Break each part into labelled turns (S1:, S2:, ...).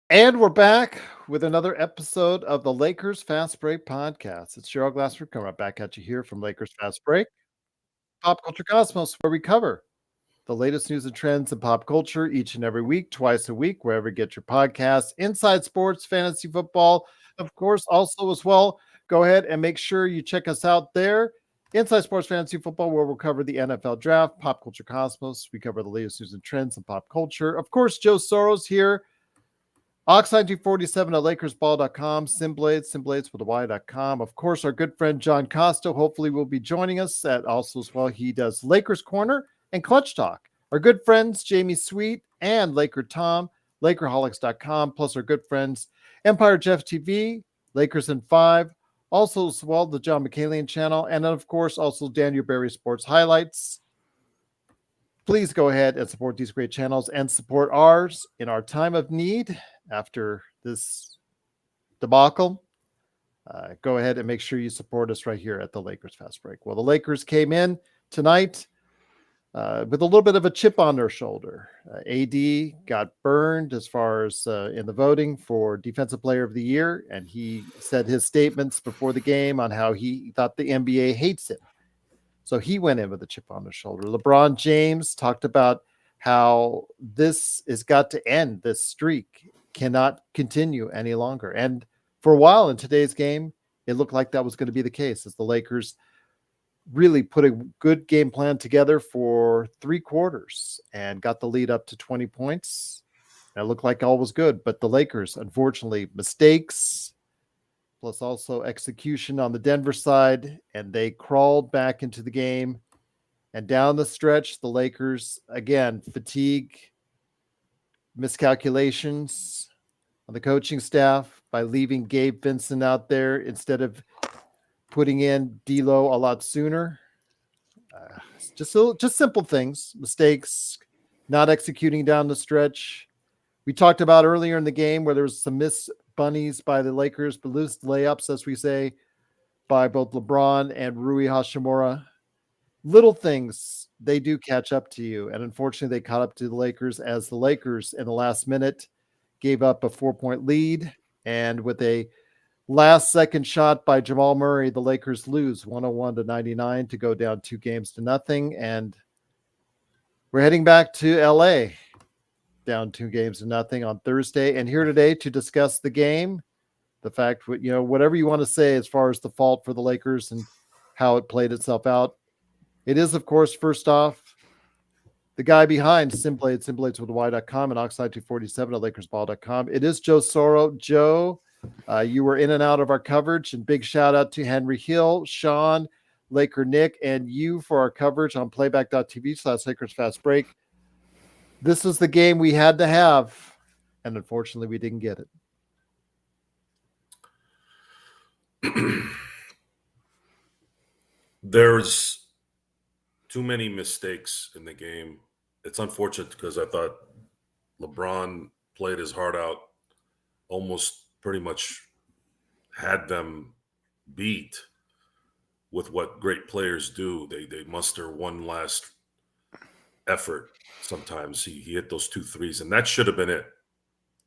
S1: And we're back with another episode of the Lakers Fast Break podcast. It's Gerald Glassford coming right back at you here from Lakers Fast Break, Pop Culture Cosmos, where we cover the latest news and trends in pop culture each and every week, twice a week, wherever you get your podcasts, inside sports, fantasy football, of course, also as well. Go ahead and make sure you check us out there. Inside Sports Fantasy Football, where we'll cover the NFL Draft, Pop Culture Cosmos. We cover the latest news and trends in pop culture. Of course, Joe Soro's here. Oxide 247 at LakersBall.com, Simblades with a Y.com. Of course, our good friend John Costa hopefully will be joining us at also as well. He does Lakers Corner and Clutch Talk. Our good friends Jamie Sweet and Laker Tom, Lakerholics.com, plus our good friends Empire Jeff TV, Lakers in 5, also as well the John McCallion channel, and then of course also Daniel Berry Sports Highlights. Please go ahead and support these great channels and support ours in our time of need after this debacle. Go ahead and make sure you support us right here at the Lakers Fast Break. Well, the Lakers came in tonight with a little bit of a chip on their shoulder. AD got burned as far as in the voting for Defensive Player of the Year, and he said his statements before the game on how he thought the NBA hates him. So he went in with a chip on his shoulder. LeBron James talked about how this has got to end. This streak cannot continue any longer. And for a while in today's game, it looked like that was going to be the case as the Lakers really put a good game plan together for 3 quarters and got the lead up to 20 points. And it looked like all was good. But the Lakers, unfortunately, mistakes, plus also execution on the Denver side, and they crawled back into the game. And down the stretch, the Lakers, again, fatigue, miscalculations on the coaching staff by leaving Gabe Vincent out there instead of putting in D'Lo a lot sooner. Just simple things, mistakes, not executing down the stretch. We talked about earlier in the game where there was some missed bunnies by the Lakers, but loose layups, as we say, by both LeBron and Rui Hachimura. Little things, they do catch up to you. And unfortunately, they caught up to the Lakers as the Lakers in the last minute gave up a 4-point lead. And with a last second shot by Jamal Murray, the Lakers lose 101-99 to go down 2-0. And we're heading back to LA down 2-0 on Thursday. And here today to discuss the game, the fact, whatever you want to say as far as the fault for the Lakers and how it played itself out. It is, of course, first off, the guy behind Simblades with a Y.com and Oxide 247 at LakersBall.com. It is Joe Soro. Joe, you were in and out of our coverage, and big shout out to Henry Hill, Sean, Laker Nick, and you for our coverage on playback.tv/Lakers Fast Break. This is the game we had to have, and unfortunately, we didn't get it.
S2: There's too many mistakes in the game. It's unfortunate because I thought LeBron played his heart out, almost pretty much had them beat with what great players do. They muster one last effort. Sometimes he hit those 2 threes, and that should have been it.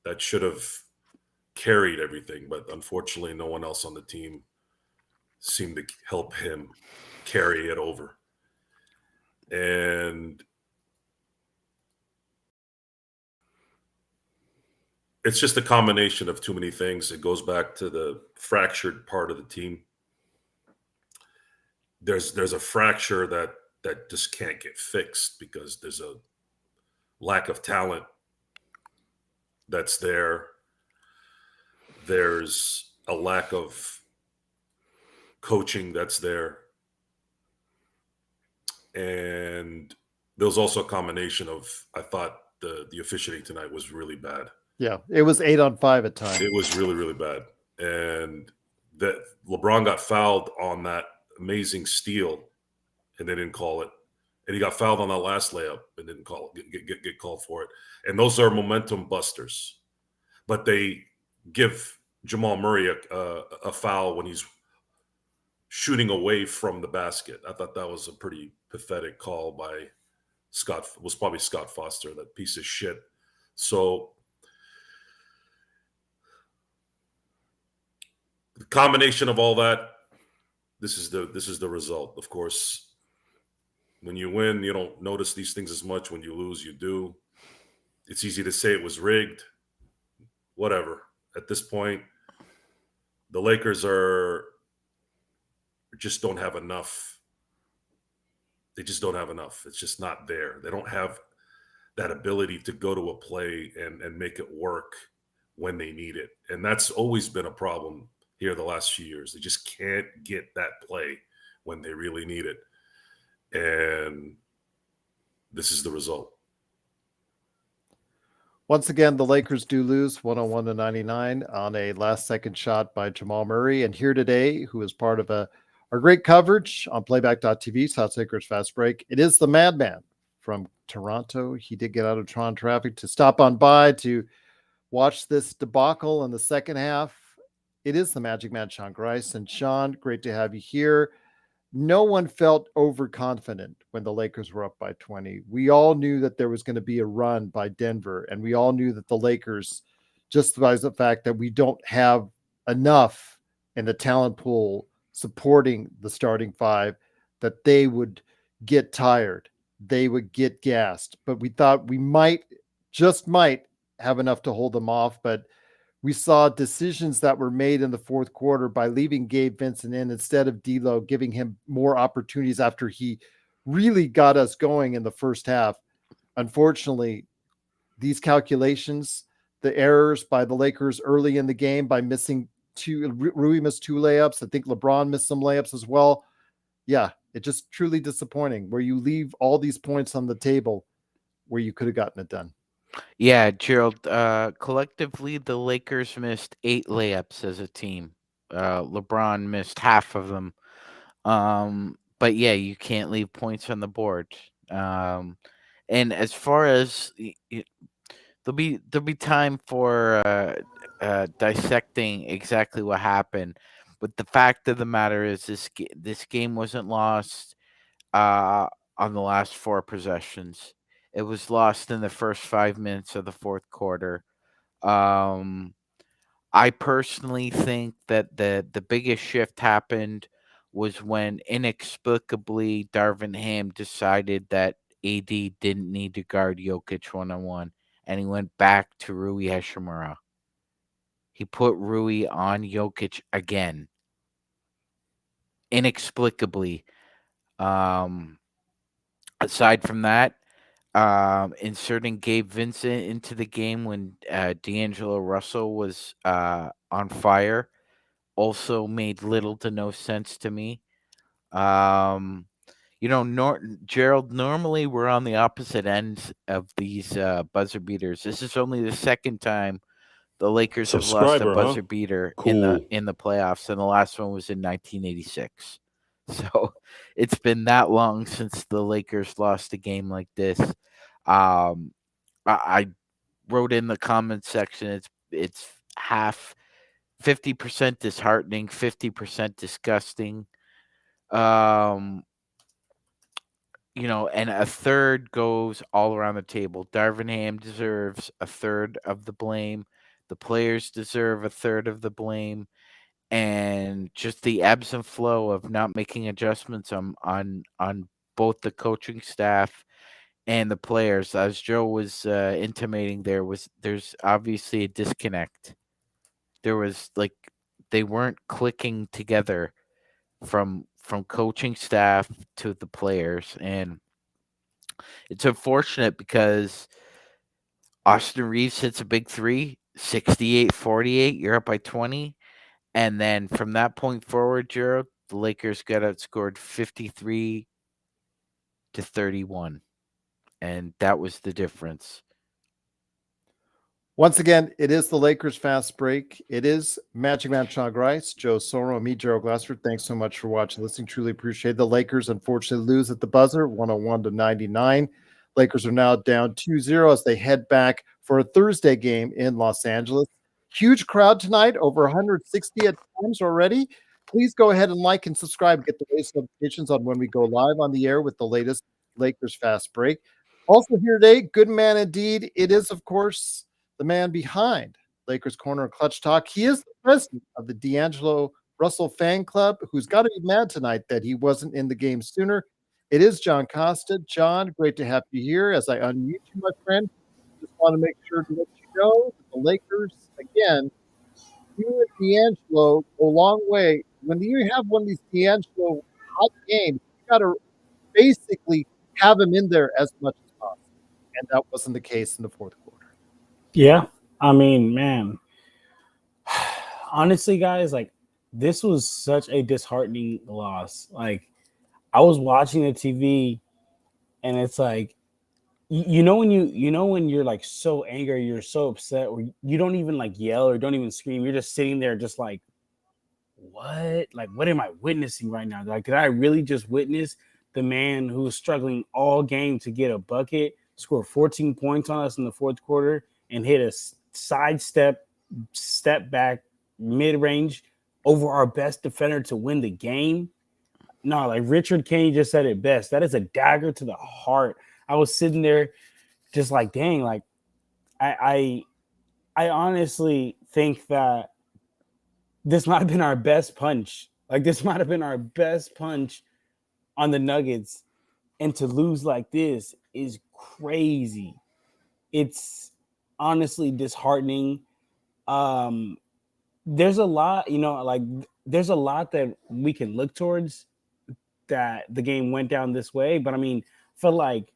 S2: That should have carried everything, but unfortunately, no one else on the team seemed to help him carry it over. And it's just a combination of too many things. It goes back to the fractured part of the team. There's a fracture that just can't get fixed because there's a lack of talent that's there. There's a lack of coaching that's there. And there was also a combination of, I thought the officiating tonight was really bad.
S1: Yeah, it was 8 on 5 at times.
S2: It was really, really bad. And that LeBron got fouled on that amazing steal and they didn't call it. And he got fouled on that last layup and didn't get called for it. And those are momentum busters. But they give Jamal Murray a foul when he's shooting away from the basket. I thought that was a pretty pathetic call by Scott. Was probably Scott Foster, that piece of shit. So combination of all that, this is the result. Of course, when you win, you don't notice these things as much. When you lose, you do. It's easy to say it was rigged. Whatever. At this point, the Lakers just don't have enough. They just don't have enough. It's just not there. They don't have that ability to go to a play and make it work when they need it. And that's always been a problem here the last few years. They just can't get that play when they really need it. And this is the result.
S1: Once again, the Lakers do lose 101-99 on a last-second shot by Jamal Murray. And here today, who is part of our great coverage on playback.tv, South Lakers Fast Break, it is the Madman from Toronto. He did get out of Toronto traffic to stop on by to watch this debacle in the second half. It is the Magic Man, Sean Grice. And Sean, great to have you here. No one felt overconfident when the Lakers were up by 20. We all knew that there was going to be a run by Denver, and we all knew that the Lakers, just by the fact that we don't have enough in the talent pool supporting the starting five, that they would get tired. They would get gassed. But we thought we might have enough to hold them off, but we saw decisions that were made in the fourth quarter by leaving Gabe Vincent in instead of D'Lo, giving him more opportunities after he really got us going in the first half. Unfortunately, these calculations, the errors by the Lakers early in the game by missing Rui missed 2 layups. I think LeBron missed some layups as well. Yeah, it's just truly disappointing where you leave all these points on the table where you could have gotten it done.
S3: Yeah, Gerald, collectively, the Lakers missed 8 layups as a team. LeBron missed half of them. But yeah, you can't leave points on the board. And as far as there'll be time for dissecting exactly what happened. But the fact of the matter is, this game wasn't lost on the last 4 possessions. It was lost in the first 5 minutes of the fourth quarter. I personally think that the biggest shift happened was when inexplicably Darvin Ham decided that AD didn't need to guard Jokic one-on-one, and he went back to Rui Hachimura. He put Rui on Jokic again. Inexplicably. Aside from that, inserting Gabe Vincent into the game when D'Angelo Russell was on fire also made little to no sense to me. Gerald, normally we're on the opposite ends of these buzzer beaters. This is only the second time the Lakers have lost a buzzer beater in the playoffs, and the last one was in 1986. So it's been that long since the Lakers lost a game like this. I wrote in the comment section, it's half, 50% disheartening, 50% disgusting. And a third goes all around the table. Darvin Ham deserves a third of the blame. The players deserve a third of the blame. And just the ebbs and flow of not making adjustments on both the coaching staff and the players. As Joe was intimating, there's obviously a disconnect. There was they weren't clicking together from coaching staff to the players, and it's unfortunate because Austin Reeves hits a big 3, 68-48. You're up by 20. And then from that point forward, Gerald, the Lakers got outscored 53-31. And that was the difference.
S1: Once again, it is the Lakers Fast Break. It is Magic Man Sean Grice, Joe Soro, and me, Gerald Glassford. Thanks so much for watching, listening. Truly appreciate it. The Lakers unfortunately lose at the buzzer, 101-99. Lakers are now down 2-0 as they head back for a Thursday game in Los Angeles. Huge crowd tonight, over 160 at times already. Please go ahead and like and subscribe. Get the latest notifications on when we go live on the air with the latest Lakers Fast Break. Also here today, good man indeed. It is, of course, the man behind Lakers Corner and Clutch Talk. He is the president of the D'Angelo Russell fan club, who's got to be mad tonight that he wasn't in the game sooner. It is John Costa. John, great to have you here. As I unmute you, my friend, just want to make sure to let you know that the Lakers, again, you and D'Angelo go a long way. When you have one of these D'Angelo hot games, you got to basically have him in there as much as possible. And that wasn't the case in the fourth quarter.
S4: Yeah. I mean, man, honestly, guys, like this was such a disheartening loss. Like I was watching the TV and it's like, when you're like so angry, you're so upset, or you don't even like yell or don't even scream. You're just sitting there just like, what? Like, what am I witnessing right now? Like, did I really just witness the man who was struggling all game to get a bucket, score 14 points on us in the fourth quarter, and hit a sidestep, step back, mid-range over our best defender to win the game? No, like Richard Kane just said it best. That is a dagger to the heart. I was sitting there just like, dang, like I honestly think that this might have been our best punch. Like this might have been our best punch on the Nuggets. And to lose like this is crazy. It's honestly disheartening. There's a lot, there's a lot that we can look towards that the game went down this way. But I mean, for like,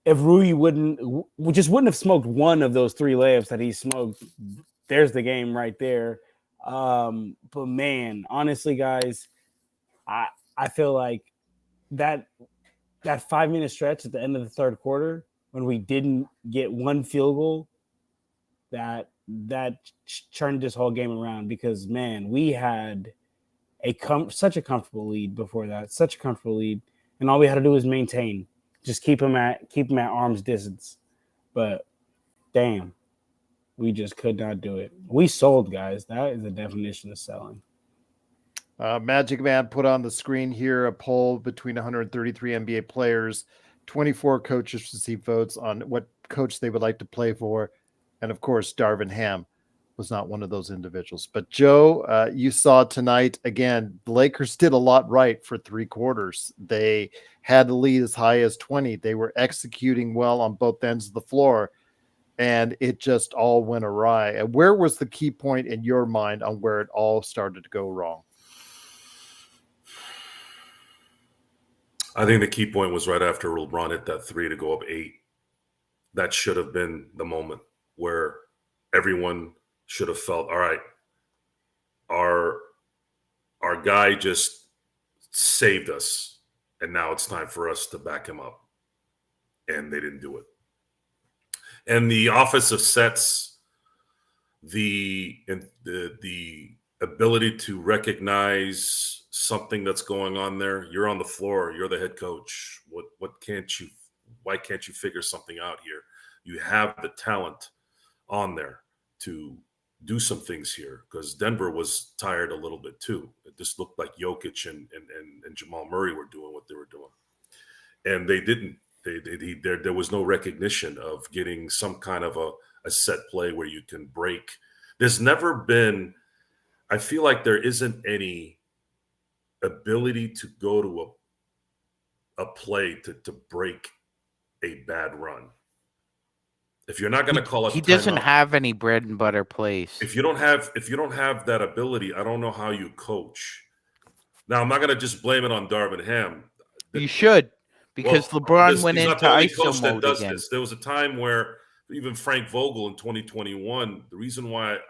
S4: if Rui wouldn't have smoked one of those 3 layups that he smoked, there's the game right there. But man, honestly, guys, I feel like that 5-minute stretch at the end of the third quarter when we didn't get one field goal, that turned this whole game around, because man, we had such a comfortable lead before that, such a comfortable lead, and all we had to do was maintain, just keep him at arm's distance. But damn, we just could not do it. We sold, guys. That is the definition of selling.
S1: Magic Man put on the screen here a poll between 133 NBA players. 24 coaches received votes on what coach they would like to play for. And of course, Darvin Ham was not one of those individuals. But Joe, you saw tonight, again, the Lakers did a lot right for 3 quarters. They had the lead as high as 20. They were executing well on both ends of the floor, and it just all went awry. And where was the key point in your mind on where it all started to go wrong?
S2: I think the key point was right after LeBron hit that 3 to go up 8. That should have been the moment where everyone should have felt, all right, our guy just saved us, and now it's time for us to back him up. And they didn't do it. And the offensive sets, the ability to recognize something that's going on there. You're on the floor. You're the head coach. Why can't you figure something out here? You have the talent on there to do some things here, because Denver was tired a little bit too. It just looked like Jokic and Jamal Murray were doing what they were doing. And they didn't. There was no recognition of getting some kind of a set play where you can break. There's never been, I feel like there isn't any ability to go to a play to break a bad run. If you're not going to call it,
S3: he doesn't have any bread and butter plays.
S2: If you don't have that ability, I don't know how you coach. Now, I'm not going to just blame it on Darvin Ham.
S3: You should, because LeBron went into ISO mode again.
S2: There was a time where even Frank Vogel in 2021,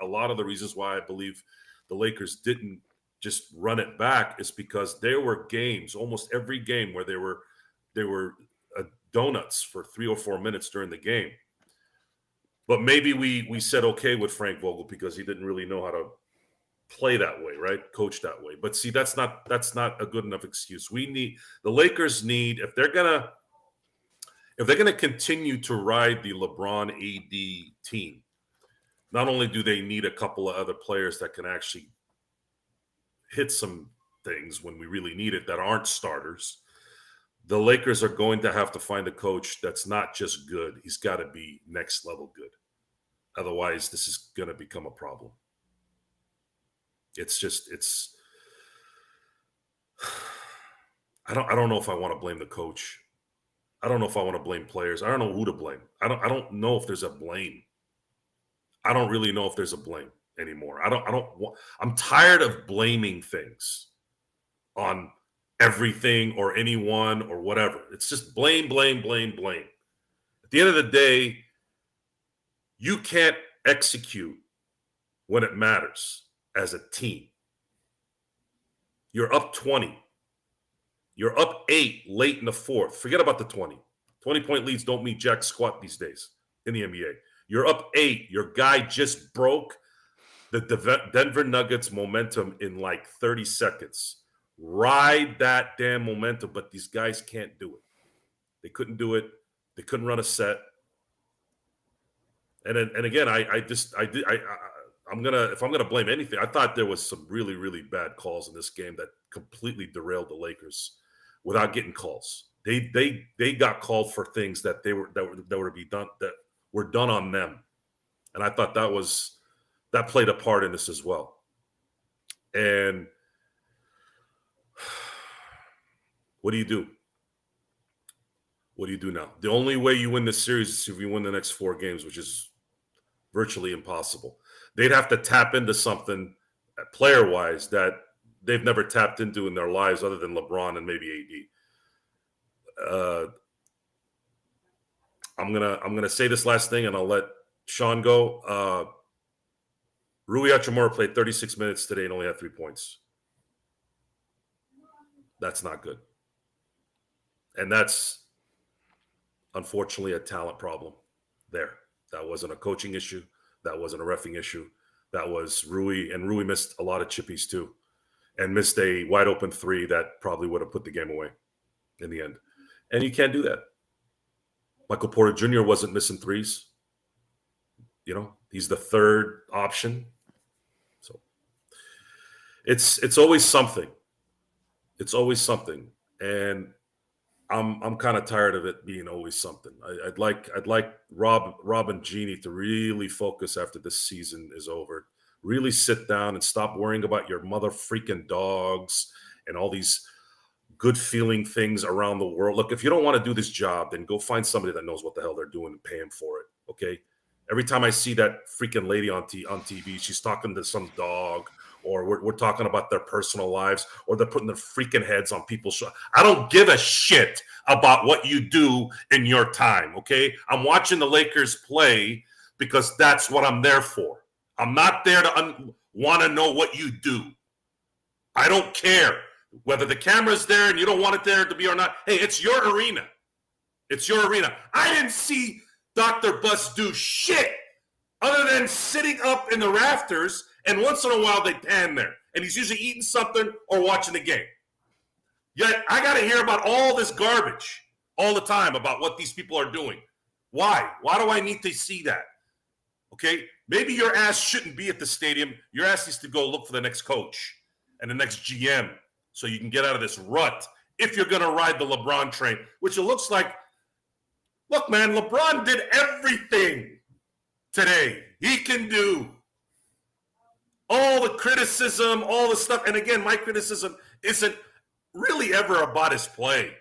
S2: a lot of the reasons why I believe the Lakers didn't just run it back is because there were games, almost every game, where they were donuts for 3 or 4 minutes during the game. But maybe we said okay with Frank Vogel because he didn't really know how to play that way, right? Coach that way. But see, that's not a good enough excuse. The Lakers need, if they're gonna continue to ride the LeBron AD team, not only do they need a couple of other players that can actually hit some things when we really need it that aren't starters, the Lakers are going to have to find a coach that's not just good. He's got to be next level good. Otherwise, this is going to become a problem. It's I don't know if I want to blame the coach. I don't know if I want to blame players. I don't know who to blame. I don't know if there's a blame. I don't really know if there's a blame anymore. I'm tired of blaming things on everything or anyone or whatever. It's just blame, blame, blame, blame. At the end of the day, you can't execute when it matters as a team. You're up 20. You're up 8 late in the fourth. Forget about the 20. 20-point leads don't mean jack squat these days in the NBA. You're up 8. Your guy just broke the Denver Nuggets momentum in like 30 seconds. Ride that damn momentum, but these guys can't do it. They couldn't do it. They couldn't run a set. And again, if I'm gonna blame anything, I thought there was some really, really bad calls in this game that completely derailed the Lakers without getting calls. They got called for things that were done on them, and I thought that played a part in this as well. And what do you do? What do you do now? The only way you win this series is if you win the next 4 games, which is virtually impossible. They'd have to tap into something player-wise that they've never tapped into in their lives other than LeBron and maybe AD. I'm gonna say this last thing and I'll let Sean go. Rui Hachimura played 36 minutes today and only had 3 points. That's not good. And that's unfortunately a talent problem there. That wasn't a coaching issue. That wasn't a reffing issue. That was Rui, and Rui missed a lot of chippies too, and missed a wide open 3 that probably would have put the game away in the end. And you can't do that. Michael Porter Jr. wasn't missing 3s. He's the 3rd option. So it's always something. It's always something. And I'm kind of tired of it being always something. I'd like Rob and Jeannie to really focus after this season is over. Really sit down and stop worrying about your mother freaking dogs and all these good feeling things around the world. Look, if you don't want to do this job, then go find somebody that knows what the hell they're doing and pay them for it. Okay. Every time I see that freaking lady on TV, she's talking to some dog, or we're talking about their personal lives, or they're putting their freaking heads on people's shoulders. I don't give a shit about what you do in your time, okay? I'm watching the Lakers play because that's what I'm there for. I'm not there to want to know what you do. I don't care whether the camera's there and you don't want it there to be or not. Hey, it's your arena. It's your arena. I didn't see Dr. Bus do shit other than sitting up in the rafters, and once in a while they pan there. And he's usually eating something or watching the game. Yet I got to hear about all this garbage all the time about what these people are doing. Why? Why do I need to see that? Okay? Maybe your ass shouldn't be at the stadium. Your ass needs to go look for the next coach and the next GM so you can get out of this rut if you're going to ride the LeBron train, which it looks like. Look, man, LeBron did everything today he can do. All the criticism, all the stuff. And again, my criticism isn't really ever about his play.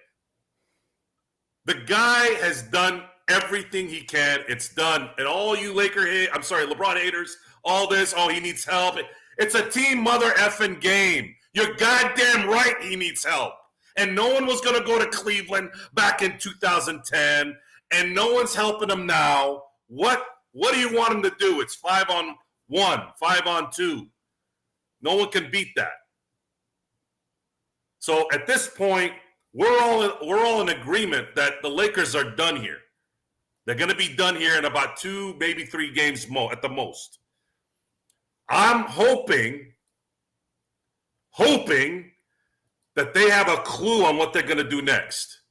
S2: The guy has done everything he can. It's done. And all you LeBron haters, all this, he needs help. It's a team mother effing game. You're goddamn right he needs help. And no one was going to go to Cleveland back in 2010. And no one's helping him now. What do you want him to do? It's 5-on-1, 5-on-2. No one can beat that. So at this point, we're all in agreement that the Lakers are done here. They're going to be done here in about 2, maybe 3 games at the most. I'm hoping that they have a clue on what they're going to do next.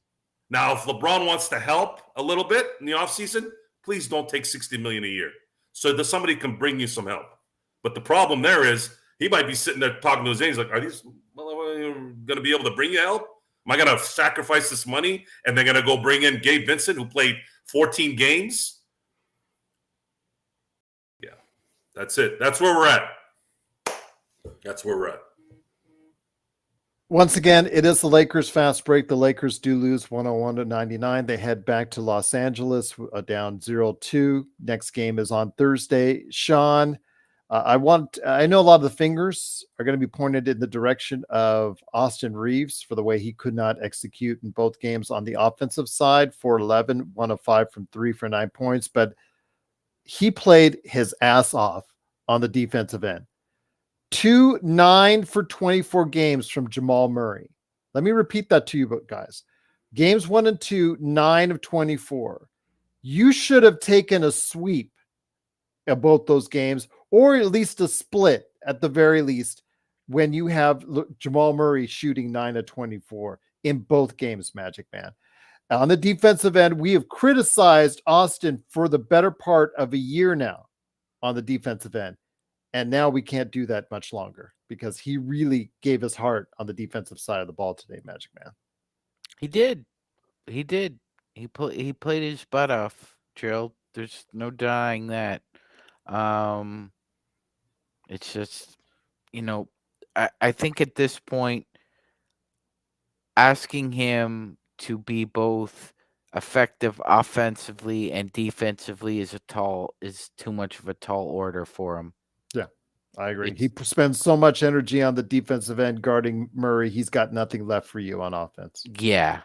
S2: Now, if LeBron wants to help a little bit in the offseason, please don't take $60 million a year so that somebody can bring you some help. But the problem there is he might be sitting there talking to his agents like, are these going to be able to bring you help? Am I going to sacrifice this money and they're going to go bring in Gabe Vincent, who played 14 games? Yeah, that's it. That's where we're at. That's where we're at.
S1: Once again, it is the Lakers fast break. The Lakers do lose 101-99. They head back to Los Angeles down 0-2. Next game is on Thursday. Sean, I know a lot of the fingers are going to be pointed in the direction of Austin Reeves for the way he could not execute in both games on the offensive side. 4-11, 1 of 5 from 3 for 9 points, but he played his ass off on the defensive end. 9 for 24 games from Jamal Murray. Let me repeat that to you guys. Games 1 and 2, 9 of 24. You should have taken a sweep of both those games, or at least a split at the very least, when you have Jamal Murray shooting 9 of 24 in both games, Magic Man. On the defensive end, we have criticized Austin for the better part of a year now on the defensive end. And now we can't do that much longer because he really gave his heart on the defensive side of the ball today, Magic Man.
S3: He did. He did. He played his butt off, Gerald. There's no denying that. It's just, I think at this point, asking him to be both effective offensively and defensively is too much of a tall order for him.
S1: Yeah, I agree. He spends so much energy on the defensive end guarding Murray. He's got nothing left for you on offense.
S3: Yeah,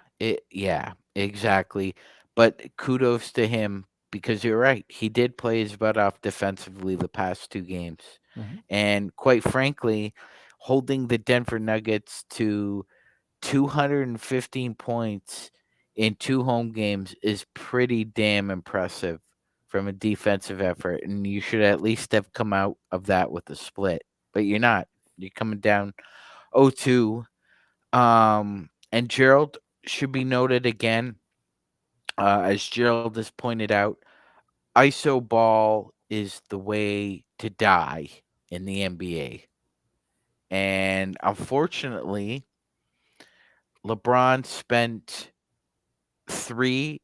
S3: exactly. But kudos to him because you're right. He did play his butt off defensively the past 2 games.
S1: Mm-hmm.
S3: And quite frankly, holding the Denver Nuggets to 215 points in 2 home games is pretty damn impressive from a defensive effort. And you should at least have come out of that with a split. But you're not. You're coming down 0-2. And Gerald should be noted again, as Gerald has pointed out, ISO ball is the way to die in the NBA. And unfortunately, LeBron spent 3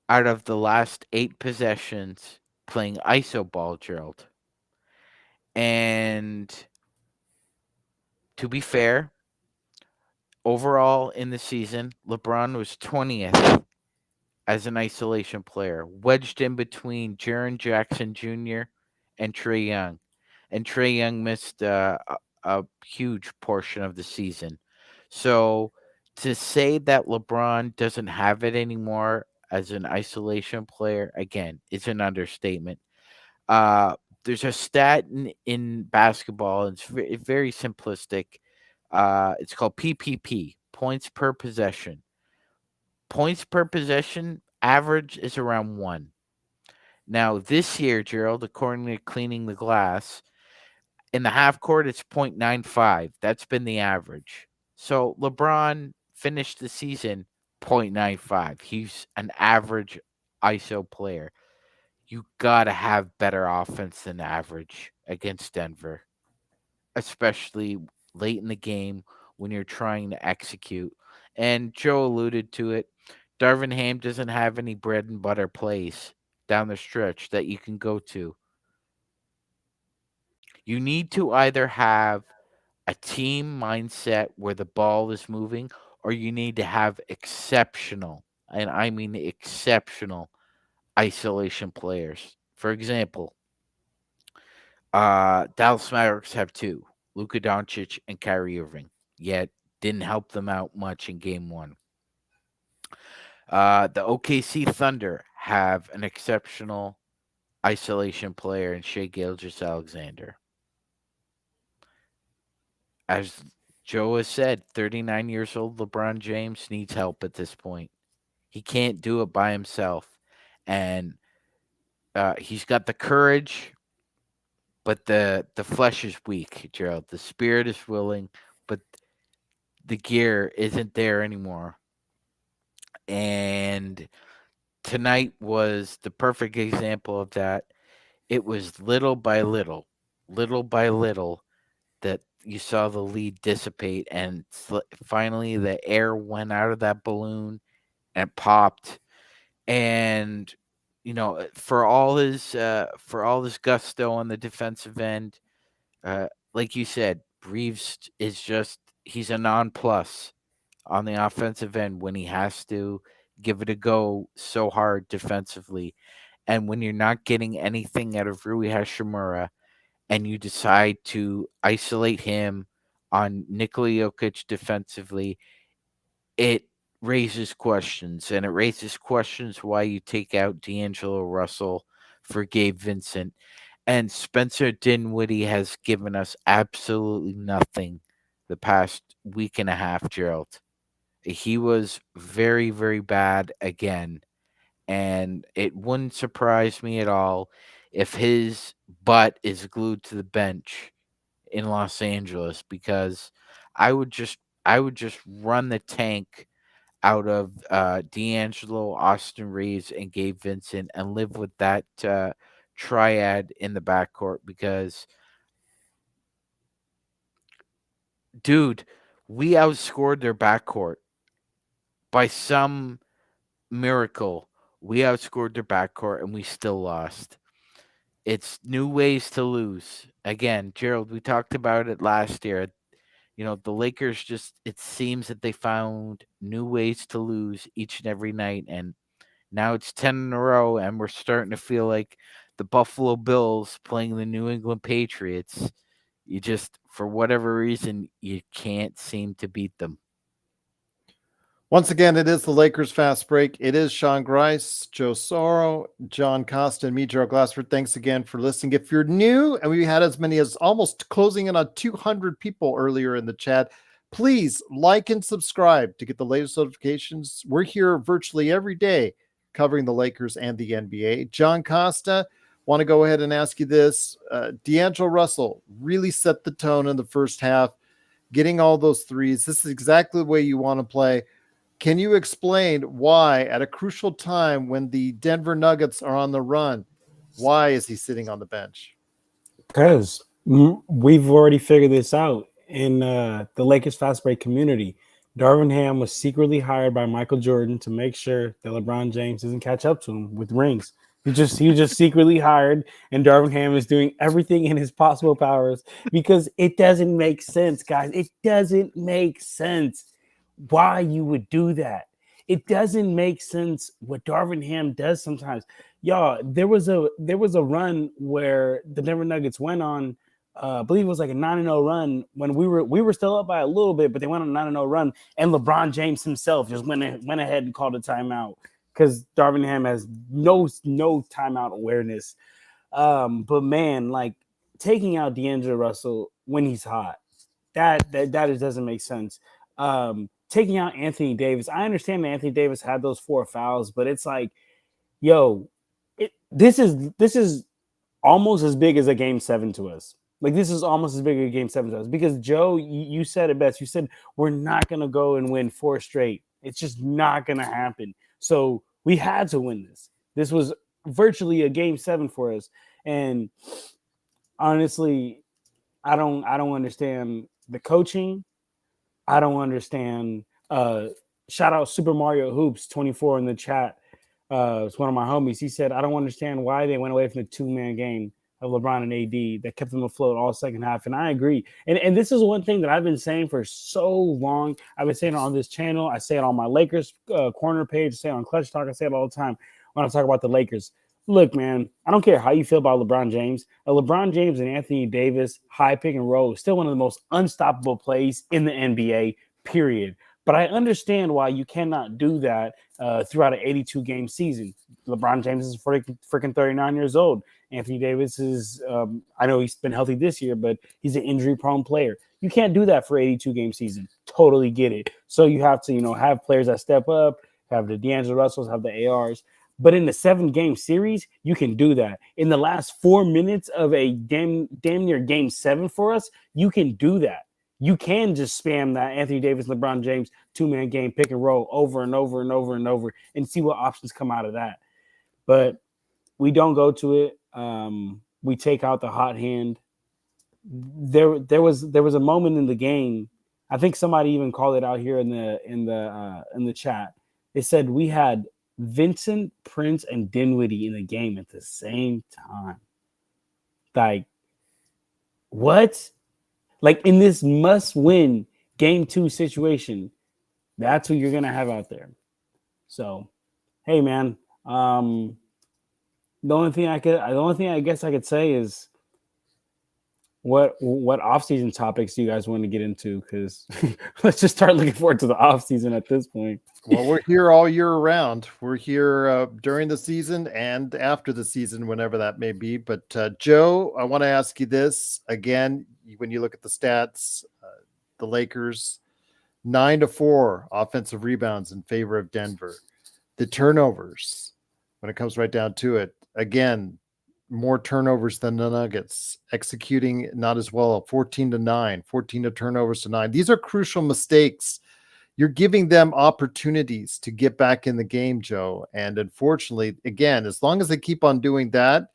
S3: out of the last 8 possessions playing ISO ball, Gerald. And to be fair, overall in the season, LeBron was 20th as an isolation player, wedged in between Jaren Jackson Jr. and Trae Young. And Trae Young missed a huge portion of the season. So to say that LeBron doesn't have it anymore as an isolation player, again, it's an understatement. There's a stat in basketball. It's very simplistic. It's called PPP, points per possession. Points per possession average is around 1. Now, this year, Gerald, according to Cleaning the Glass, in the half court, it's 0.95. That's been the average. So LeBron finished the season 0.95. He's an average ISO player. You got to have better offense than average against Denver, especially late in the game when you're trying to execute. And Joe alluded to it. Darvin Ham doesn't have any bread and butter plays down the stretch that you can go to. You need to either have a team mindset where the ball is moving, or you need to have exceptional, and I mean exceptional, isolation players. For example, Dallas Mavericks have 2, Luka Doncic and Kyrie Irving, yet didn't help them out much in game 1. The OKC Thunder have an exceptional isolation player in Shai Gilgeous-Alexander. As Joe has said, 39 years old LeBron James needs help at this point. He can't do it by himself. And he's got the courage, but the flesh is weak, Gerald. The spirit is willing, but the gear isn't there anymore. And tonight was the perfect example of that. It was little by little that you saw the lead dissipate, and finally the air went out of that balloon and popped. And for all his gusto on the defensive end, like you said, Reeves is just he's a non-plus on the offensive end when he has to give it a go so hard defensively. And when you're not getting anything out of Rui Hashimura and you decide to isolate him on Nikola Jokic defensively, it raises questions. And it raises questions why you take out D'Angelo Russell for Gabe Vincent. And Spencer Dinwiddie has given us absolutely nothing the past week and a half, Gerald. He was very, very bad again. And it wouldn't surprise me at all if his butt is glued to the bench in Los Angeles, because I would just run the tank out of D'Angelo, Austin Reeves, and Gabe Vincent and live with that triad in the backcourt, because, dude, we outscored their backcourt by some miracle. We outscored their backcourt and we still lost. It's new ways to lose. Again, Gerald, we talked about it last year. The Lakers it seems that they found new ways to lose each and every night. And now it's 10 in a row, and we're starting to feel like the Buffalo Bills playing the New England Patriots. You just, for whatever reason, you can't seem to beat them.
S1: Once again, it is the Lakers Fast Break. It is Sean Grice, Joe Soro, John Costa, and me, Gerald Glassford. Thanks again for listening. If you're new, and we had as many as almost closing in on 200 people earlier in the chat, please like and subscribe to get the latest notifications. We're here virtually every day covering the Lakers and the NBA. John Costa, want to go ahead and ask you this. D'Angelo Russell really set the tone in the first half, getting all those threes. This is exactly the way you want to play. Can you explain why, at a crucial time when the Denver Nuggets are on the run, why is he sitting on the bench?
S4: Because we've already figured this out in the Lakers Fast Break community. Darvin Ham was secretly hired by Michael Jordan to make sure that LeBron James doesn't catch up to him with rings. He was just secretly hired, and Darvin Ham is doing everything in his possible powers because it doesn't make sense, guys. It doesn't make sense why you would do that. It doesn't make sense what Darvin Ham does sometimes. Y'all, there was a run where the Denver Nuggets went on, I believe it was like a 9-0 run when we were still up by a little bit, but they went on a 9-0 run, and LeBron James himself just went ahead and called a timeout because Darvin Ham has no timeout awareness. But man, like taking out D'Angelo Russell when he's hot, that just doesn't make sense. Taking out Anthony Davis, I understand that Anthony Davis had those 4 fouls, but it's like, yo, this is almost as big as a game 7 to us. Like, this is almost as big as a game 7 to us because, Joe, you said it best. You said we're not going to go and win 4 straight. It's just not going to happen. So we had to win this. This was virtually a game 7 for us. And honestly, I don't understand the coaching. I don't understand. Shout out Super Mario Hoops 24 in the chat. It's one of my homies. He said, I don't understand why they went away from the 2-man game of LeBron and AD that kept them afloat all second half. And I agree. And this is one thing that I've been saying for so long. I've been saying it on this channel. I say it on my Lakers corner page. I say it on Clutch Talk. I say it all the time when I talk about the Lakers. Look, man, I don't care how you feel about LeBron James. LeBron James and Anthony Davis high pick and roll is still one of the most unstoppable plays in the NBA, period. But I understand why you cannot do that throughout an 82-game season. LeBron James is freaking 39 years old. Anthony Davis is, I know he's been healthy this year, but he's an injury-prone player. You can't do that for an 82-game season. Totally get it. So you have to, have players that step up, have the D'Angelo Russells, have the ARs. But in the 7-game series, you can do that. In the last 4 minutes of a damn near game 7 for us, you can do that. You can just spam that Anthony Davis, LeBron James 2-man game pick and roll over and over and over and over and see what options come out of that. But we don't go to it. We take out the hot hand. There was a moment in the game. I think somebody even called it out here in the chat. They said we had Vincent, Prince, and Dinwiddie in the game at the same time. Like, what? Like, in this must-win game 2 situation, that's who you're going to have out there. So, hey, man, the only thing I guess I could say is what off-season topics do you guys want to get into? Because let's just start looking forward to the off-season at this point.
S1: Well, we're here all year round. We're here during the season and after the season, whenever that may be. But Joe, I want to ask you this again. When you look at the stats, the Lakers 9-4 offensive rebounds in favor of Denver. The turnovers, when it comes right down to it, again, more turnovers than the Nuggets, executing not as well, 14-9, 14 turnovers to 9. These are crucial mistakes. You're giving them opportunities to get back in the game, Joe. And unfortunately, again, as long as they keep on doing that,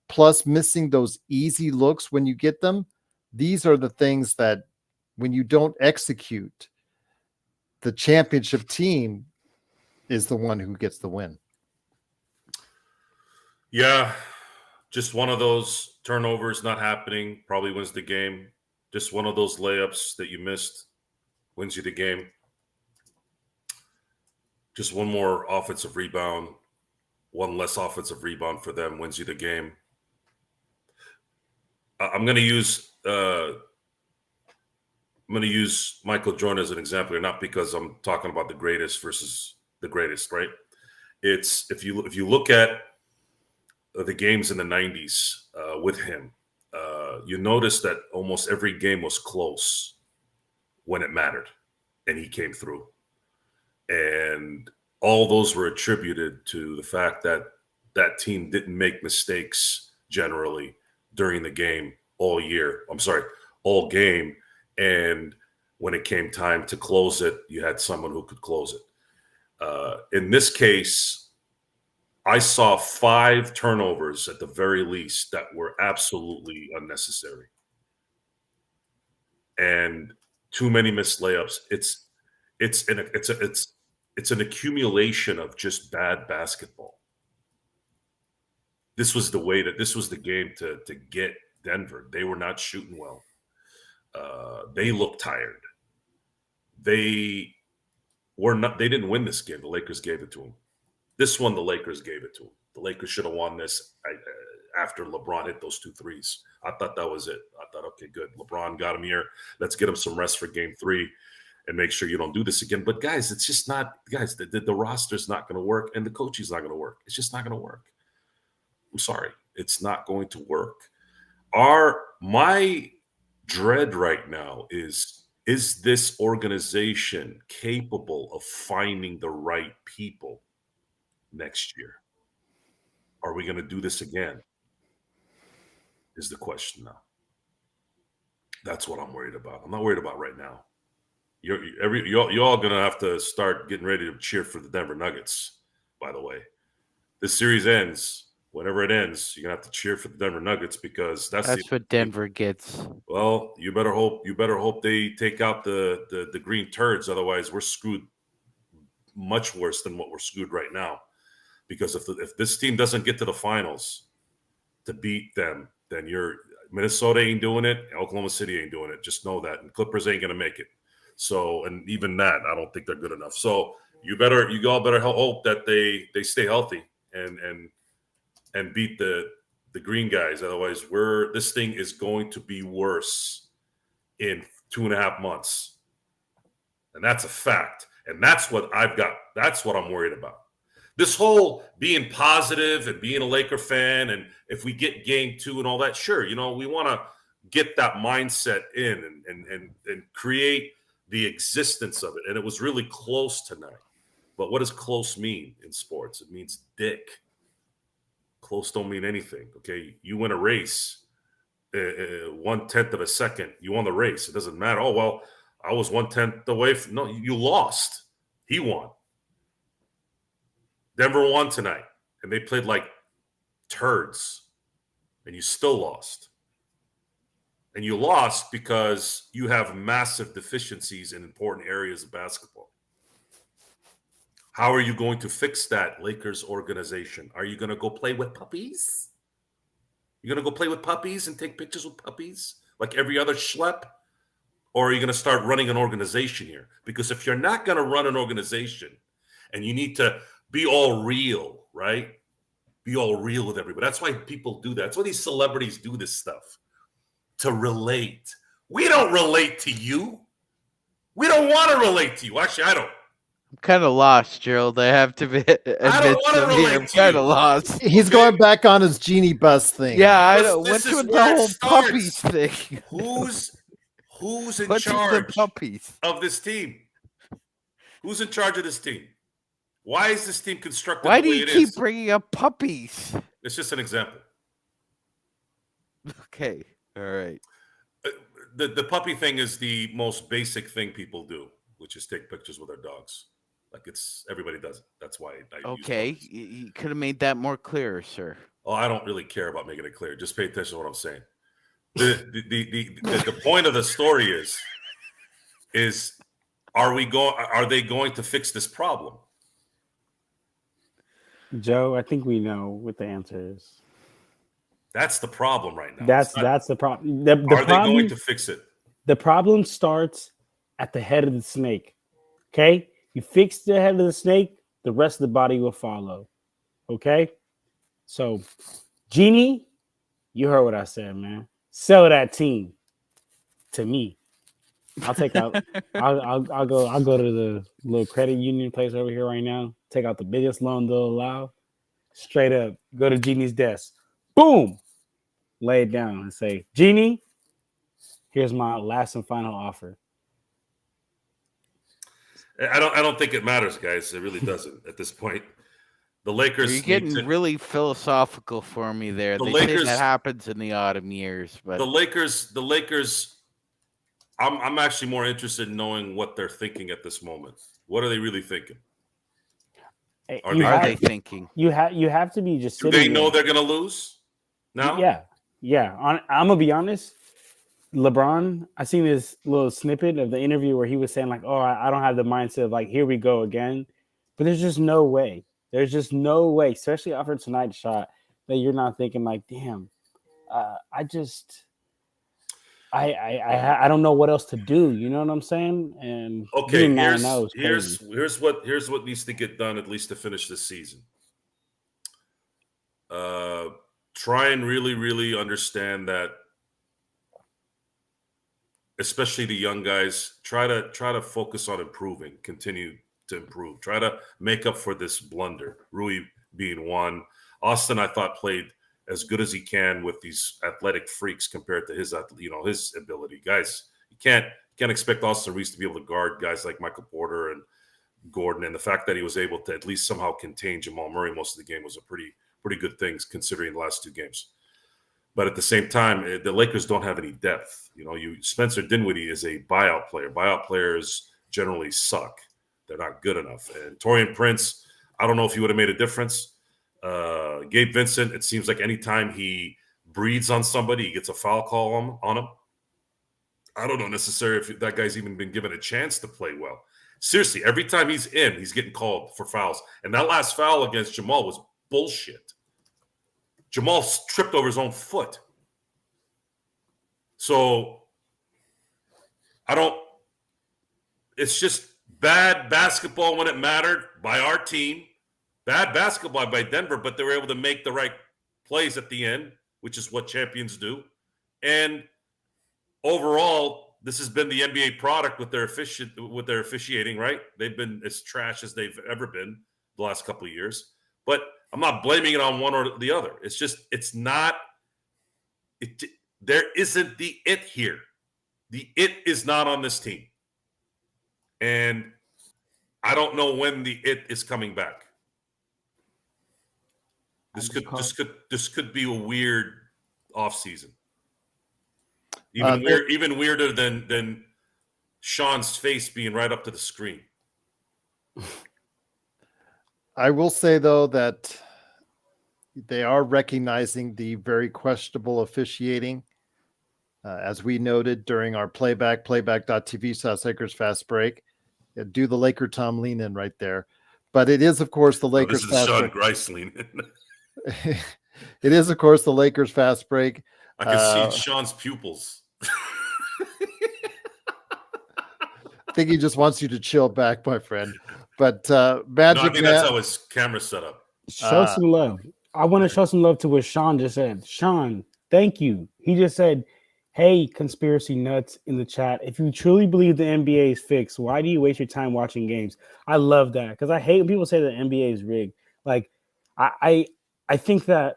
S1: plus missing those easy looks when you get them, these are the things that when you don't execute, the championship team is the one who gets the win.
S2: Yeah, just one of those turnovers not happening probably wins the game. Just one of those layups that you missed wins you the game. Just one more offensive rebound, one less offensive rebound for them wins you the game. I'm going to use Michael Jordan as an example, not because I'm talking about the greatest versus the greatest, right? It's if you look at the games in the 90s with him, you notice that almost every game was close when it mattered, and he came through. And all those were attributed to the fact that that team didn't make mistakes generally during the game all game. And when it came time to close it, you had someone who could close it. In this case, I saw 5 turnovers at the very least that were absolutely unnecessary, and too many missed layups. It's an accumulation of just bad basketball. This was the game to get Denver. They were not shooting well. They looked tired. They didn't win this game. The Lakers gave it to them. This one, the Lakers gave it to them. The Lakers should have won this after LeBron hit those 2 threes. I thought that was it. I thought, okay, good. LeBron got him here. Let's get him some rest for game 3 and make sure you don't do this again. But guys, it's just not, guys, the roster's not going to work and the coaching's not going to work. It's just not going to work. I'm sorry. It's not going to work. My dread right now is this organization capable of finding the right people next year? Are we going to do this again? Is the question now. That's what I'm worried about. I'm not worried about right now. You're all going to have to start getting ready to cheer for the Denver Nuggets, by the way. This series ends. Whenever it ends, you're going to have to cheer for the Denver Nuggets because that's
S3: what Denver gets.
S2: Well, you better hope they take out the green turds. Otherwise, we're screwed much worse than what we're screwed right now. Because if this team doesn't get to the finals to beat them, then Minnesota ain't doing it. Oklahoma City ain't doing it. Just know that. And Clippers ain't going to make it. So, and even that, I don't think they're good enough. So you all better hope that they stay healthy and beat the green guys. Otherwise, this thing is going to be worse in 2.5 months. And that's a fact. And that's what that's what I'm worried about. This whole being positive and being a Laker fan, and if we get game 2 and all that, sure, we want to get that mindset in and create the existence of it. And it was really close tonight. But what does close mean in sports? It means dick. Close don't mean anything. Okay, you win a race, 1/10 of a second. You won the race. It doesn't matter. Oh well, I was 1/10 away from. No, you lost. He won. Denver won tonight, and they played like turds, and you still lost. And you lost because you have massive deficiencies in important areas of basketball. How are you going to fix that, Lakers organization? Are you going to go play with puppies? You're going to go play with puppies and take pictures with puppies like every other schlep? or are you going to start running an organization here? Because if you're not going to run an organization and you need to be all real, right? Be all real with everybody. That's why people do that. That's why these celebrities do this stuff, to relate. We don't relate to you. We don't want to relate to you. Actually, I don't.
S3: I'm kind of lost, Gerald. I have to admit
S2: wanna
S3: to me,
S2: relate
S3: I'm
S2: to
S3: kind
S2: you.
S3: of lost.
S1: He's
S2: Okay.
S1: going back on his genie bus thing.
S3: Yeah, I
S2: This-
S3: don't.
S2: this
S3: What's
S2: is
S3: with the
S2: where it
S3: whole
S2: starts.
S3: puppies thing?
S2: Who's in
S3: What's with the
S2: charge
S3: puppies?
S2: of this team? Who's in charge of this team? Why is this team constructed
S3: Why
S2: the
S3: do
S2: way
S3: you
S2: it
S3: keep
S2: is?
S3: bringing up puppies?
S2: It's just an example.
S3: Okay, all right.
S2: The puppy thing is the most basic thing people do, which is take pictures with their dogs. Like everybody does it. That's why I use
S3: Okay,
S2: puppies.
S3: you could have made that more clear, sir.
S2: Oh, I don't really care about making it clear. Just pay attention to what I'm saying. The point of the story is are they going to fix this problem?
S4: Joe, I think we know what the answer is.
S2: That's the problem right now.
S4: That's the problem. The
S2: Are they
S4: problem,
S2: going to fix it?
S4: The problem starts at the head of the snake. Okay? You fix the head of the snake, the rest of the body will follow. Okay? So, Genie, you heard what I said, man. Sell that team to me. I'll take out. I'll go to the little credit union place over here right now. Take out the biggest loan they'll allow. Straight up, go to Genie's desk. Boom, lay it down and say, Genie, here's my last and final offer.
S2: I don't think it matters, guys. It really doesn't at this point. The Lakers.
S3: You're getting really philosophical for me there.
S2: The
S3: They
S2: Lakers-
S3: say that happens in the autumn years, but
S2: The Lakers. I'm actually more interested in knowing what they're thinking at this moment. What are they really thinking? Are
S3: they thinking?
S4: You have to be just.
S2: Do they know they're going to lose now?
S4: Yeah. I'm gonna be honest. LeBron, I seen this little snippet of the interview where he was saying like, "Oh, I don't have the mindset of like, here we go again." But there's just no way. There's just no way, especially after tonight's shot, that you're not thinking like, "Damn, I don't know what else to do." You know what I'm saying? And
S2: Okay,
S4: being
S2: here's
S4: 9-0 is crazy.
S2: here's what needs to get done at least to finish this season. Try and really understand that, especially the young guys. Try to focus on improving. Continue to improve. Try to make up for this blunder. Rui being one. Austin, I thought, played as good as he can with these athletic freaks compared to his ability. Guys, you can't expect Austin Reeves to be able to guard guys like Michael Porter and Gordon, and the fact that he was able to at least somehow contain Jamal Murray most of the game was a pretty good thing considering the last two games. But at the same time, the Lakers don't have any depth. Spencer Dinwiddie is a buyout player. Buyout players generally suck. They're not good enough. And Taurean Prince, I don't know if he would have made a difference. Gabe Vincent, it seems like anytime he breathes on somebody, he gets a foul call on him. I don't know necessarily if that guy's even been given a chance to play well. Seriously, every time he's in, he's getting called for fouls. And that last foul against Jamal was bullshit. Jamal tripped over his own foot. So, it's just bad basketball when it mattered by our team. Bad basketball by Denver, but they were able to make the right plays at the end, which is what champions do. And overall, this has been the NBA product with their officiating, right? They've been as trash as they've ever been the last couple of years. But I'm not blaming it on one or the other. It's just there isn't the it here. The it is not on this team. And I don't know when the it is coming back. This could be a weird offseason. Even weirder than Sean's face being right up to the screen.
S1: I will say, though, that they are recognizing the very questionable officiating. As we noted during our playback.tv/Lakers Fast Break. Do the Laker Tom lean in right there. But it is, of course, the Lakers
S2: this is
S1: Fast
S2: Sean
S1: Break.
S2: Grice lean in.
S1: It is, of course, the Lakers Fast Break.
S2: I can see Sean's pupils.
S1: think he just wants you to chill back, my friend. But
S2: No, I
S1: Magic
S2: think
S1: Man,
S2: that's how his camera's set up.
S4: Show some love. I want to show some love to what Sean just said. Sean, thank you. He just said, "Hey, conspiracy nuts in the chat. If you truly believe the NBA is fixed, why do you waste your time watching games?" I love that because I hate when people say the NBA is rigged. Like, I think that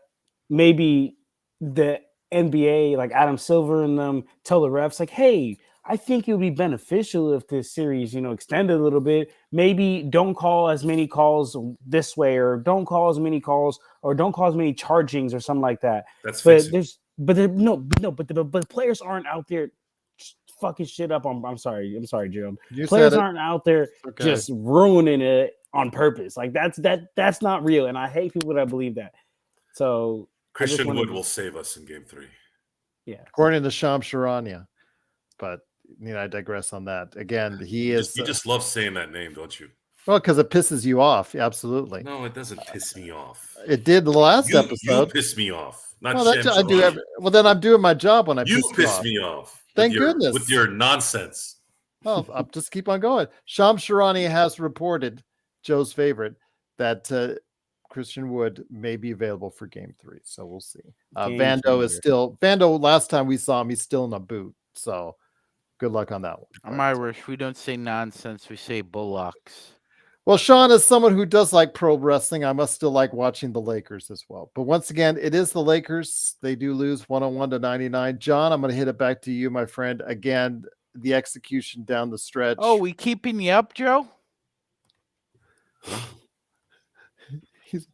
S4: maybe the NBA, like Adam Silver and them, tell the refs, like, "Hey, I think it would be beneficial if this series, extended a little bit. Maybe don't call as many calls this way, or don't call as many calls, or don't call as many chargings, or something like that."
S2: That's
S4: But
S2: fixing.
S4: but the players aren't out there fucking shit up. I'm sorry, Gerald.
S1: you
S4: Players
S1: said it.
S4: aren't out there
S1: Okay.
S4: just ruining it on purpose. Like that's not real, and I hate people that believe that. So
S2: Christian
S4: wanna-
S2: Wood will save us in Game 3.
S4: yeah.
S1: According to Sham Sharania. But I digress on that. Again, he is
S2: You just love saying that name, don't you?
S1: well, because it pisses you off. Absolutely.
S2: No, it doesn't piss me off.
S1: It did the last
S2: You
S1: episode.
S2: piss me off. Not
S1: Well, that's,
S2: Sham
S1: I do.
S2: Sharani.
S1: Well, then I'm doing my job when I
S2: You
S1: piss you
S2: piss
S1: off.
S2: me off.
S1: Thank
S2: with your,
S1: goodness.
S2: With your nonsense.
S1: Well, I'll just keep on going. Sham Sharani has reported, Joe's favorite, that Christian Wood may be available for Game 3. So we'll see. Vando is still Vando. Last time we saw him, he's still in a boot. So good luck on that one.
S3: I'm Irish. We don't say nonsense. We say bullocks.
S1: Well, Sean, as someone who does like pro wrestling, I must still like watching the Lakers as well. But once again, it is the Lakers. They do lose 101 to 99. John, I'm going to hit it back to you, my friend. Again, the execution down the stretch.
S3: Oh, we keeping you up, Joe?
S1: He's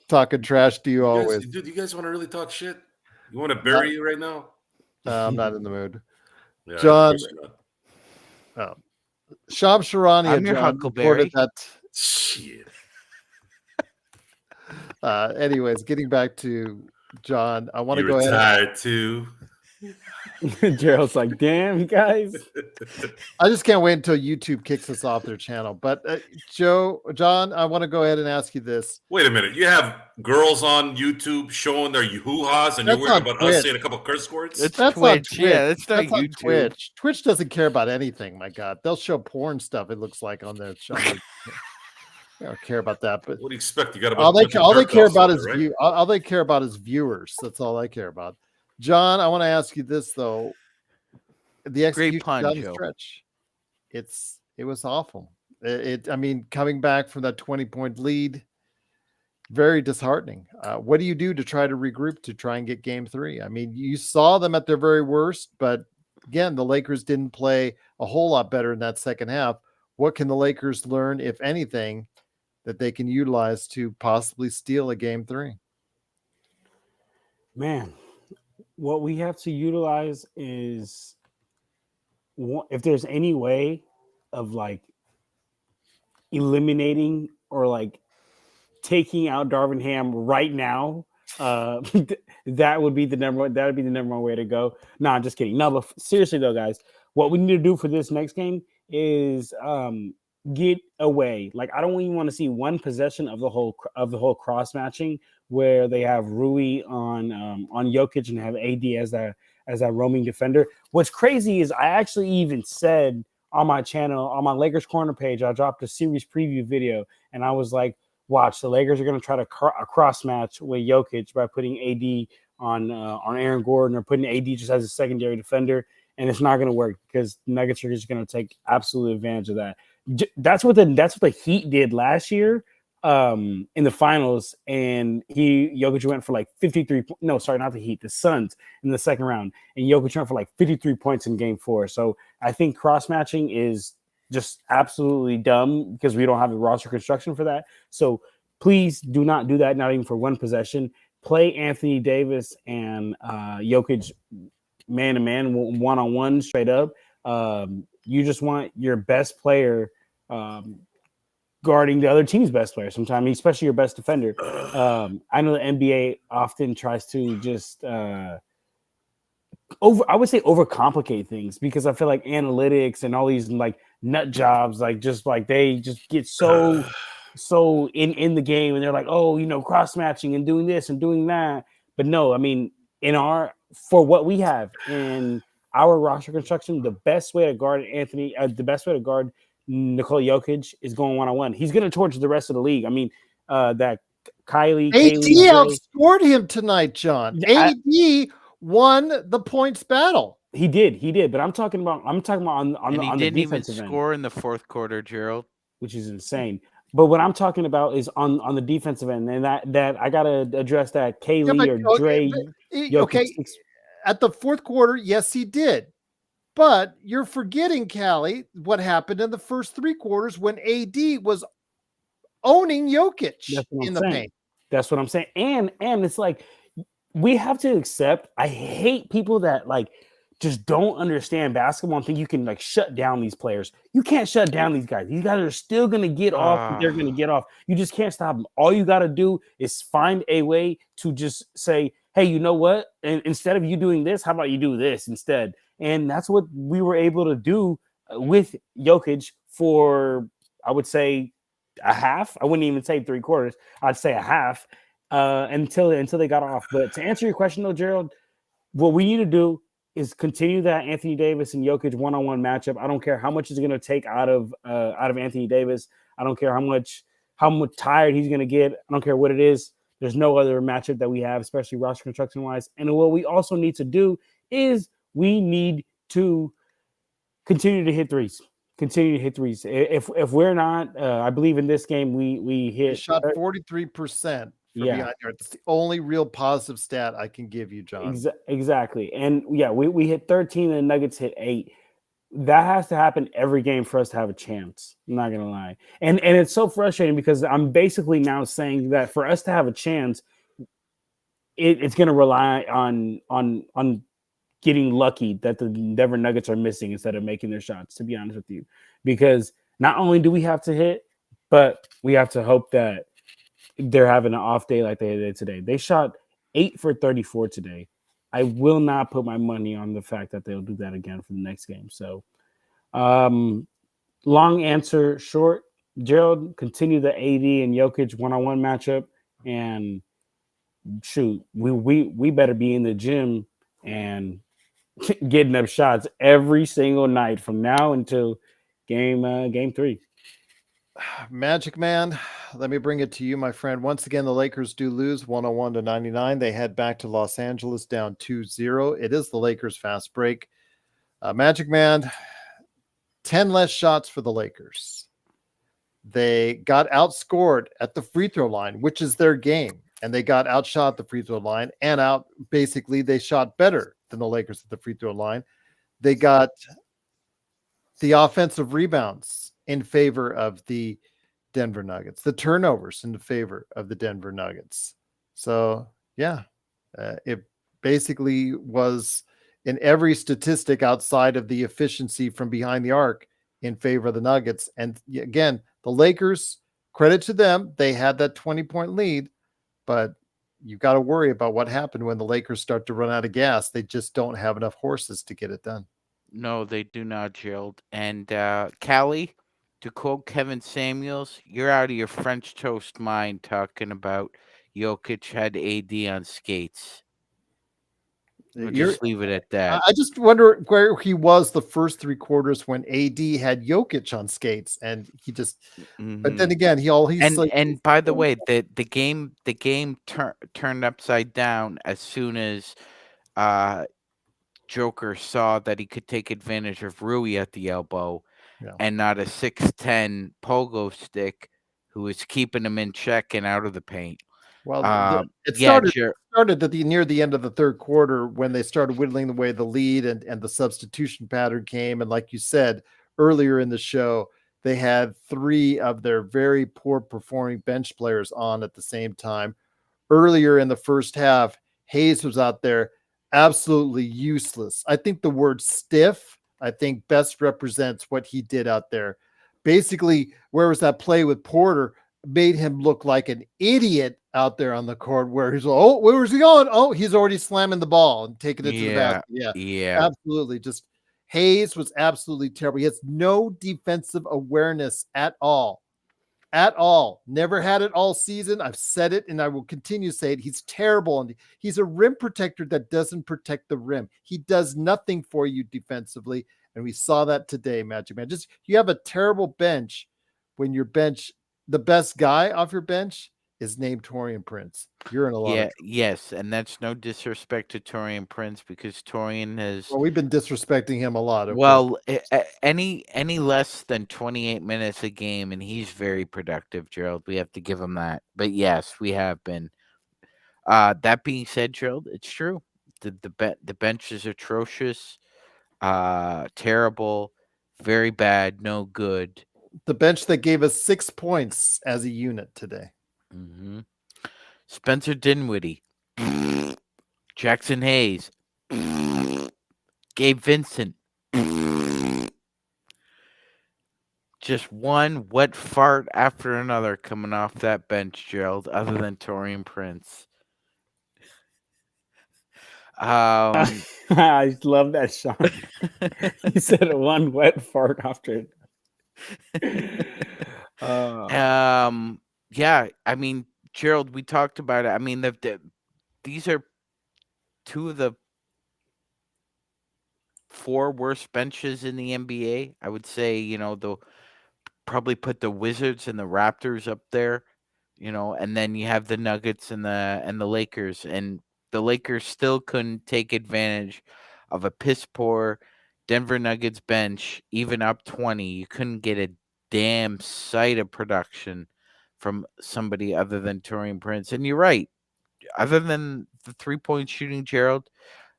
S1: talking trash to you always.
S2: Dude, you guys want to really talk shit? You want to bury you right now?
S1: I'm not in the mood.
S2: Yeah,
S1: John,
S2: of course you're not.
S1: Sham Sharani
S3: I'm your
S1: John
S3: Huckleberry.
S1: reported that.
S2: Shit.
S1: Anyways, getting back to John, I want to
S2: You
S1: go ahead.
S2: retired too.
S4: Gerald's like, "Damn, guys."
S1: I just can't wait until YouTube kicks us off their channel. But John, I want to go ahead and ask you this.
S2: Wait a minute. You have girls on YouTube showing their hoo-haws, and
S1: That's
S2: you're worried
S1: on
S2: about
S1: Twitch.
S2: us saying a couple curse words?
S3: It's
S1: That's
S3: Twitch.
S1: on Twitch.
S3: Yeah, it's not
S1: That's on
S3: YouTube.
S1: Twitch. Twitch doesn't care about anything. My God, they'll show porn stuff. It looks like on their show. I don't care about that. But
S2: What do you expect? You got
S1: all they care about is
S2: right?
S1: view. All they care about is viewers. That's all I care about. John, I want to ask you this though. The execution
S3: pun,
S1: down the
S3: Joe.
S1: stretch, it was awful. I mean, coming back from that 20-point lead, very disheartening. What do you do to try to regroup to try and get Game 3? I mean, you saw them at their very worst, but again, the Lakers didn't play a whole lot better in that second half. What can the Lakers learn, if anything, that they can utilize to possibly steal a Game 3?
S4: Man, what we have to utilize is, if there's any way of like eliminating or like taking out Darvin Ham right now, that would be the number one. That would be the number one way to go. No, I'm just kidding. No, but seriously though, guys, what we need to do for this next game is get away. Like, I don't even want to see one possession of the whole cross matching where they have Rui on Jokic and have AD as that roaming defender. What's crazy is I actually even said on my channel, on my Lakers Corner page, I dropped a series preview video, and I was like, watch, the Lakers are going to try to cross match with Jokic by putting AD on Aaron Gordon, or putting AD just as a secondary defender, and it's not going to work because Nuggets are just going to take absolute advantage of that. That's what the Heat did last year in the finals, and Jokic went for like 53. No, sorry, not the Heat, the Suns in the second round, and Jokic went for like 53 points in Game 4. So I think cross matching is just absolutely dumb because we don't have the roster construction for that. So please do not do that, not even for one possession. Play Anthony Davis and Jokic man to man, one on one, straight up. You just want your best player guarding the other team's best player sometimes, especially your best defender. I know the NBA often tries to just overcomplicate things, because I feel like analytics and all these like nut jobs, like they just get so in the game, and they're like, oh, cross matching and doing this and doing that. But no, I mean, for what we have, and our roster construction, the best way to guard Nikola Jokic is going one-on-one. He's going to torch the rest of the league. I mean, that Kaylee,
S1: AD outscored him tonight, John. AD won the points battle.
S4: He did. But I'm talking about on
S3: he
S4: the
S3: didn't even
S4: defensive end,
S3: score in the fourth quarter, Gerald,
S4: which is insane. But what I'm talking about is on the defensive end, and that I gotta address that Kaylee or Dre.
S1: Okay, at the fourth quarter, yes, he did. But you're forgetting, Callie, what happened in the first three quarters when AD was owning Jokic in the paint.
S4: That's what I'm saying. And it's like we have to accept. I hate people that like just don't understand basketball and think you can like shut down these players. You can't shut down these guys. These guys are still going to get off. They're going to get off. You just can't stop them. All you got to do is find a way to just say, hey, you know what? And instead of you doing this, how about you do this instead? And that's what we were able to do with Jokic for, I would say, a half. I wouldn't even say 3/4. I'd say a half until they got off. But to answer your question, though, Gerald, what we need to do is continue that Anthony Davis and Jokic one-on-one matchup. I don't care how much it's going to take out of Anthony Davis. I don't care how much tired he's going to get. I don't care what it is. There's no other matchup that we have, especially roster construction wise. And what we also need to do is we need to continue to hit threes. If we're not, I believe in this game we hit.
S1: We shot 43%.
S4: Yeah,
S1: it's the only real positive stat I can give you, John.
S4: Exactly. And yeah, we hit 13 and the Nuggets hit 8. That has to happen every game for us to have a chance. I'm not gonna lie. And it's so frustrating because I'm basically now saying that for us to have a chance, it's gonna rely on getting lucky that the Denver Nuggets are missing instead of making their shots, to be honest with you. Because not only do we have to hit, but we have to hope that they're having an off day like they did today. They shot 8 for 34 today. I will not put my money on the fact that they'll do that again for the next game. So, long answer short, Gerald, continue the AD and Jokic one-on-one matchup, and shoot, we better be in the gym and getting up shots every single night from now until game 3.
S1: Magic Man, let me bring it to you, my friend. Once again, the Lakers do lose 101-99. They head back to Los Angeles down 2-0. It is the Lakers fast break. Magic Man, 10 less shots for the Lakers. They got outscored at the free throw line, which is their game. And they got outshot at the free throw line and basically they shot better than the Lakers at the free throw line. They got the offensive rebounds in favor of the Denver Nuggets, the turnovers in favor of the Denver Nuggets. So, yeah, it basically was in every statistic outside of the efficiency from behind the arc in favor of the Nuggets. And again, the Lakers, credit to them, they had that 20-point lead, but you've got to worry about what happened when the Lakers start to run out of gas. They just don't have enough horses to get it done.
S3: No, they do not, Gerald. And Callie, to quote Kevin Samuels, you're out of your French toast mind talking about Jokic had AD on skates. We'll just leave it at that.
S1: I just wonder where he was the first 3 quarters when AD had Jokic on skates, and he just. Mm-hmm. But then again,
S3: and by the way, the game turned upside down as soon as Joker saw that he could take advantage of Rui at the elbow, and not a 6'10" pogo stick who was keeping him in check and out of the paint.
S1: Well, it started at near the end of the third quarter when they started whittling away the lead and the substitution pattern came. And like you said earlier in the show, they had 3 of their very poor performing bench players on at the same time. Earlier in the first half, Hayes was out there absolutely useless. I think the word stiff, best represents what he did out there. Basically, where was that play with Porter? Made him look like an idiot out there on the court where he's where was he going? Oh, he's already slamming the ball and taking it to the basket. Yeah, absolutely. Just Hayes was absolutely terrible. He has no defensive awareness at all. at all. Never had it all season. I've said it and I will continue to say it. He's terrible. And he's a rim protector that doesn't protect the rim. He does nothing for you defensively. And we saw that today, Magic Man. Just you have a terrible bench when your bench, the best guy off your bench is named Torian Prince. You're in a lot of trouble.
S3: Yes, and that's no disrespect to Torian Prince because Torian has
S1: Well, we've been disrespecting him a lot.
S3: any less than 28 minutes a game, and he's very productive, Gerald. We have to give him that. But yes, we have been. That being said, Gerald, it's true. The bench is atrocious, terrible, very bad, no good.
S1: The bench that gave us 6 points as a unit today.
S3: Mm-hmm. Spencer Dinwiddie, Jackson Hayes, Gabe Vincent. Just one wet fart after another coming off that bench, Gerald, other than Torian Prince.
S4: I love that, Sean. He said one wet fart after it.
S3: Yeah, I mean, Gerald, we talked about it. I mean, these are two of the 4 worst benches in the NBA. I would say, they'll probably put the Wizards and the Raptors up there, and then you have the Nuggets and the Lakers, and the Lakers still couldn't take advantage of a piss poor Denver Nuggets bench, even up 20. You couldn't get a damn sight of production from somebody other than Torian Prince. And you're right. Other than the 3-point shooting, Gerald,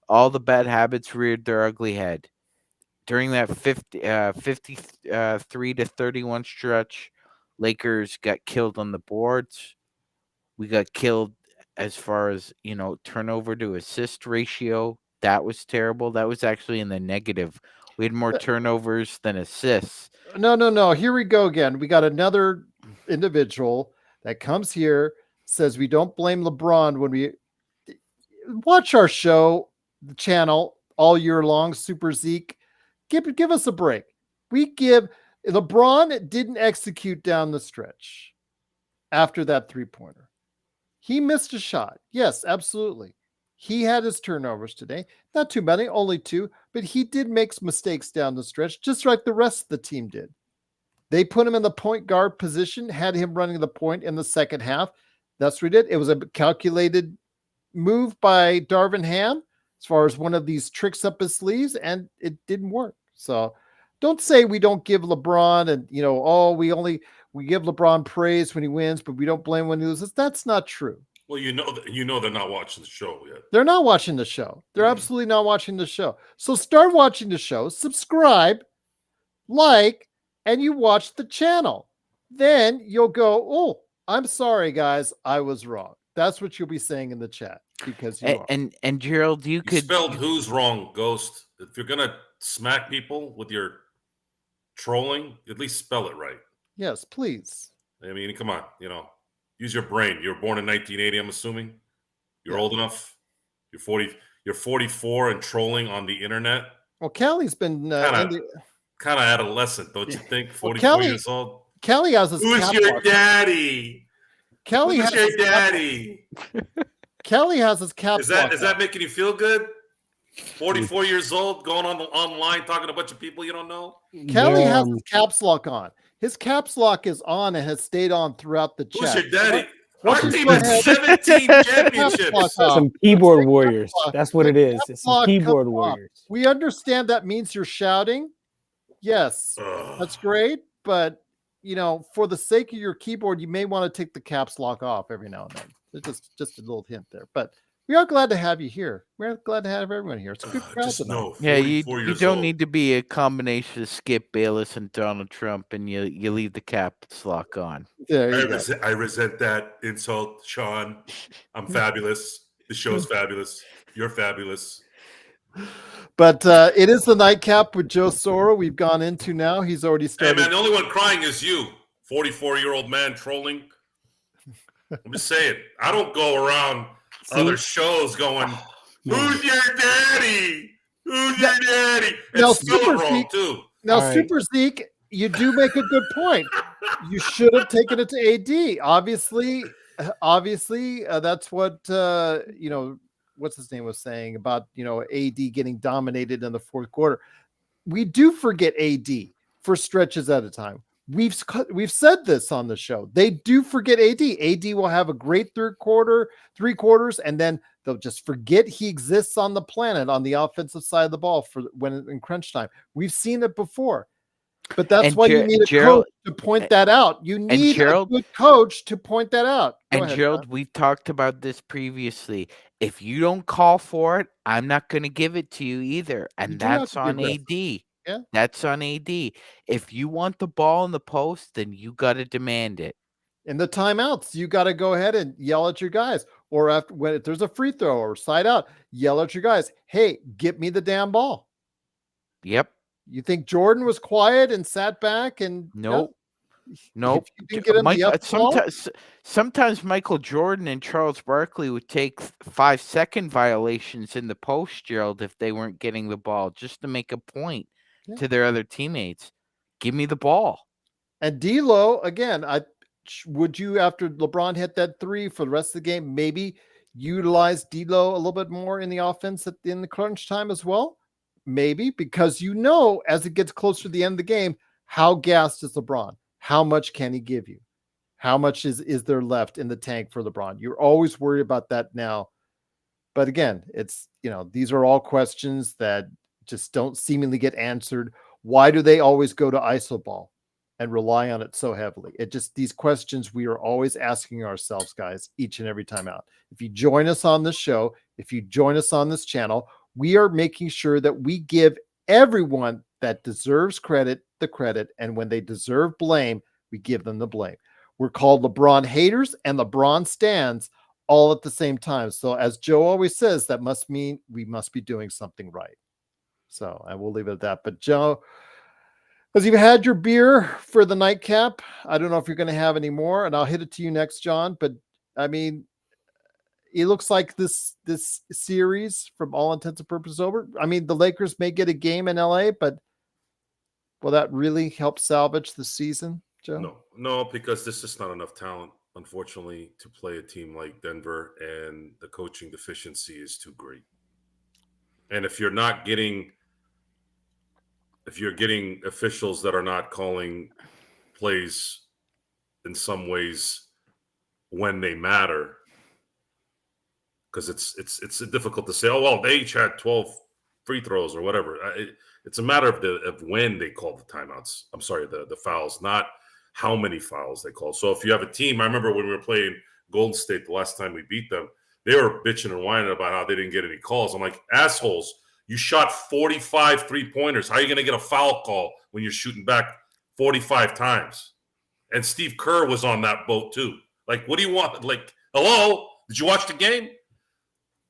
S3: all the bad habits reared their ugly head. During that 53 to 31 stretch, Lakers got killed on the boards. We got killed as far as, turnover to assist ratio. That was terrible. That was actually in the negative. We had more turnovers than assists.
S1: No. Here we go again. We got another individual that comes here, says we don't blame LeBron when we watch our show, the channel, all year long, Super Zeke. Give us a break. LeBron didn't execute down the stretch after that 3-pointer. He missed a shot. Yes, absolutely. He had his turnovers today. Not too many, only 2, but he did make mistakes down the stretch, just like the rest of the team did. They put him in the point guard position, had him running the point in the second half. That's what he did. It was a calculated move by Darvin Ham as far as one of these tricks up his sleeves, and it didn't work. So don't say we don't give LeBron and, we give LeBron praise when he wins, but we don't blame when he loses. That's not true.
S2: Well, they're not watching the show yet.
S1: They're not watching the show. They're absolutely not watching the show. So start watching the show, subscribe, like, and you watch the channel. Then you'll go, oh, I'm sorry, guys. I was wrong. That's what you'll be saying in the chat because you are.
S3: And Gerald, you could
S2: spelled who's wrong, Ghost. If you're going to smack people with your trolling, at least spell it right.
S1: Yes, please.
S2: I mean, come on, use your brain. You were born in 1980, I'm assuming. You're old enough. You're 40. You're 44 and trolling on the internet.
S1: Well, Callie's been
S2: kind of adolescent, don't you think? 44 years old.
S1: Callie has his
S2: Who's your daddy? Who's your daddy?
S1: Kelly has his cap.
S2: Is that making you feel good? 44 years old, going online, talking to a bunch of people you don't know.
S1: Kelly has his caps lock on. His caps lock is on and has stayed on throughout the chat.
S2: Who's your daddy? Our team has 17 championships.
S4: Some keyboard warriors. That's what it is. It's some keyboard warriors.
S1: We understand that means you're shouting. Yes, that's great. But, for the sake of your keyboard, you may want to take the caps lock off every now and then. Just a little hint there. But we are glad to have you here. We're glad to have everyone here. It's a good crowd tonight.
S3: Yeah, you don't need to be a combination of Skip Bayless and Donald Trump, and you leave the caps lock on.
S2: I resent that insult, Sean. I'm fabulous. The show's fabulous. You're fabulous.
S1: But it is the nightcap with Joe Soro. We've gone into now. He's already started.
S2: Hey, man, the only one crying is you, 44-year-old man trolling. I'm just saying, I don't go around other shows going, who's your daddy? Who's your daddy? And
S1: now,
S2: spell it wrong, too.
S1: Now, Super Zeke, you do make a good point. You should have taken it to AD. Obviously, that's what what's his name was saying about AD getting dominated in the fourth quarter. We do forget AD for stretches at a time. We've said this on the show. They do forget AD. AD will have a great three quarters, and then they'll just forget he exists on the planet on the offensive side of the ball for when in crunch time. We've seen it before. But that's why you need a coach to point that out. You need a good coach to point that out.
S3: Go ahead, Gerald, we've talked about this previously. If you don't call for it, I'm not going to give it to you either. And that's on AD.
S1: Yeah.
S3: That's on AD. If you want the ball in the post, then you got to demand it.
S1: In the timeouts, you got to go ahead and yell at your guys. Or if there's a free throw or side out, yell at your guys. Hey, get me the damn ball.
S3: Yep.
S1: You think Jordan was quiet and sat back and
S3: nope. Sometimes Michael Jordan and Charles Barkley would take 5-second violations in the post, Gerald, if they weren't getting the ball, just to make a point to their other teammates. Give me the ball.
S1: And D'Lo, again, would you, after LeBron hit that three for the rest of the game, maybe utilize D'Lo a little bit more in the offense in the crunch time as well? Maybe, because as it gets closer to the end of the game, how gassed is LeBron? How much can he give you? How much is there left in the tank for LeBron? You're always worried about that now. But again, it's, these are all questions that just don't seemingly get answered. Why do they always go to iso ball and rely on it so heavily? These questions we are always asking ourselves, guys, each and every time out. If you join us on this show, if you join us on this channel, we are making sure that we give everyone that deserves credit the credit, and when they deserve blame, we give them the blame. We're called LeBron haters and LeBron stans all at the same time. So as Joe always says, that must mean we must be doing something right. So I will leave it at that. But Joe, as you've had your beer for the nightcap, I don't know if you're going to have any more, and I'll hit it to you next, John. But I mean, it looks like this series, from all intents and purposes, over. I mean, the Lakers may get a game in LA, but will that really help salvage the season, Joe?
S2: No, because there's just not enough talent, unfortunately, to play a team like Denver, and the coaching deficiency is too great. And if you're getting officials that are not calling plays in some ways when they matter, because it's difficult to say, oh, well, they each had 12 free throws or whatever. It's a matter of when they call the timeouts. I'm sorry, the fouls, not how many fouls they call. So if you have a team, I remember when we were playing Golden State the last time we beat them, they were bitching and whining about how they didn't get any calls. I'm like, assholes, you shot 45 three-pointers. How are you going to get a foul call when you're shooting back 45 times? And Steve Kerr was on that boat too. Like, what do you want? Like, hello? Did you watch the game?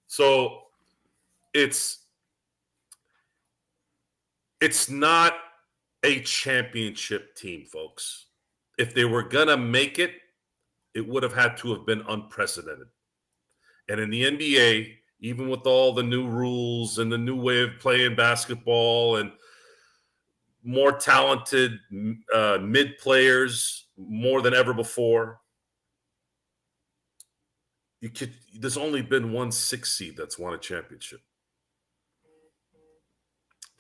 S2: So it's not a championship team, folks. If they were going to make it, it would have had to have been unprecedented. And in the NBA, even with all the new rules and the new way of playing basketball and more talented mid players more than ever before, there's only been one 6 seed that's won a championship.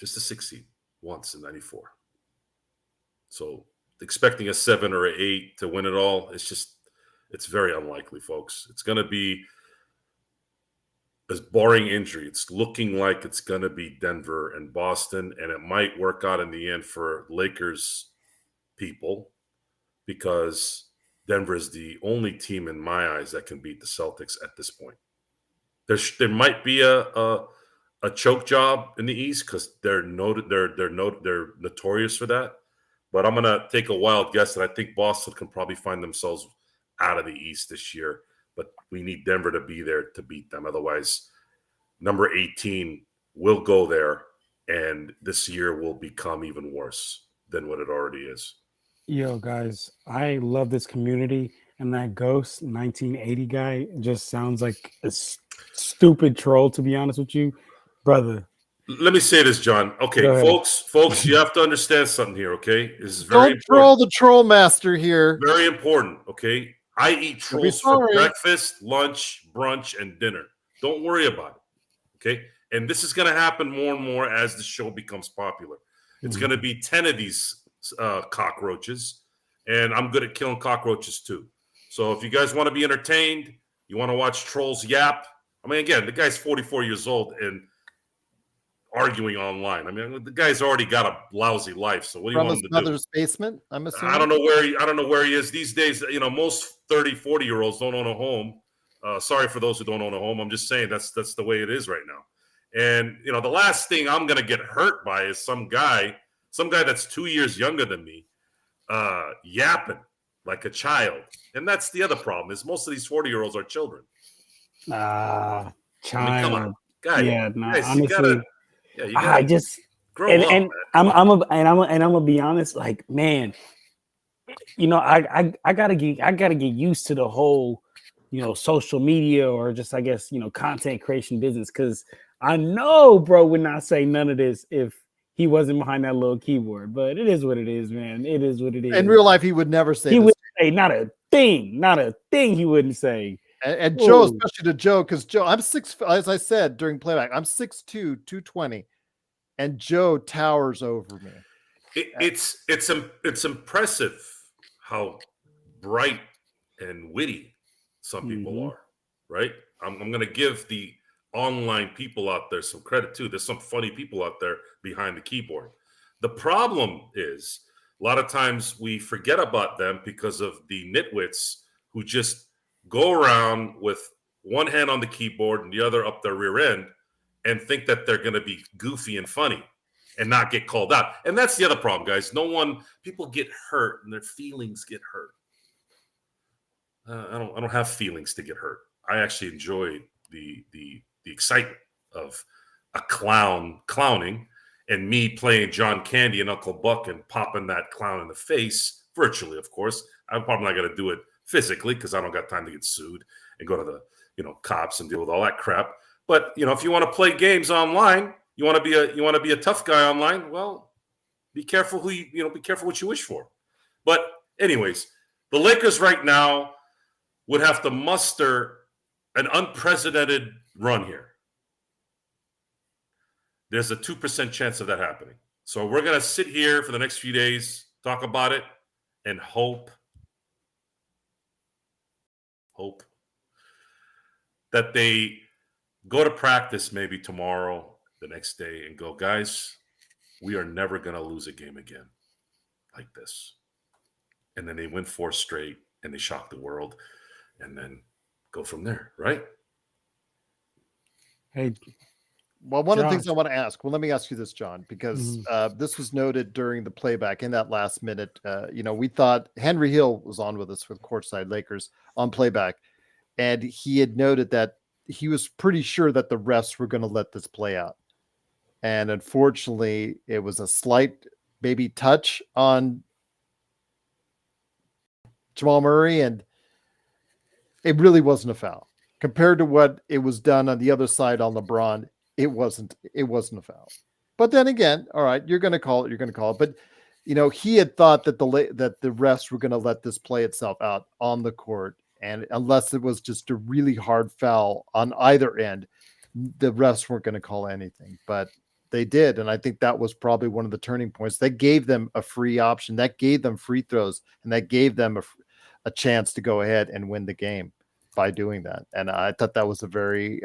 S2: Just a 6 seed once in 94. So expecting a 7 or an 8 to win it all, it's very unlikely, folks. It's going to be, as barring injury, it's looking like it's going to be Denver and Boston, and it might work out in the end for Lakers people, because Denver is the only team in my eyes that can beat the Celtics at this point. There might be a choke job in the East because they're notorious for that. But I'm gonna take a wild guess that I think Boston can probably find themselves out of the East this year. But we need Denver to be there to beat them. Otherwise, number 18 will go there, and this year will become even worse than what it already is.
S4: Yo, guys, I love this community, and that Ghost 1980 guy just sounds like a stupid troll, to be honest with you. Brother,
S2: Let me say this, John. Okay,
S4: Go ahead.
S2: folks, you have to understand something here. Okay, this is very
S1: Don't
S2: important.
S1: troll the troll master here.
S2: Very important. Okay, I eat
S1: You'll be
S2: trolls for
S1: sorry.
S2: breakfast, lunch, brunch, and dinner. Don't worry about it. Okay, and this is going to happen more and more as the show becomes popular. It's going to be 10 of these cockroaches, and I'm good at killing cockroaches too. So if you guys want to be entertained, you want to watch trolls yap. I mean, again, the guy's 44 years old and arguing online. I mean, the guy's already got a lousy life. So what do you
S1: From
S2: want
S1: his
S2: him to do?
S1: mother's basement, I'm assuming.
S2: I don't know where he is these days. You know, most 30, 40-year-olds don't own a home. Sorry for those who don't own a home. I'm just saying that's the way it is right now. And you know, the last thing I'm gonna get hurt by is some guy that's 2 years younger than me, yapping like a child. And that's the other problem is most of these 40-year-olds are children.
S4: Child.
S2: I mean, come on, guys.
S4: Yeah, no,
S2: Guys,
S4: honestly,
S2: you gotta
S4: I just
S2: grow up.
S4: and I'm gonna be honest, like, man, you know, I gotta get used to the whole, you know, social media or just, I guess, you know, content creation business, because I know bro would not say none of this if he wasn't behind that little keyboard. But it is what it is, man. It is what it is.
S1: In real life, he would never say
S4: He
S1: this.
S4: would say not a thing he wouldn't say.
S1: And Joe,
S4: Ooh.
S1: especially to Joe, because Joe, I'm as I said during playback, I'm 6'2", 220, and Joe towers over me.
S2: It's impressive how bright and witty some people are, right? I'm going to give the online people out there some credit too. There's some funny people out there behind the keyboard. The problem is a lot of times we forget about them because of the nitwits who just go around with one hand on the keyboard and the other up their rear end and think that they're going to be goofy and funny and not get called out. And that's the other problem, guys. People get hurt and their feelings get hurt. I don't have feelings to get hurt. I actually enjoy the excitement of a clowning and me playing John Candy and Uncle Buck and popping that clown in the face virtually, of course. I'm probably not going to do it physically because I don't got time to get sued and go to the, you know, cops and deal with all that crap. But, you know, if you want to play games online, you want to be a tough guy online, well, be careful be careful what you wish for. But anyways, the Lakers right now would have to muster an unprecedented run here. There's a 2% chance of that happening. So we're going to sit here for the next few days, talk about it, and hope that they go to practice maybe tomorrow, the next day, and go, guys, we are never going to lose a game again like this. And then they win 4 straight, and they shock the world, and then go from there, right?
S4: Hey,
S1: Well, one of the
S4: John.
S1: things I want to ask, well, let me ask you this, John, because this was noted during the playback in that last minute. You know, we thought Henry Hill was on with us with Courtside Lakers on playback, and he had noted that he was pretty sure that the refs were going to let this play out. And unfortunately, it was a slight maybe touch on Jamal Murray, and it really wasn't a foul. Compared to what it was done on the other side on LeBron, it wasn't a foul. But then again, all right, you're going to call it. But, you know, he had thought that the refs were going to let this play itself out on the court. And unless it was just a really hard foul on either end, the refs weren't going to call anything. But they did. And I think that was probably one of the turning points. That gave them a free option. That gave them free throws. And that gave them a chance to go ahead and win the game by doing that. And I thought that was a very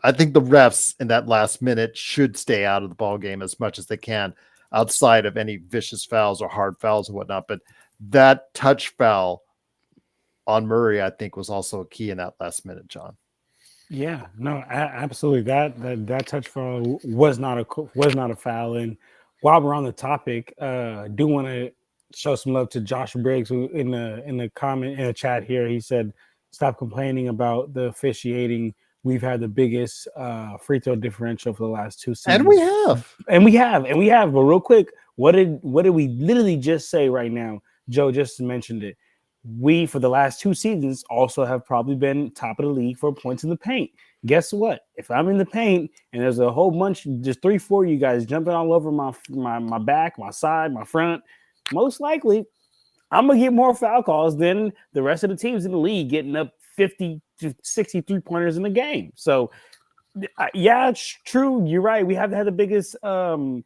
S1: I think the refs in that last minute should stay out of the ball game as much as they can outside of any vicious fouls or hard fouls and whatnot. But that touch foul on Murray, I think, was also a key in that last minute, John.
S4: Yeah, no, absolutely. That touch foul was not a foul. And while we're on the topic, do want to show some love to Josh Briggs, who in the chat here, he said, "Stop complaining about the officiating. We've had the biggest free throw differential for the last 2 seasons." And we have. But real quick, what did we literally just say right now? Joe just mentioned it. we, for the last 2 seasons, also have probably been top of the league for points in the paint. Guess what? If I'm in the paint and there's a whole bunch, just 3-4 you guys jumping all over my back, my side, my front, most likely I'm gonna get more foul calls than the rest of the teams in the league getting up 50 to 63 pointers in the game. So yeah, it's true. You're right. We have had the biggest foul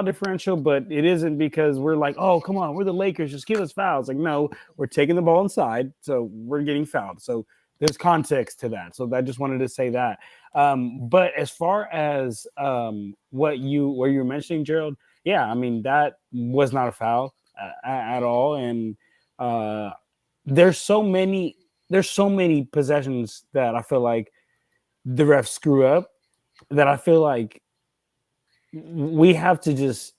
S4: differential, but it isn't because we're like, oh, come on, we're the Lakers, just give us fouls. Like, no, we're taking the ball inside, so we're getting fouled. So there's context to that. So I just wanted to say that. But as far as what you were mentioning, Gerald, yeah, I mean that was not a foul at all, and there's so many possessions that I feel like the refs screw up that I feel like we have to just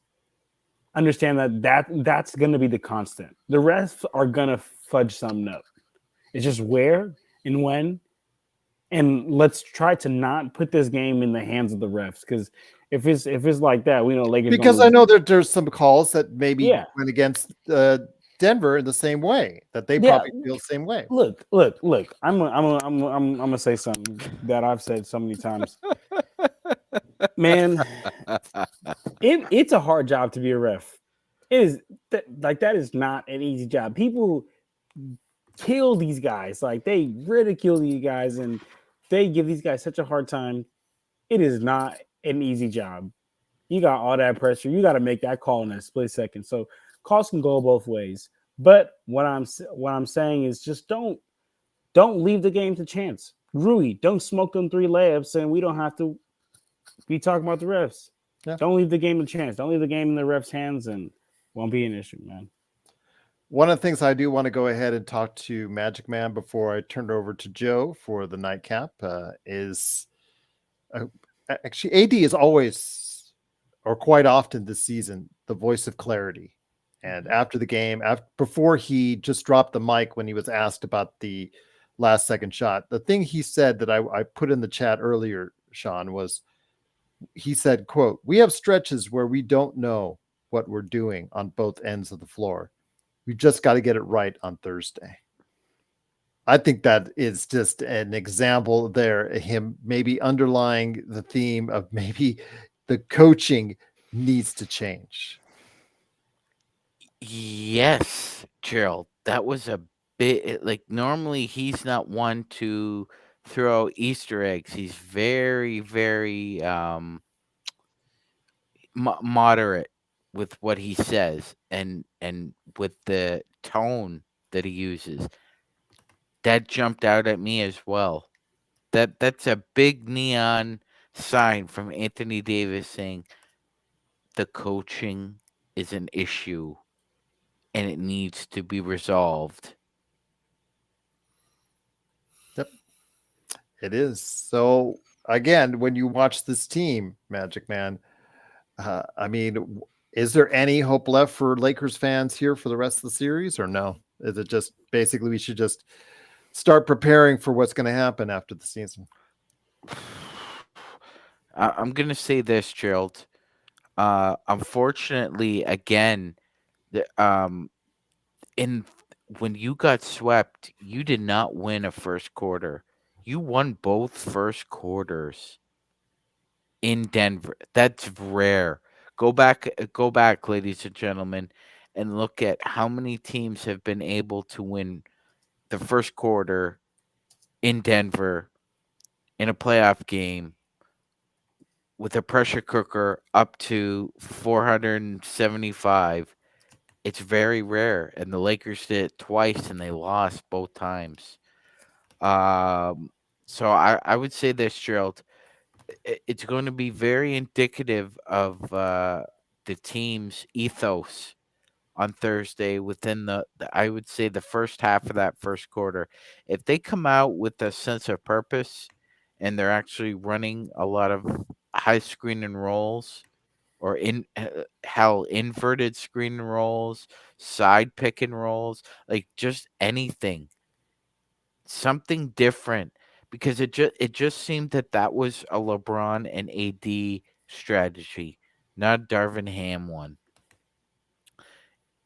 S4: understand that's going to be the constant. The refs are going to fudge something up. It's just where and when. And let's try to not put this game in the hands of the refs, because if it's like that, we know Lakers.
S1: Because I know that there's some calls that maybe went against Denver in the same way, that they probably feel the same way.
S4: Look. I'm gonna say something that I've said so many times. Man, it's a hard job to be a ref. It is that is not an easy job. People kill these guys, like they ridicule these guys, and they give these guys such a hard time. It is not an easy job. You got all that pressure. You got to make that call in a split second. So calls can go both ways. But what I'm saying is just don't leave the game to chance. Rui, don't smoke them 3 layups, and we don't have to be talking about the refs. Yeah. Don't leave the game to chance. Don't leave the game in the refs' hands, and won't be an issue, man.
S1: One of the things I do want to go ahead and talk to Magic Man before I turn it over to Joe for the nightcap is actually AD is always, or quite often this season, the voice of clarity. And after the game, before he just dropped the mic when he was asked about the last second shot, the thing he said that I put in the chat earlier, Sean, was he said, quote, "We have stretches where we don't know what we're doing on both ends of the floor. We just got to get it right on Thursday." I think that is just an example there, him maybe underlying the theme of maybe the coaching needs to change.
S3: Yes, Gerald, that was a bit like normally he's not one to throw Easter eggs. He's very, very moderate with what he says and with the tone that he uses. That jumped out at me as well. That's a big neon sign from Anthony Davis saying the coaching is an issue and it needs to be resolved.
S1: Yep, it is. So again, when you watch this team, Magic Man, I mean, is there any hope left for Lakers fans here for the rest of the series, or no? Is it just basically we should just start preparing for what's going to happen after the season?
S3: I'm going to say this, Gerald. Unfortunately, again, when you got swept, you did not win a first quarter. You won both first quarters in Denver. That's rare. Go back, ladies and gentlemen, and look at how many teams have been able to win the first quarter in Denver in a playoff game with a pressure cooker up to 475. It's very rare, and the Lakers did it twice, and they lost both times. So I would say this, Gerald. It's going to be very indicative of the team's ethos on Thursday within I would say the first half of that first quarter. If they come out with a sense of purpose and they're actually running a lot of high screen and rolls or inverted screen and rolls, side pick and rolls, like just anything, something different, because it just seemed that was a LeBron and AD strategy, not Darvin Ham one.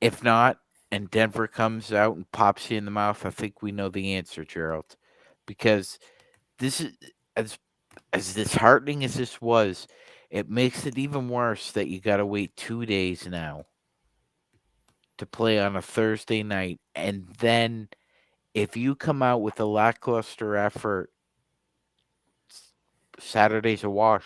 S3: If not, and Denver comes out and pops you in the mouth, I think we know the answer, Gerald. Because this is as disheartening as this was, it makes it even worse that you got to wait 2 days now to play on a Thursday night, and then if you come out with a lackluster effort, Saturday's a wash.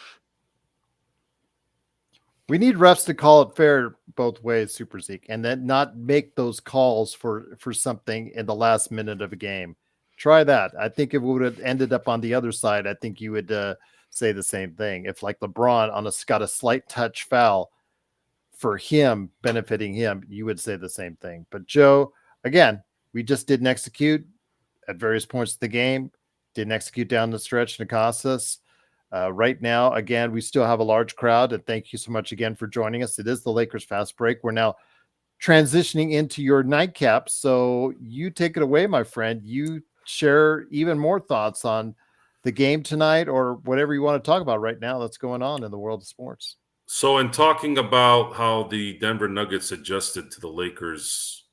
S1: We need refs to call it fair both ways, Super Zeke, and then not make those calls for something in the last minute of a game. Try that. I think if we would have ended up on the other side, I think you would say the same thing. If like LeBron got a slight touch foul for him, benefiting him, you would say the same thing. But Joe, again, we just didn't execute at various points of the game. Didn't execute down the stretch, and it cost us. Right now, again, we still have a large crowd, and thank you so much again for joining us. It is the Lakers Fast Break. We're now transitioning into your nightcap, so you take it away, my friend. You share even more thoughts on the game tonight or whatever you want to talk about right now that's going on in the world of sports.
S2: So in talking about how the Denver Nuggets adjusted to the Lakers'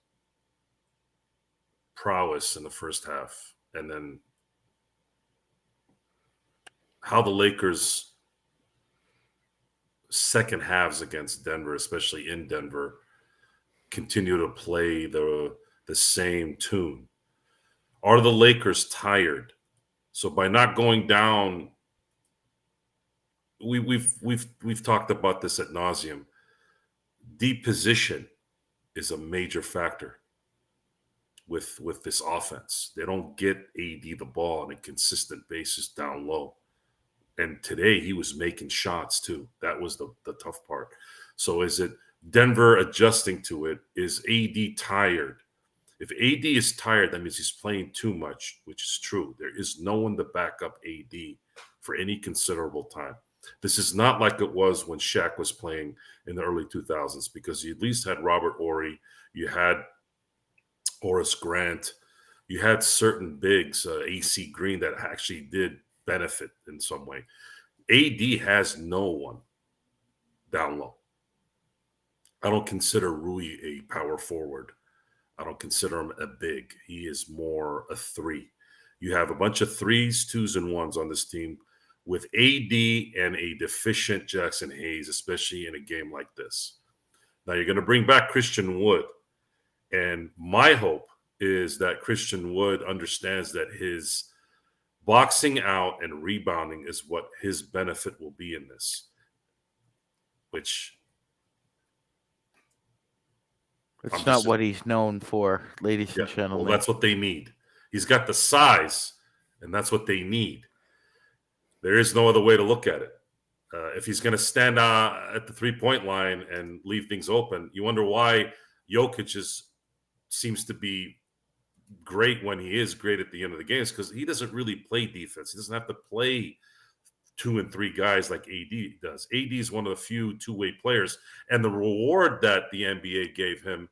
S2: prowess in the first half, and then how the Lakers' second halves against Denver, especially in Denver, continue to play the same tune. Are the Lakers tired? So by not going down, we've talked about this ad nauseum. Deep position is a major factor with this offense. They don't get AD the ball on a consistent basis down low. And today he was making shots too. That was the tough part. So is it Denver adjusting to it? Is AD tired? If AD is tired, that means he's playing too much, which is true. There is no one to back up AD for any considerable time. This is not like it was when Shaq was playing in the early 2000s, because you at least had Robert Horry, you had Horace Grant, you had certain bigs, AC Green, that actually did benefit in some way. AD has no one down low. I don't consider Rui a power forward. I don't consider him a big. He is more a three. You have a bunch of threes, twos, and ones on this team with AD and a deficient Jackson Hayes, especially in a game like this. Now you're going to bring back Christian Wood. And my hope is that Christian Wood understands that his boxing out and rebounding is what his benefit will be in this, which
S3: it's not what he's known for, ladies and gentlemen.
S2: Well, that's what they need. He's got the size, and that's what they need. There is no other way to look at it. If he's going to stand at the three-point line and leave things open, you wonder why Jokic seems to be great when he is great at the end of the games, because he doesn't really play defense. He doesn't have to play 2 and 3 guys like AD does. AD is one of the few two-way players, and the reward that the NBA gave him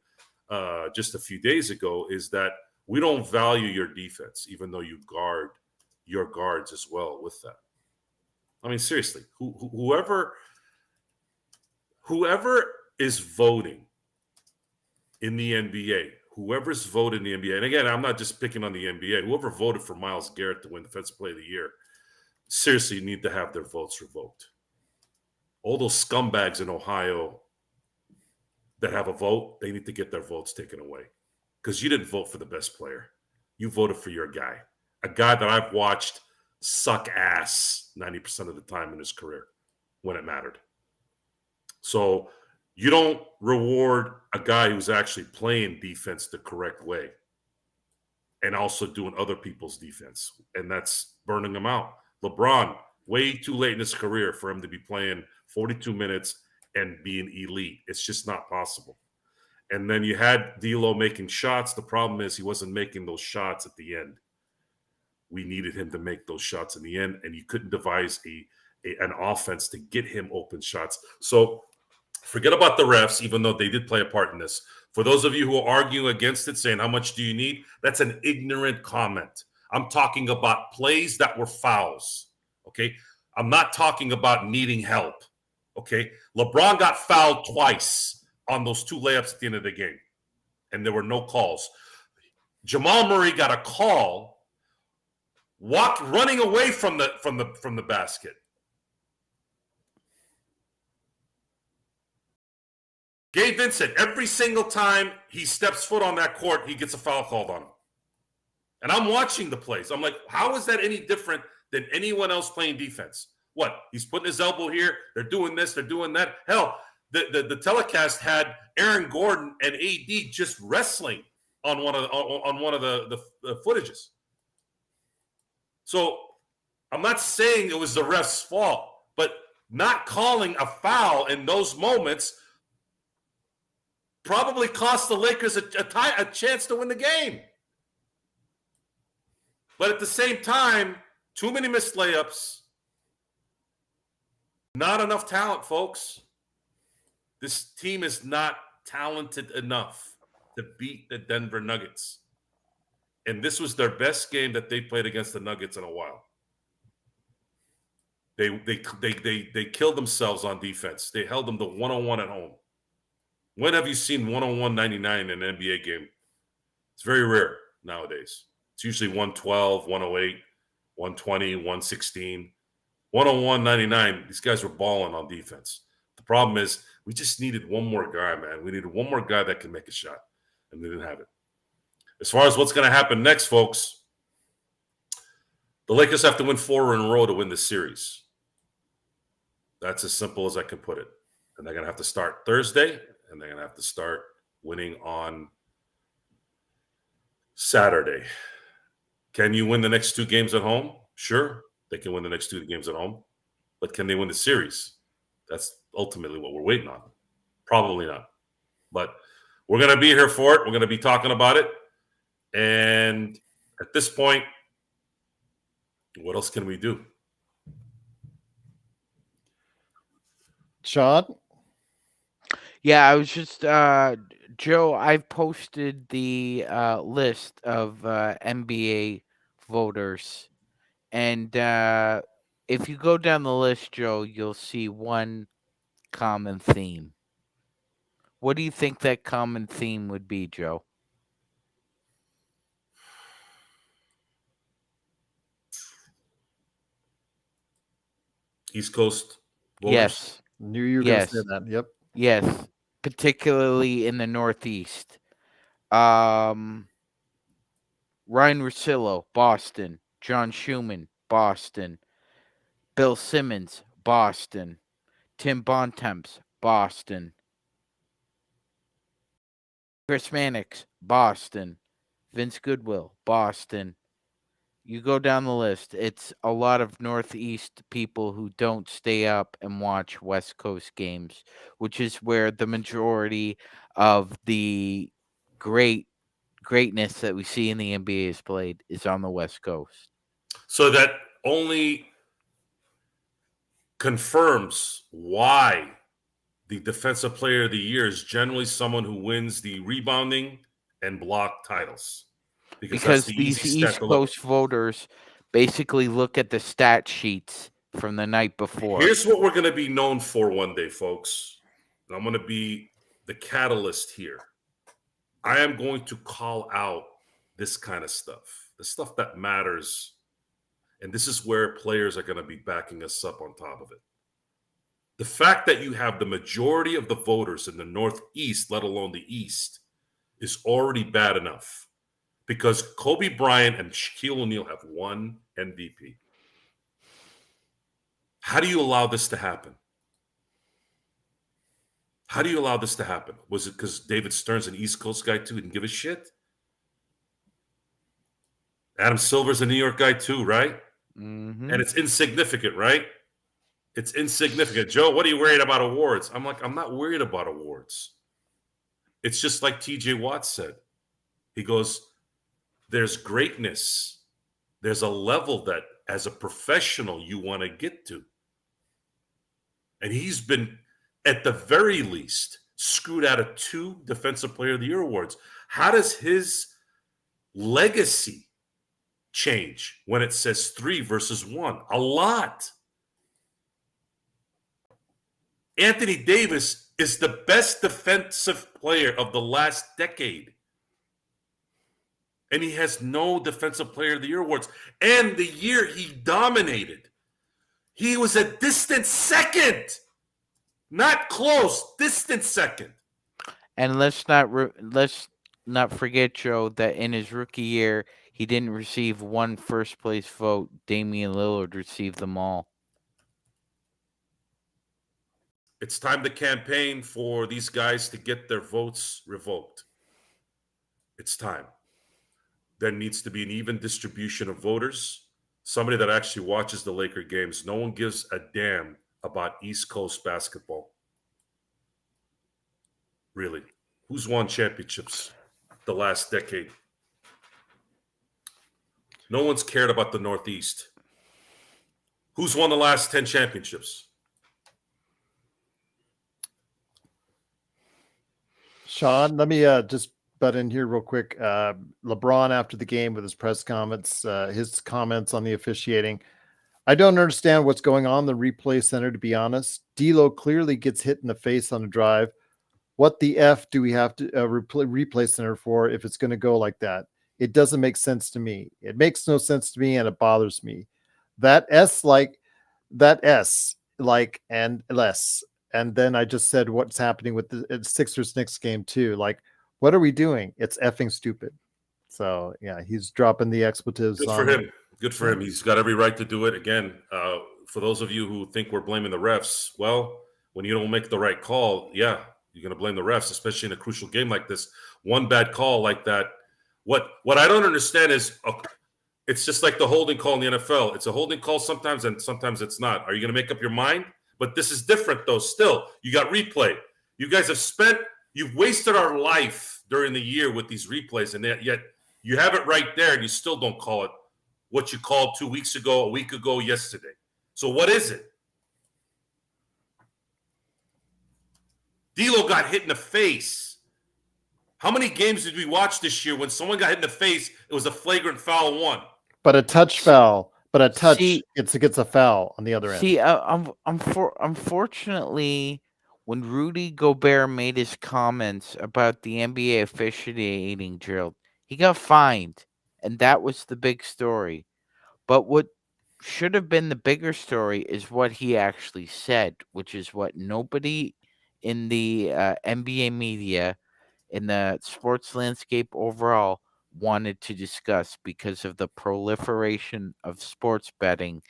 S2: just a few days ago is that we don't value your defense, even though you guard your guards as well with that. I mean, seriously, whoever is voting in the NBA, whoever's voted in the NBA, and again, I'm not just picking on the NBA, whoever voted for Myles Garrett to win Defensive Player of the Year, seriously need to have their votes revoked. All those scumbags in Ohio that have a vote, they need to get their votes taken away, because you didn't vote for the best player. You voted for your guy, a guy that I've watched suck ass 90% of the time in his career when it mattered. So you don't reward a guy who's actually playing defense the correct way and also doing other people's defense, and that's burning them out. LeBron, way too late in his career for him to be playing 42 minutes and being elite. It's just not possible. And then you had D'Lo making shots. The problem is he wasn't making those shots at the end. We needed him to make those shots in the end, and you couldn't devise an offense to get him open shots. So forget about the refs, even though they did play a part in this. For those of you who are arguing against it, saying how much do you need, that's an ignorant comment. I'm talking about plays that were fouls, okay? I'm not talking about needing help, okay? LeBron got fouled twice on those 2 layups at the end of the game. and there were no calls. Jamal Murray got a call, running away from the basket. Gabe Vincent, every single time he steps foot on that court, he gets a foul called on him. And I'm watching the plays. I'm like, how is that any different than anyone else playing defense? What? He's putting his elbow here. They're doing this. They're doing that. Hell, the telecast had Aaron Gordon and AD just wrestling on one of the footages. So I'm not saying it was the ref's fault, but not calling a foul in those moments probably cost the Lakers a chance to win the game. But at the same time, too many missed layups. Not enough talent, folks. This team is not talented enough to beat the Denver Nuggets. And this was their best game that they played against the Nuggets in a while. They killed themselves on defense. They held them to 101 at home. When have you seen 101 99 in an NBA game? It's very rare nowadays. It's usually 112, 108, 120, 116. 101 99, these guys were balling on defense. The problem is we just needed one more guy, man. We needed one more guy that can make a shot, and we didn't have it. As far as what's going to happen next, folks, the Lakers have to win 4 in a row to win this series. That's as simple as I can put it. And they're going to have to start Thursday, and they're going to have to start winning on Saturday. Can you win the next 2 games at home? Sure, they can win the next 2 games at home. But can they win the series? That's ultimately what we're waiting on. Probably not. But we're going to be here for it. We're going to be talking about it. And at this point, what else can we do?
S1: Sean?
S3: Yeah, I was just Joe, I've posted the list of NBA voters. And if you go down the list, Joe, you'll see one common theme. What do you think that common theme would be, Joe?
S2: East Coast voters?
S3: Yes.
S1: Knew you were going to say that. Yep.
S3: Yes, particularly in the Northeast. Ryan Russillo, Boston. John Schumann, Boston. Bill Simmons, Boston. Tim Bontemps, Boston. Chris Mannix, Boston. Vince Goodwill, Boston. You go down the list. It's a lot of Northeast people who don't stay up and watch West Coast games, which is where the majority of the greatness that we see in the NBA is played is on the West Coast.
S2: So that only confirms why the Defensive Player of the Year is generally someone who wins the rebounding and block titles.
S3: Because these East Coast voters basically look at the stat sheets from the night before.
S2: Here's what we're going to be known for one day, folks. And I'm going to be the catalyst here. I am going to call out this kind of stuff, the stuff that matters. And this is where players are going to be backing us up on top of it. The fact that you have the majority of the voters in the Northeast, let alone the East, is already bad enough. Because Kobe Bryant and Shaquille O'Neal have won MVP. How do you allow this to happen? How do you allow this to happen? Was it because David Stern's an East Coast guy too? He didn't give a shit? Adam Silver's a New York guy too, right?
S3: Mm-hmm.
S2: And it's insignificant, right? It's insignificant. Joe, what are you worried about awards? I'm like, I'm not worried about awards. It's just like TJ Watt said. He goes, there's greatness. There's a level that as a professional you want to get to. And he's been, at the very least, screwed out of 2 Defensive Player of the Year awards. How does his legacy change when it says 3 versus 1? A lot. Anthony Davis is the best defensive player of the last decade. and he has no Defensive Player of the Year awards. And the year he dominated, he was a distant second. Not close, distant second.
S3: And let's not forget, Joe, that in his rookie year, he didn't receive one first place vote. Damian Lillard received them all.
S2: It's time to campaign for these guys to get their votes revoked. It's time. There needs to be an even distribution of voters. Somebody that actually watches the Laker games. No one gives a damn about East Coast basketball. Really. Who's won championships the last decade? No one's cared about the Northeast. Who's won the last 10 championships?
S1: Sean, let me just butt in here real quick. LeBron, after the game with his press comments, his comments on the officiating. I don't understand what's going on in the replay center, to be honest. D'Lo clearly gets hit in the face on a drive. What the F do we have to replay center for if it's going to go like that? It doesn't make sense to me. It makes no sense to me, and it bothers me. That S like, and less. And then I just said what's happening with the Sixers Knicks game too. Like, what are we doing? It's effing stupid. So yeah, he's dropping the expletives.
S2: Good for him. Good for him. He's got every right to do it. Again, for those of you who think we're blaming the refs, well, when you don't make the right call, yeah, you're going to blame the refs, especially in a crucial game like this. One bad call like that. What I don't understand is it's just like the holding call in the NFL. It's a holding call sometimes, and sometimes it's not. Are you going to make up your mind? But this is different, though. Still, you got replay. You guys you've wasted our life during the year with these replays, and yet you have it right there, and you still don't call it what you called 2 weeks ago, a week ago, yesterday. So what is it? D'Lo got hit in the face. How many games did we watch this year when someone got hit in the face, it was a flagrant foul one?
S1: But a touch foul. But a touch gets a foul on the other end.
S3: See, unfortunately, when Rudy Gobert made his comments about the NBA officiating, Gerald, he got fined, and that was the big story. But what should have been the bigger story is what he actually said, which is what nobody in the NBA media, in the sports landscape overall, wanted to discuss because of the proliferation of sports betting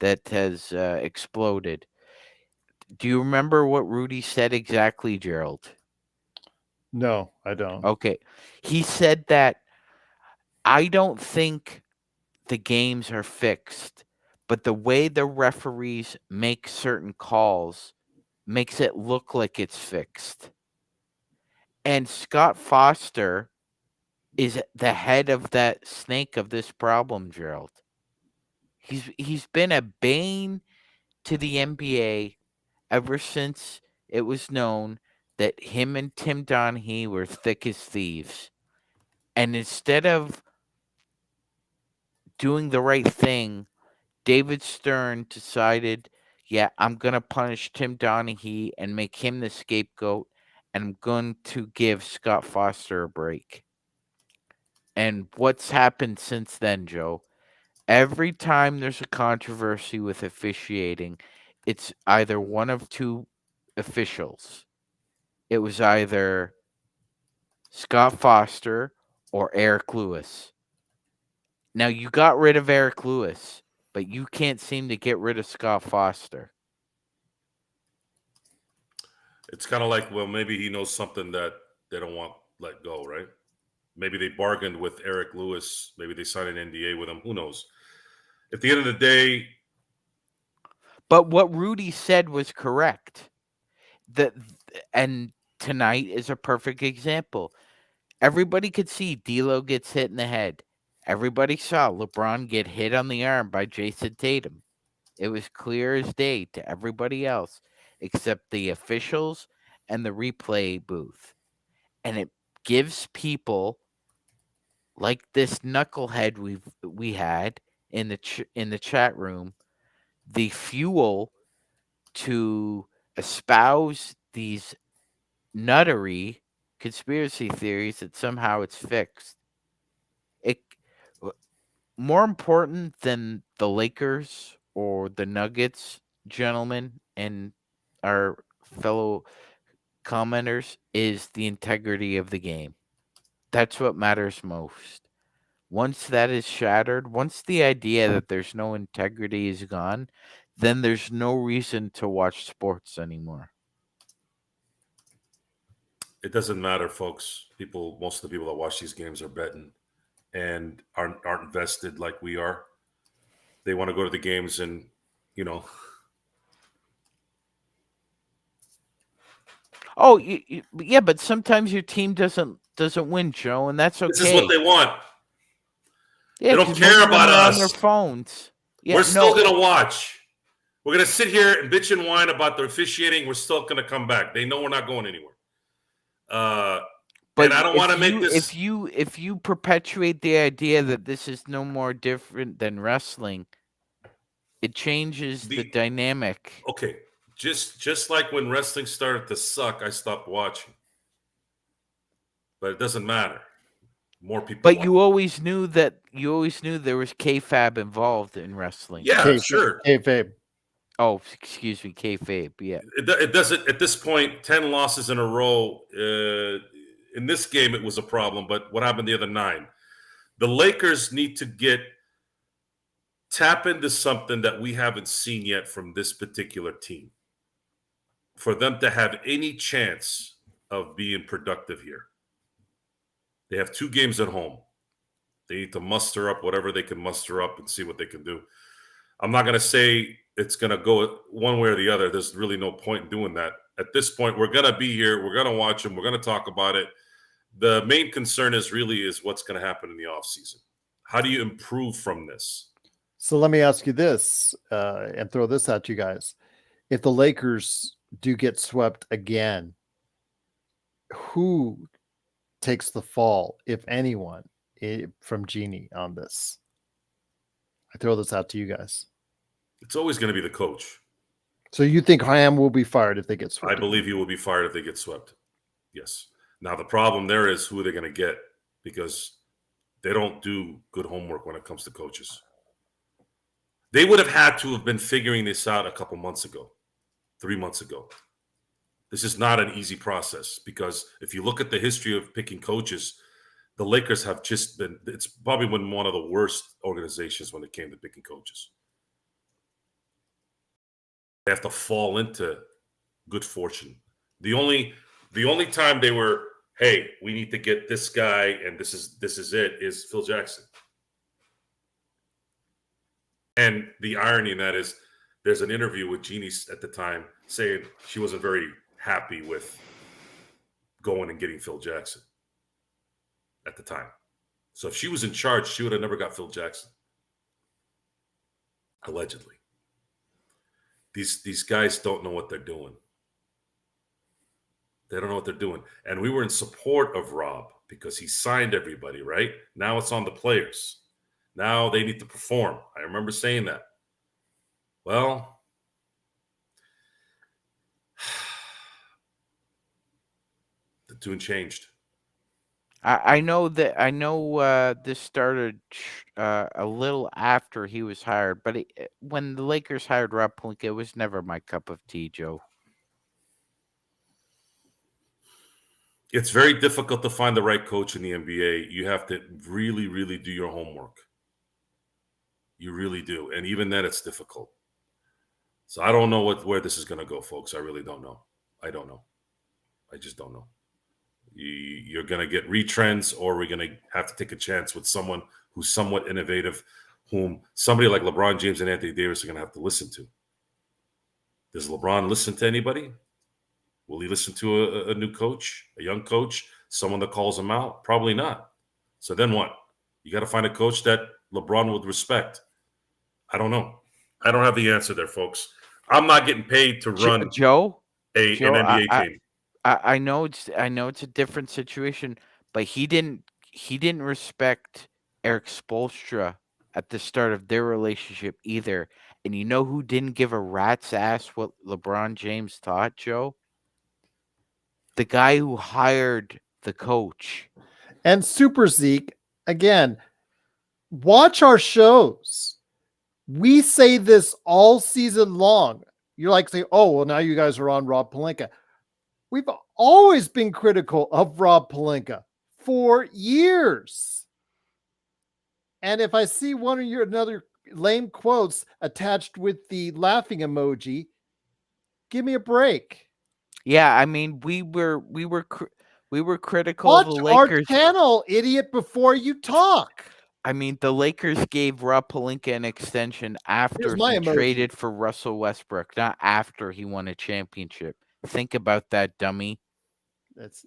S3: that has exploded. Do you remember what Rudy said exactly, Gerald?
S1: No, I don't.
S3: Okay. He said that I don't think the games are fixed, but the way the referees make certain calls makes it look like it's fixed. And Scott Foster is the head of that snake of this problem, Gerald. He's been a bane to the NBA ever since it was known that him and Tim Donaghy were thick as thieves. And instead of doing the right thing, David Stern decided, yeah, I'm going to punish Tim Donaghy and make him the scapegoat, and I'm going to give Scott Foster a break. And what's happened since then, Joe? Every time there's a controversy with officiating, it's either one of two officials. It was either Scott Foster or Eric Lewis. Now, you got rid of Eric Lewis, but you can't seem to get rid of Scott Foster.
S2: It's kind of like, well, maybe he knows something that they don't want let go, right? Maybe they bargained with Eric Lewis. Maybe they signed an NDA with him. Who knows? At the end of the day.
S3: But what Rudy said was correct. And tonight is a perfect example. Everybody could see D'Lo gets hit in the head. Everybody saw LeBron get hit on the arm by Jason Tatum. It was clear as day to everybody else except the officials and the replay booth. And it gives people like this knucklehead we had in the chat room the fuel to espouse these nuttery conspiracy theories that somehow it's fixed. more important than the Lakers or the Nuggets, gentlemen, and our fellow commenters, is the integrity of the game. That's what matters most. Once that is shattered, once the idea that there's no integrity is gone, then there's no reason to watch sports anymore.
S2: It doesn't matter, folks. Most of the people that watch these games are betting and aren't invested like we are. They want to go to the games and, you know.
S3: Oh, yeah, but sometimes your team doesn't win, Joe, and that's okay.
S2: This is what they want.
S3: Yeah,
S2: they don't
S3: 'cause
S2: care
S3: most of them
S2: about
S3: are
S2: us.
S3: on their phones. Yeah,
S2: We're still going to watch. We're going to sit here and bitch and whine about the officiating. We're still going to come back. They know we're not going anywhere.
S3: But
S2: and I don't want to make this.
S3: If you perpetuate the idea that this is no more different than wrestling, it changes the dynamic.
S2: Okay, just like when wrestling started to suck, I stopped watching. But it doesn't matter. More people.
S3: But you always knew there was kayfabe involved in wrestling.
S2: Yeah, sure.
S1: Kayfabe.
S3: Oh, excuse me, kayfabe. Yeah.
S2: It doesn't at this point. 10 losses in a row. In this game, it was a problem. But what happened the other 9? The Lakers need to tap into something that we haven't seen yet from this particular team for them to have any chance of being productive here. They have 2 games at home. They need to muster up whatever they can muster up and see what they can do. I'm not going to say it's going to go one way or the other. There's really no point in doing that. At this point, we're going to be here. We're going to watch them. We're going to talk about it. The main concern is what's going to happen in the offseason. How do you improve from this?
S1: So let me ask you this and throw this at you guys. If the Lakers do get swept again, who takes the fall, if anyone, from Genie on this? I throw this out to you guys.
S2: It's always going to be the coach.
S1: So you think Ham will be fired if they get swept?
S2: I believe he will be fired if they get swept. Yes. Now, the problem there is who they're going to get, because they don't do good homework when it comes to coaches. They would have had to have been figuring this out a couple months ago, 3 months ago. This is not an easy process, because if you look at the history of picking coaches, the Lakers have it's probably been one of the worst organizations when it came to picking coaches. They have to fall into good fortune. The only time they were, hey, we need to get this guy and this is it, is Phil Jackson. And the irony in that is there's an interview with Jeannie at the time saying she wasn't very happy with going and getting Phil Jackson at the time. So if she was in charge, she would have never got Phil Jackson. Allegedly. These guys don't know what they're doing. They don't know what they're doing. And we were in support of Rob because he signed everybody, right? Now it's on the players. Now they need to perform. I remember saying that. Well, the tune changed.
S3: I know this started a little after he was hired, but when the Lakers hired Rob Pelinka, it was never my cup of tea, Joe.
S2: It's very difficult to find the right coach in the NBA. You have to really, really do your homework. You really do. And even then, it's difficult. So I don't know where this is going to go, folks. I really don't know. I don't know. I just don't know. You're going to get retrends, or we're going to have to take a chance with someone who's somewhat innovative, whom somebody like LeBron James and Anthony Davis are going to have to listen to. Does LeBron listen to anybody? Will he listen to a new coach, a young coach, someone that calls him out? Probably not. So then what? You got to find a coach that LeBron would respect. I don't know. I don't have the answer there, folks. I'm not getting paid to run an NBA team.
S3: I know it's a different situation, but he didn't respect Eric Spoelstra at the start of their relationship either. And you know who didn't give a rat's ass what LeBron James thought, Joe? The guy who hired the coach.
S1: And Super Zeke, again, watch our shows. We say this all season long. You're like saying, oh, well, now you guys are on Rob Pelinka. We've always been critical of Rob Pelinka for years. And if I see one of your another lame quotes attached with the laughing emoji, give me a break.
S3: Yeah, I mean, we were critical
S1: Watch
S3: of the
S1: our
S3: Lakers.
S1: channel, idiot, before you talk.
S3: I mean, the Lakers gave Rob Pelinka an extension after
S1: my
S3: he
S1: emoji.
S3: traded for Russell Westbrook, not after he won a championship. Think about that, dummy.
S1: That's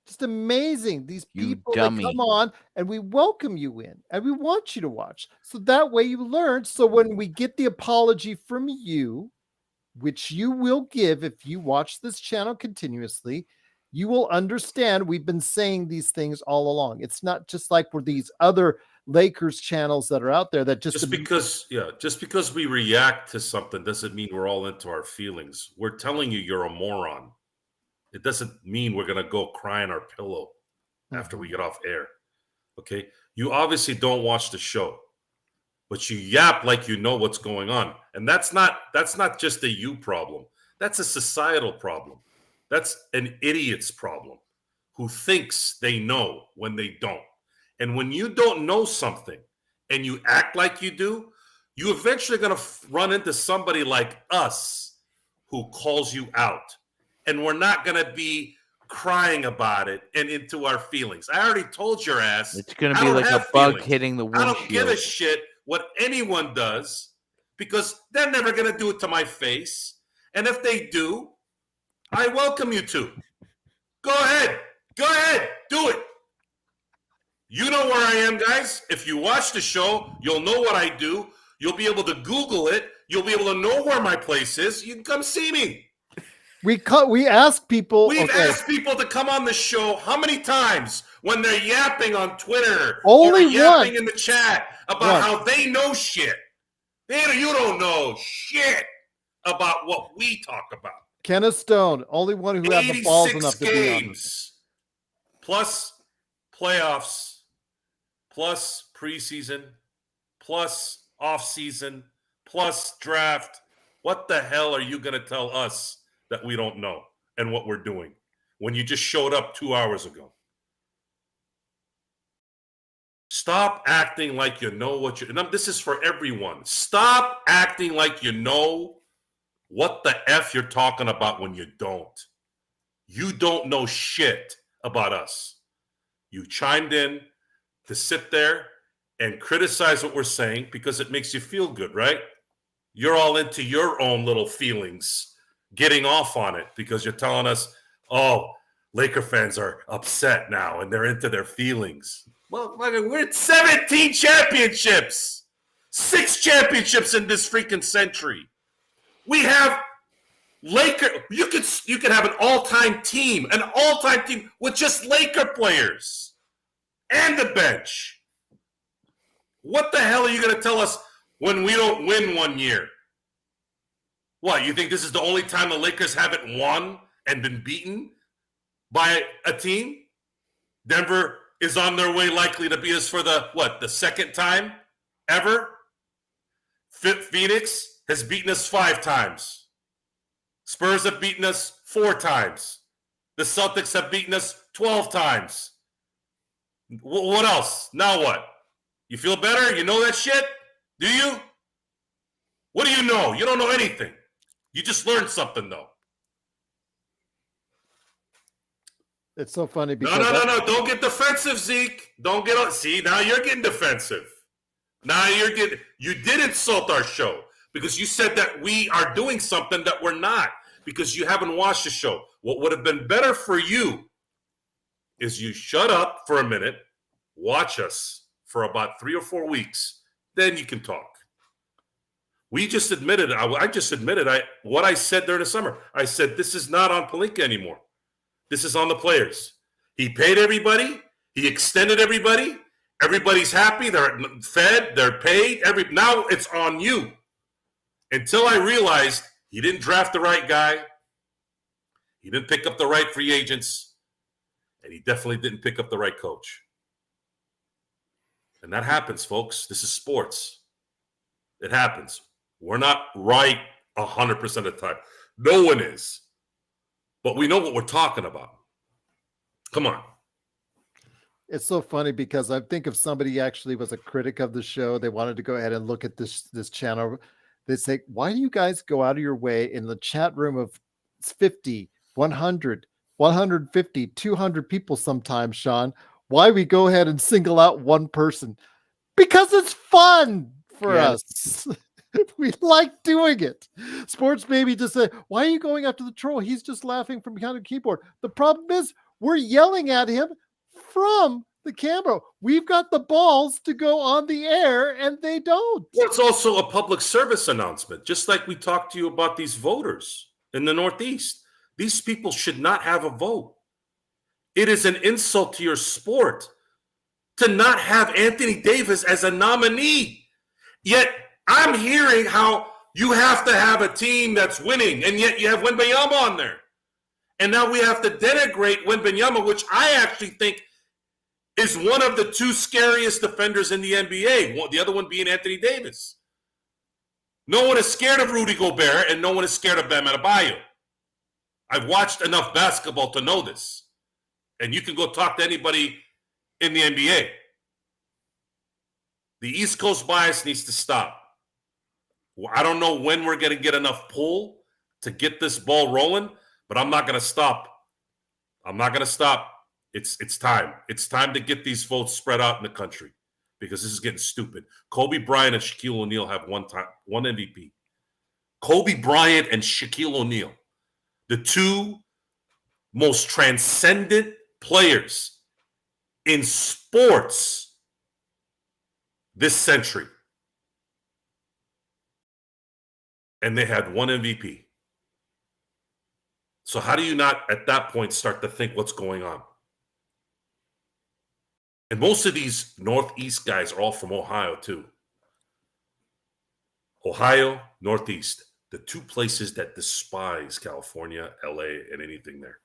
S1: just amazing. These
S3: You
S1: people that
S3: dummy.
S1: come on and we welcome you in and we want you to watch. So that way you learn. So when we get the apology from you, which you will give if you watch this channel continuously, you will understand we've been saying these things all along. It's not just like we're these other Lakers channels that are out there that just
S2: because we react to something doesn't mean we're all into our feelings. We're telling you you're a moron. It doesn't mean we're going to go cry on our pillow after we get off air. Okay? You obviously don't watch the show, but you yap like you know what's going on. And that's not just a you problem. That's a societal problem. That's an idiot's problem who thinks they know when they don't. And when you don't know something and you act like you do, you eventually going to run into somebody like us who calls you out. And we're not going to be crying about it and into our feelings. I already told your ass.
S3: It's going to be like a bug hitting the windshield.
S2: I don't give a shit what anyone does because they're never going to do it to my face. And if they do, I welcome you to. Go ahead. Go ahead. Do it. You know where I am, guys. If you watch the show, you'll know what I do. You'll be able to Google it. You'll be able to know where my place is. You can come see me.
S1: We ask people.
S2: We've asked people to come on the show how many times when they're yapping on Twitter
S1: Only
S2: or yapping
S1: one.
S2: in the chat about how they know shit. You don't know shit about what we talk about.
S1: Kenneth Stone, only one who had the balls enough to be on
S2: games, plus playoffs, plus preseason, plus offseason, plus draft. What the hell are you going to tell us that we don't know and what we're doing when you just showed up 2 hours ago? Stop acting like you know what you're. This is for everyone. Stop acting like you know what the F you're talking about when you don't. You don't know shit about us. You chimed in to sit there and criticize what we're saying because it makes you feel good, right? You're all into your own little feelings, getting off on it because you're telling us, oh, Laker fans are upset now and they're into their feelings. Well, we're at 17 championships, 6 championships in this freaking century. We have Laker. You could have an all-time team with just Laker players and the bench. What the hell are you going to tell us when we don't win one year? What, you think this is the only time the Lakers haven't won and been beaten by a team? Denver is on their way likely to beat us for the second time ever? Phoenix has beaten us 5 times. Spurs have beaten us 4 times. The Celtics have beaten us 12 times. What else? Now what? You feel better? You know that shit? Do you? What do you know? You don't know anything. You just learned something, though.
S1: It's so funny because
S2: No. Don't get defensive, Zeke. Don't get on. See, now you're getting defensive. You did insult our show because you said that we are doing something that we're not because you haven't watched the show. What would have been better for you is you shut up for a minute, watch us for about 3 or 4 weeks, then you can talk. I just admitted what I said during the summer. I said, this is not on Pelinka anymore. This is on the players. He paid everybody. He extended everybody. Everybody's happy. They're fed. They're paid. Now it's on you. Until I realized he didn't draft the right guy. He didn't pick up the right free agents. And he definitely didn't pick up the right coach. And that happens, folks. This is sports. It happens. We're not right 100% of the time. No one is. But we know what we're talking about. Come on.
S1: It's so funny because I think if somebody actually was a critic of the show, they wanted to go ahead and look at this channel, they say, why do you guys go out of your way in the chat room of 50, 100, 150, 200 people sometimes, Sean? Why we go ahead and single out one person? Because it's fun for us. We like doing it. Sports Baby just said, why are you going after the troll? He's just laughing from behind the keyboard. The problem is we're yelling at him from the camera. We've got the balls to go on the air and they don't.
S2: Well, it's also a public service announcement, just like we talked to you about these voters in the Northeast. These people should not have a vote. It is an insult to your sport to not have Anthony Davis as a nominee. Yet I'm hearing how you have to have a team that's winning, and yet you have Wembanyama on there. And now we have to denigrate Wembanyama, which I actually think is one of the two scariest defenders in the NBA, the other one being Anthony Davis. No one is scared of Rudy Gobert, and no one is scared of Bam Adebayo. I've watched enough basketball to know this. And you can go talk to anybody in the NBA. The East Coast bias needs to stop. I don't know when we're going to get enough pull to get this ball rolling, but I'm not going to stop. I'm not going to stop. It's time. It's time to get these votes spread out in the country because this is getting stupid. Kobe Bryant and Shaquille O'Neal have one MVP. Kobe Bryant and Shaquille O'Neal, the two most transcendent players in sports this century. And they had one MVP. So how do you not at that point start to think what's going on? And most of these Northeast guys are all from Ohio too. Ohio, Northeast, the two places that despise California, LA, and anything there.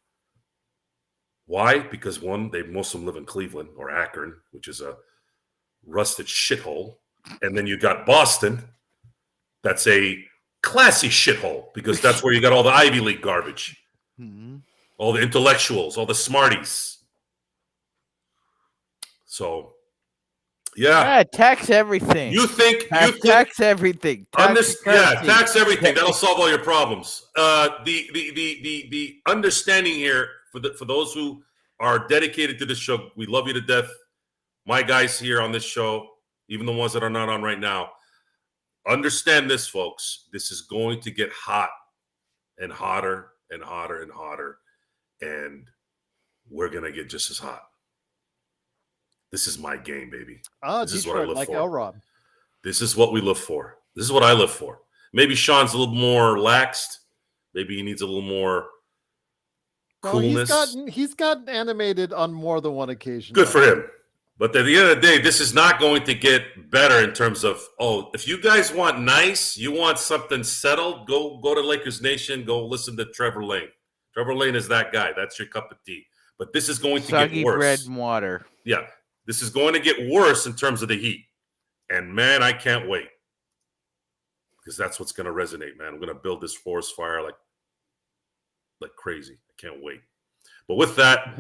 S2: Why? Because one, most of them live in Cleveland or Akron, which is a rusted shithole. And then you got Boston. That's a classy shithole because that's where you got all the Ivy League garbage. Mm-hmm. All the intellectuals, all the smarties. So, yeah.
S3: Tax everything.
S2: You think
S3: tax everything.
S2: Tax everything. That'll solve all your problems. The understanding here for those who are dedicated to this show, we love you to death. My guys here on this show, even the ones that are not on right now, understand this, folks. This is going to get hot and hotter and hotter and hotter, and we're gonna get just as hot. This is my game, baby. This is what I live for.
S1: Elrod.
S2: This is what we live for. This is what I live for. Maybe Sean's a little more laxed. Maybe he needs a little more coolness.
S1: He's gotten animated on more than one occasion.
S2: Good for him. But at the end of the day, this is not going to get better in terms of, if you guys want nice, you want something settled, go to Lakers Nation, go listen to Trevor Lane. Trevor Lane is that guy. That's your cup of tea. But this is going to get worse.
S3: Bread and water.
S2: Yeah. This is going to get worse in terms of the heat. And, man, I can't wait. Because that's what's going to resonate, man. We're going to build this forest fire like crazy. I can't wait. But with that,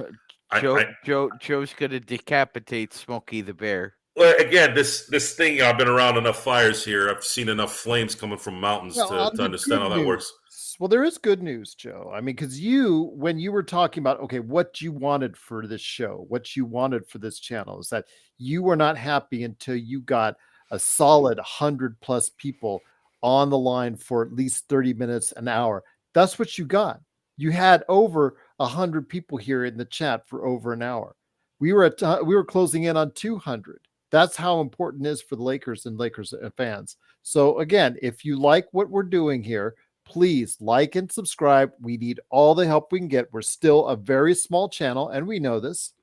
S3: Joe's going to decapitate Smokey the Bear.
S2: Well, again, this thing, I've been around enough fires here. I've seen enough flames coming from mountains to understand how that works.
S1: Well, there is good news, Joe. I mean, because when you were talking about, okay, what you wanted for this show, what you wanted for this channel is that you were not happy until you got a solid 100+ people on the line for at least 30 minutes, an hour. That's what you got. You had over 100 people here in the chat for over an hour. We were closing in on 200. That's how important it is for the Lakers and Lakers fans. So again, if you like what we're doing here, please like and subscribe. We need all the help we can get. We're still a very small channel, and we know this,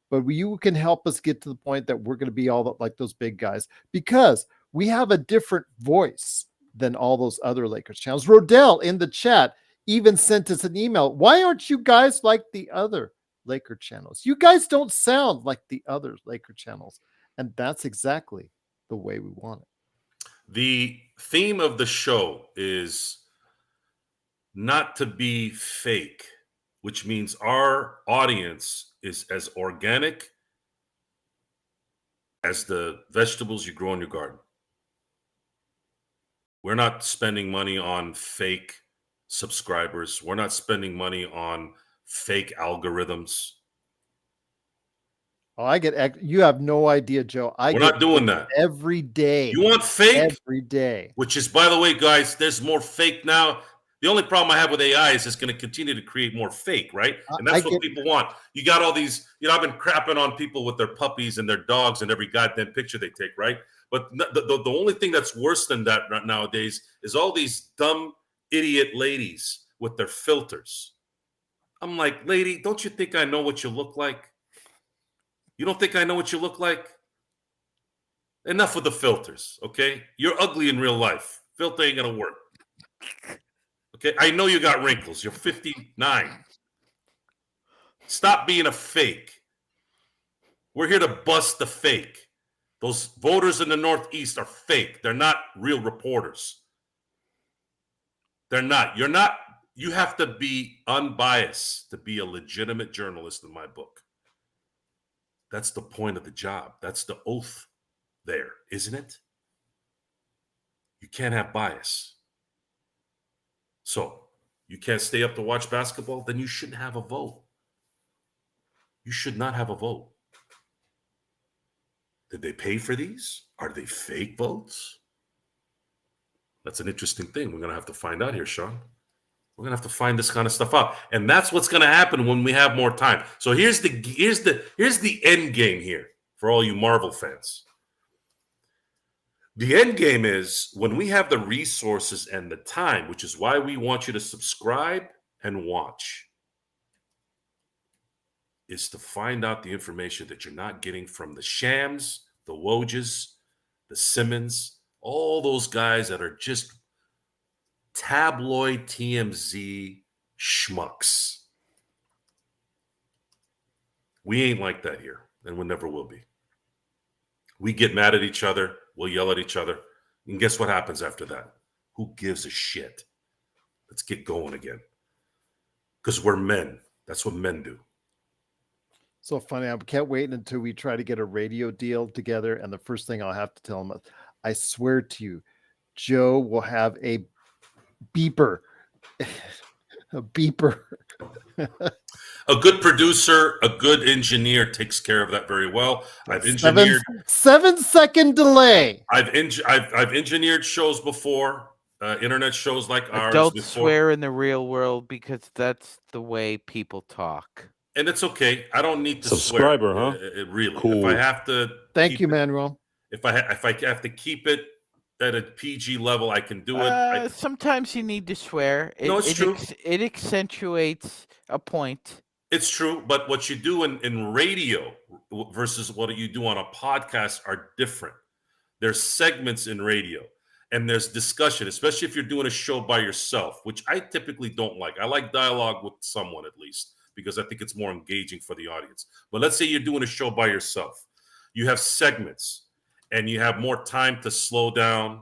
S1: but you can help us get to the point that we're going to be all like those big guys because we have a different voice than all those other Lakers channels. Rodell in the chat even sent us an email. Why aren't you guys like the other Laker channels? You guys don't sound like the other Laker channels. And that's exactly the way we want it.
S2: The theme of the show is not to be fake, which means our audience is as organic as the vegetables you grow in your garden. We're not spending money on fake subscribers. We're not spending money on fake algorithms.
S1: Oh, you have no idea, Joe.
S2: We're not doing that
S1: every day.
S2: You want fake?
S1: Every day.
S2: Which is, by the way, guys, there's more fake now. The only problem I have with AI is it's going to continue to create more fake, right? And that's what people want. You got all these, I've been crapping on people with their puppies and their dogs and every goddamn picture they take, right? But the only thing that's worse than that nowadays is all these dumb idiot ladies with their filters. I'm like, lady, don't you think I know what you look like? You don't think I know what you look like? Enough of the filters, okay? You're ugly in real life. Filter ain't gonna work. Okay, I know you got wrinkles. You're 59. Stop being a fake. We're here to bust the fake. Those voters in the Northeast are fake. They're not real reporters. They're not. You have to be unbiased to be a legitimate journalist in my book. That's the point of the job. That's the oath there, isn't it? You can't have bias. So you can't stay up to watch basketball, then you shouldn't have a vote. You should not have a vote. Did they pay for these? Are they fake votes? That's an interesting thing. We're going to have to find out here, Sean. We're going to have to find this kind of stuff out. And that's what's going to happen when we have more time. So here's the end game here for all you Marvel fans. The end game is when we have the resources and the time, which is why we want you to subscribe and watch, is to find out the information that you're not getting from the Shams, the Wojs, the Simmons, all those guys that are just tabloid TMZ schmucks. We ain't like that here, and we never will be. We get mad at each other. We'll yell at each other. And guess what happens after that? Who gives a shit? Let's get going again. Because we're men. That's what men do.
S1: So funny. I can't wait until we try to get a radio deal together. And the first thing I'll have to tell him, I swear to you, Joe will have a beeper. A beeper.
S2: A good producer, a good engineer takes care of that very well. I've engineered
S1: 7-second delay.
S2: I've engineered shows before, internet shows like ours.
S3: Don't
S2: before.
S3: swear in the real world because that's the way people talk.
S2: And it's okay. I don't need to
S5: Subscriber,
S2: swear.
S5: huh?
S2: Really,
S5: Cool.
S2: if I have to.
S1: Thank you, Manuel.
S2: If I have to keep it at a PG level, I can do it.
S3: Sometimes you need to swear.
S2: It's true.
S3: It accentuates a point.
S2: It's true, but what you do in radio versus what you do on a podcast are different. There's segments in radio, and there's discussion, especially if you're doing a show by yourself, which I typically don't like. I like dialogue with someone at least because I think it's more engaging for the audience. But let's say you're doing a show by yourself. You have segments, and you have more time to slow down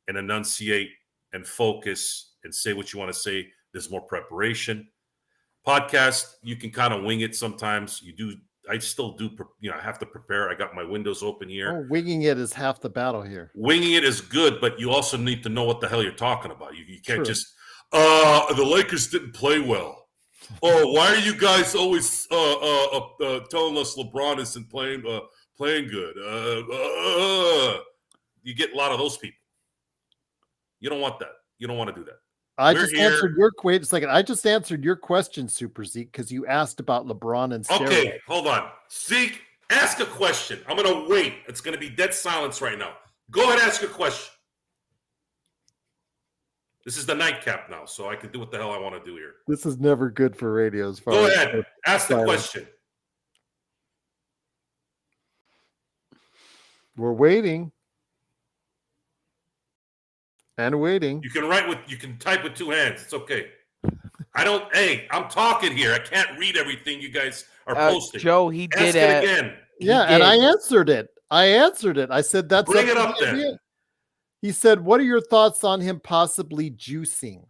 S2: and enunciate and focus and say what you want to say. There's more preparation. Podcast, you can kind of wing it sometimes. I still do, I have to prepare. I got my windows open here.
S1: Oh, winging it is half the battle here.
S2: Winging it is good, but you also need to know what the hell you're talking about. You can't
S1: True.
S2: just, the Lakers didn't play well. Oh, why are you guys always telling us LeBron isn't playing good? You get a lot of those people. You don't want that. You don't want to do that.
S1: I just answered your question, Super Zeke, because you asked about LeBron and steroids.
S2: Okay, hold on. Zeke, ask a question. I'm going to wait. It's going to be dead silence right now. Go ahead, ask a question. This is the nightcap now, so I can do what the hell I want to do here.
S1: This is never good for radio. As far
S2: Go
S1: as
S2: ahead. Ask the question.
S1: We're waiting. And waiting.
S2: You can type with two hands. It's okay. I'm talking here. I can't read everything you guys are posting.
S3: Joe, he did
S2: Ask it again.
S1: And I answered it. I answered it. I said that's
S2: Bring it
S1: to
S2: up
S1: the
S2: then.
S1: NBA. He said, "What are your thoughts on him possibly juicing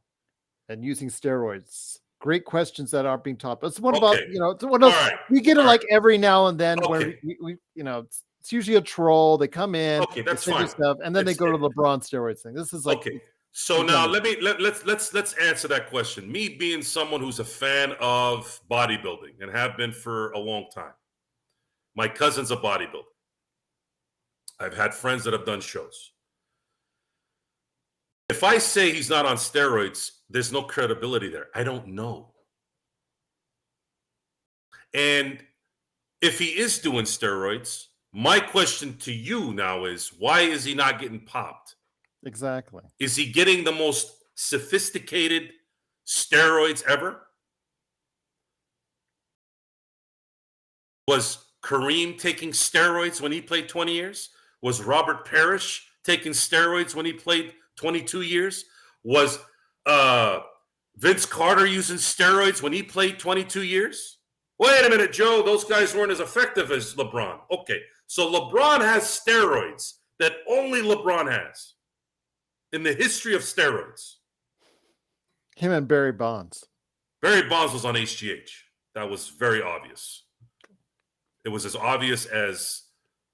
S1: and using steroids?" Great questions that aren't being taught. It's one about
S2: Okay.
S1: it's one
S2: All
S1: of those,
S2: right.
S1: we get it
S2: All
S1: like every now and then where
S2: Okay.
S1: we it's usually a troll. They come in,
S2: Okay, that's
S1: they send you
S2: fine.
S1: stuff, and then they
S2: It's-
S1: go to LeBron steroids thing. This is like
S2: Okay. So
S1: you've
S2: now
S1: done
S2: let's answer that question. Me being someone who's a fan of bodybuilding and have been for a long time. My cousin's a bodybuilder. I've had friends that have done shows. If I say he's not on steroids, there's no credibility there. I don't know. And if he is doing steroids, my question to you now is, why is he not getting popped?
S1: exactly.
S2: Is he getting the most sophisticated steroids ever? Was Kareem taking steroids when he played 20 years? Was Robert Parrish taking steroids when he played 22 years? Was Vince Carter using steroids when he played 22 years? Wait a minute, Joe. Those guys weren't as effective as LeBron. Okay, so LeBron has steroids that only LeBron has in the history of steroids.
S1: Him and Barry Bonds.
S2: Barry Bonds was on HGH. That was very obvious. It was as obvious as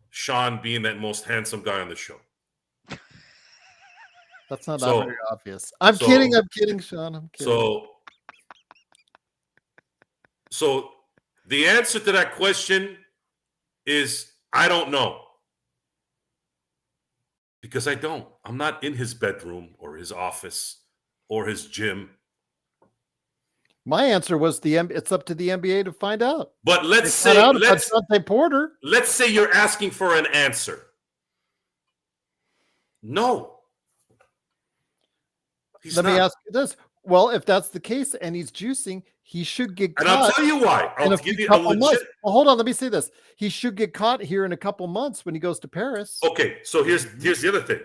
S2: Sean being that most handsome guy on the show.
S1: That's not
S2: So-
S1: that very obvious. I'm
S2: so-
S1: kidding, Sean. I'm kidding.
S2: So the answer to that question is I don't know. Because I don't. I'm not in his bedroom or his office or his gym.
S1: My answer was it's up to the NBA to find out.
S2: But let's
S1: They found
S2: say
S1: out about Dante Porter.
S2: let's say you're asking for an answer. No. He's
S1: Let me
S2: not.
S1: ask you this. Well, if that's the case and he's juicing, he should get
S2: And I'll
S1: caught
S2: tell you why.
S1: in
S2: I'll
S1: a
S2: give you a
S1: couple months.
S2: legit.
S1: Well, hold on. Let me say this. He should get caught here in a couple months when he goes to Paris.
S2: Okay, so here's the other thing.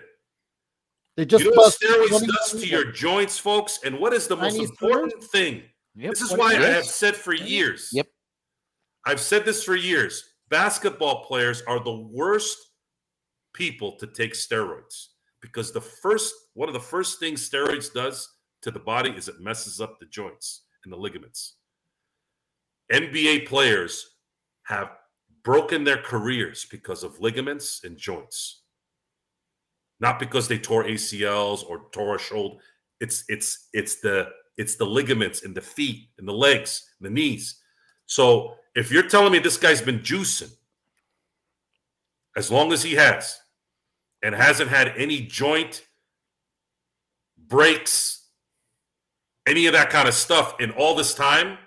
S1: They just
S2: You know what
S1: busted
S2: steroids
S1: 20
S2: does to your joints, folks? And what is the most
S1: Chinese
S2: important thing?
S3: Yep.
S2: This is why I have
S3: Yes.
S2: said for years.
S3: Yep.
S2: I've said this for years. Basketball players are the worst people to take steroids because one of the first things steroids does to the body is it messes up the joints and the ligaments. NBA players have broken their careers because of ligaments and joints. Not because they tore ACLs or tore a shoulder. It's the ligaments in the feet and the legs, and the knees. So if you're telling me this guy's been juicing as long as he has and hasn't had any joint breaks, any of that kind of stuff in all this time,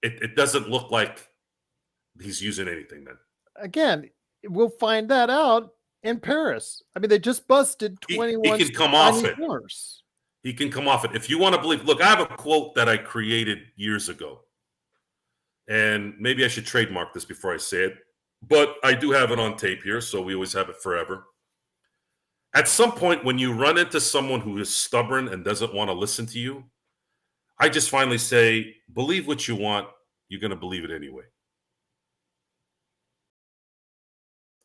S2: it doesn't look like he's using anything then.
S1: Again, we'll find that out in Paris. I mean, they just busted
S2: He
S1: 21
S2: can come off
S1: Chinese
S2: it.
S1: wars.
S2: He can come off it. If you want to believe, look, I have a quote that I created years ago. And maybe I should trademark this before I say it. But I do have it on tape here, so we always have it forever. At some point, when you run into someone who is stubborn and doesn't want to listen to you, I just finally say, believe what you want. You're going to believe it anyway.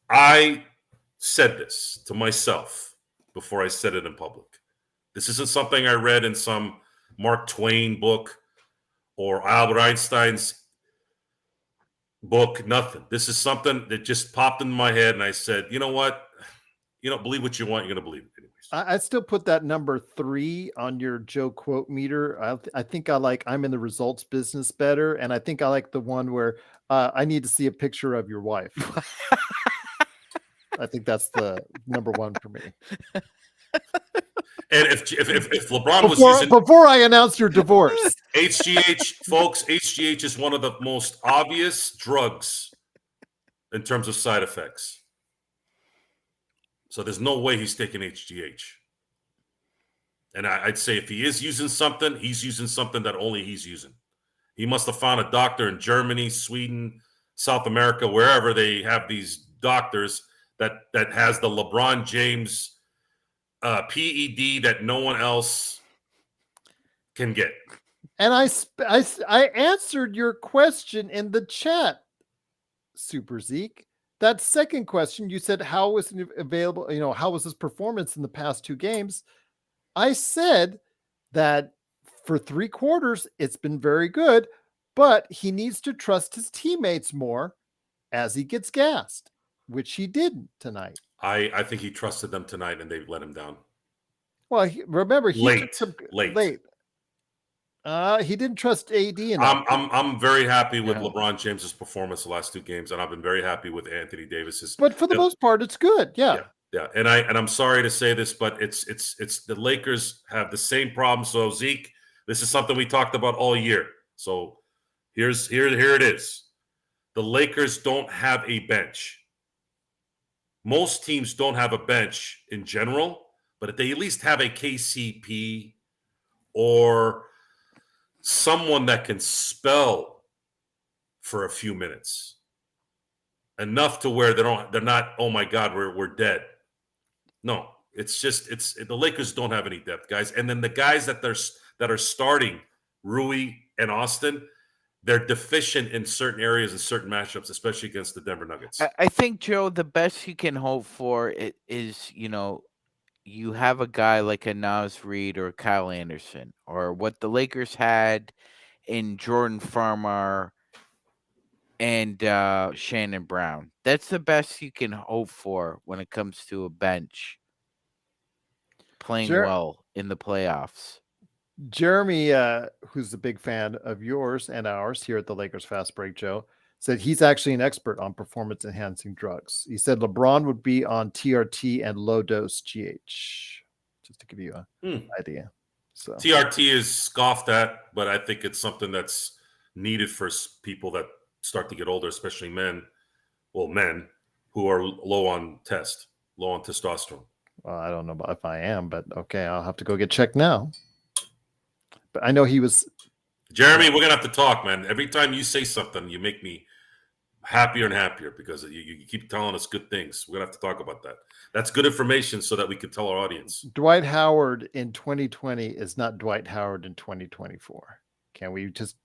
S2: I said this to myself before I said it in public. This isn't something I read in some Mark Twain book or Albert Einstein's book, nothing. This is something that just popped in my head, and I said, you know what? Believe what you want. You're going to believe it anyways.
S1: I still put that number 3 on your Joe quote meter. I think I like I'm in the results business better. And I think I like the one where I need to see a picture of your wife. I think that's the number 1 for me.
S2: And if LeBron was using
S1: Before I announce your divorce.
S2: HGH, folks, HGH is one of the most obvious drugs in terms of side effects. So there's no way he's taking HGH. And I'd say if he is using something, he's using something that only he's using. He must have found a doctor in Germany, Sweden, South America, wherever they have these doctors that has the LeBron James PED that no one else can get.
S1: And I answered your question in the chat, Super Zeke. that second question, you said, how was it available? How was his performance in the past 2 games? I said that for 3 quarters, it's been very good, but he needs to trust his teammates more as he gets gassed, which he didn't tonight.
S2: I think he trusted them tonight, and they let him down.
S1: Well, remember, he took
S2: Late.
S1: some
S2: Late.
S1: He didn't trust AD enough.
S2: I'm very happy with
S3: Yeah.
S2: LeBron James's performance the last 2 games, and I've been very happy with Anthony Davis's.
S1: But for the most part, it's good. Yeah.
S2: Yeah, and I'm sorry to say this, but it's the Lakers have the same problem. So Zeke, this is something we talked about all year. So here it is. The Lakers don't have a bench. Most teams don't have a bench in general, but if they at least have a KCP or someone that can spell for a few minutes, enough to where they're not, oh my God, we're dead. No, it's the Lakers don't have any depth, guys. And then the guys that are starting, Rui and Austin, they're deficient in certain areas and certain matchups, especially against the Denver Nuggets.
S3: I think, Joe, the best you can hope for is, you have a guy like a Nas Reed or Kyle Anderson, or what the Lakers had in Jordan Farmar and Shannon Brown. That's the best you can hope for when it comes to a bench playing well in the playoffs.
S1: Jeremy, who's a big fan of yours and ours here at the Lakers Fast Break, Joe, said he's actually an expert on performance-enhancing drugs. He said LeBron would be on TRT and low-dose GH, just to give you an idea. So
S2: TRT is scoffed at, but I think it's something that's needed for people that start to get older, especially men who are low on testosterone.
S1: Well, I don't know if I am, but okay, I'll have to go get checked now. But I know he was.
S2: Jeremy, we're gonna have to talk, man. Every time you say something, you make me happier and happier because you keep telling us good things. We're gonna have to talk about that. That's good information so that we can tell our audience.
S1: Dwight Howard in 2020 is not Dwight Howard in 2024. Can we just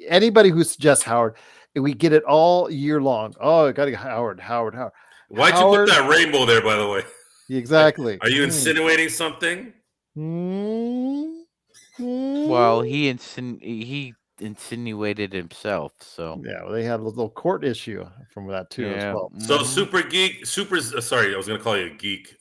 S1: anybody who suggests Howard, we get it all year long. Oh, I got to get Howard.
S2: Why'd you put that rainbow there, by the way?
S1: Exactly.
S2: Are you insinuating something?
S3: Well, he insinuated himself. So
S1: yeah, well, they had a little court issue from that too as well.
S2: So Super sorry, I was going to call you a geek.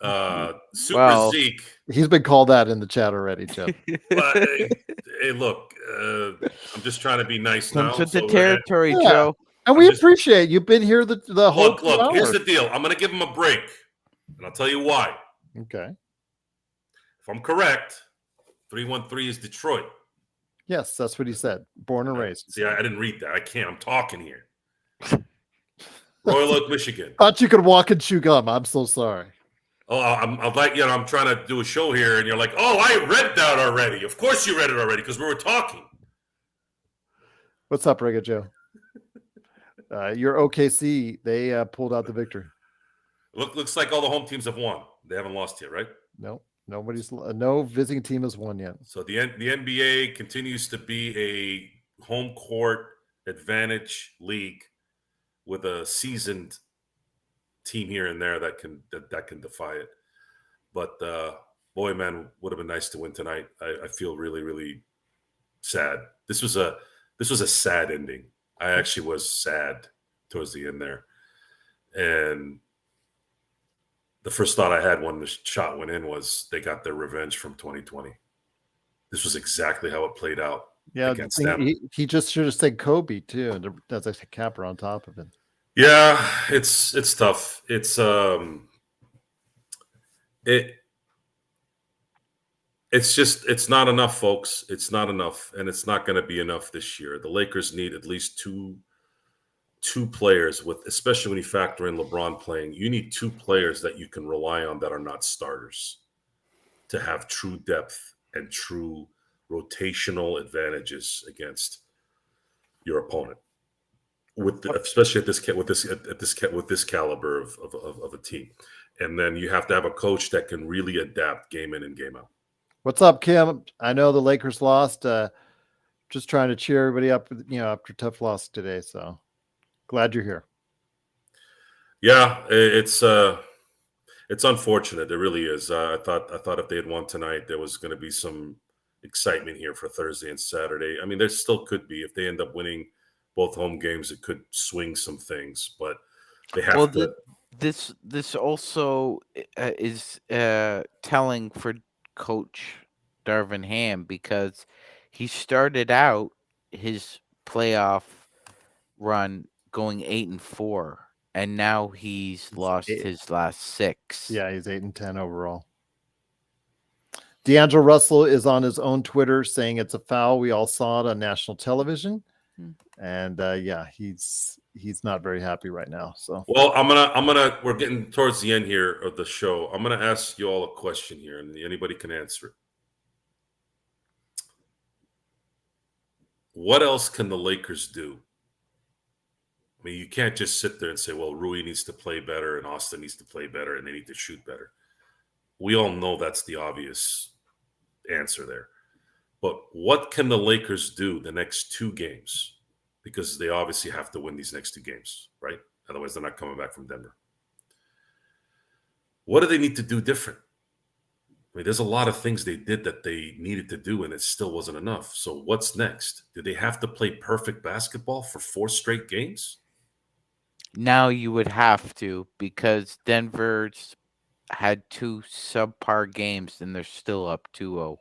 S2: Zeke.
S1: He's been called that in the chat already, Jeff.
S2: Hey, look, I'm just trying to be nice now.
S3: Comes with the territory, Joe.
S1: And we appreciate you've been here the whole.
S2: Look. Here's the deal. I'm going to give him a break, and I'll tell you why.
S1: Okay.
S2: If I'm correct, 313 is Detroit.
S1: Yes, that's what he said. Born and raised.
S2: See, I didn't read that. I can't. I'm talking here. Royal Oak, Michigan.
S1: Thought you could walk and chew gum. I'm so sorry.
S2: Oh, I'm like, I'm trying to do a show here, and you're like, oh, I read that already. Of course you read it already because we were talking.
S1: What's up, Riga Joe? Your OKC, they pulled out the victory.
S2: Looks like all the home teams have won. They haven't lost yet, right?
S1: No, no visiting team has won yet.
S2: So the NBA continues to be a home court advantage league with a seasoned team here and there that can defy it. But boy, man, would have been nice to win tonight. I feel really, really sad. This was a sad ending. I actually was sad towards the end there. And the first thought I had when the shot went in was they got their revenge from 2020. This was exactly how it played out.
S1: Yeah,
S2: against them.
S1: He just should have said Kobe too, and that's a capper on top of it.
S2: Yeah, it's tough. It's not enough, folks. It's not enough, and it's not going to be enough this year. The Lakers need at least two players especially when you factor in LeBron playing. You need 2 players that you can rely on that are not starters to have true depth and true rotational advantages against your opponent. Especially at this caliber of a team, and then you have to have a coach that can really adapt game in and game out.
S1: What's up, Kim? I know the Lakers lost. Just trying to cheer everybody up, after a tough loss today. So glad you're here.
S2: Yeah, it's unfortunate. It really is. I thought if they had won tonight, there was going to be some excitement here for Thursday and Saturday. I mean, there still could be if they end up winning both home games. It could swing some things, but they have
S3: Well,
S2: to.
S3: this also is telling for Coach Darvin Ham because he started out his playoff run going 8-4, and now he's lost his last 6.
S1: Yeah, he's 8-10 overall. D'Angelo Russell is on his own Twitter saying it's a foul. We all saw it on national television, and yeah, he's not very happy right now. So,
S2: Well, we're getting towards the end here of the show. I'm gonna ask you all a question here, and anybody can answer it. What else can the Lakers do? I mean, you can't just sit there and say, well, Rui needs to play better and Austin needs to play better and they need to shoot better. We all know that's the obvious answer there. But what can the Lakers do the next 2 games? Because they obviously have to win these next 2 games, right? Otherwise, they're not coming back from Denver. What do they need to do different? I mean, there's a lot of things they did that they needed to do, and it still wasn't enough. So what's next? Do they have to play perfect basketball for 4 straight games?
S3: Now you would have to, because Denver's had 2 subpar games and they're still up 2-0.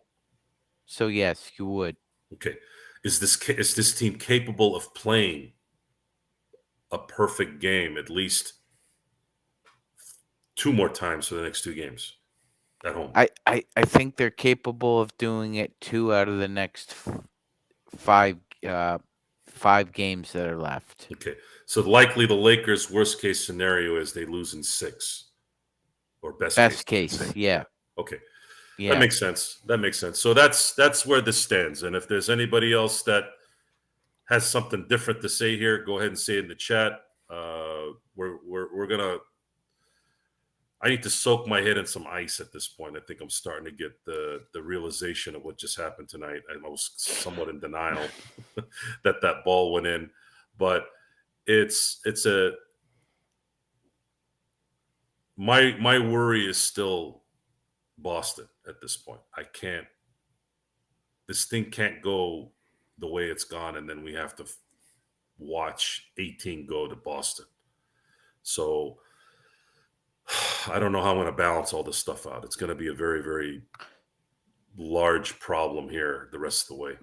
S3: So yes, you would.
S2: Okay. Is this team capable of playing a perfect game at least 2 more times for the next 2 games at home?
S3: I think they're capable of doing it 2 out of the next 5 games that are left.
S2: Okay. So likely the Lakers' worst case scenario is they lose in 6. Or best
S3: case, yeah.
S2: Okay.
S3: Yeah.
S2: That makes sense. So that's where this stands. And if there's anybody else that has something different to say here, go ahead and say it in the chat. We're gonna. I need to soak my head in some ice at this point. I think I'm starting to get the realization of what just happened tonight. I was somewhat in denial that ball went in, but my worry is still Boston at this point. This thing can't go the way it's gone, and then we have to watch 18 go to Boston. So I don't know how I'm going to balance all this stuff out. It's going to be a very, very large problem here the rest of the way.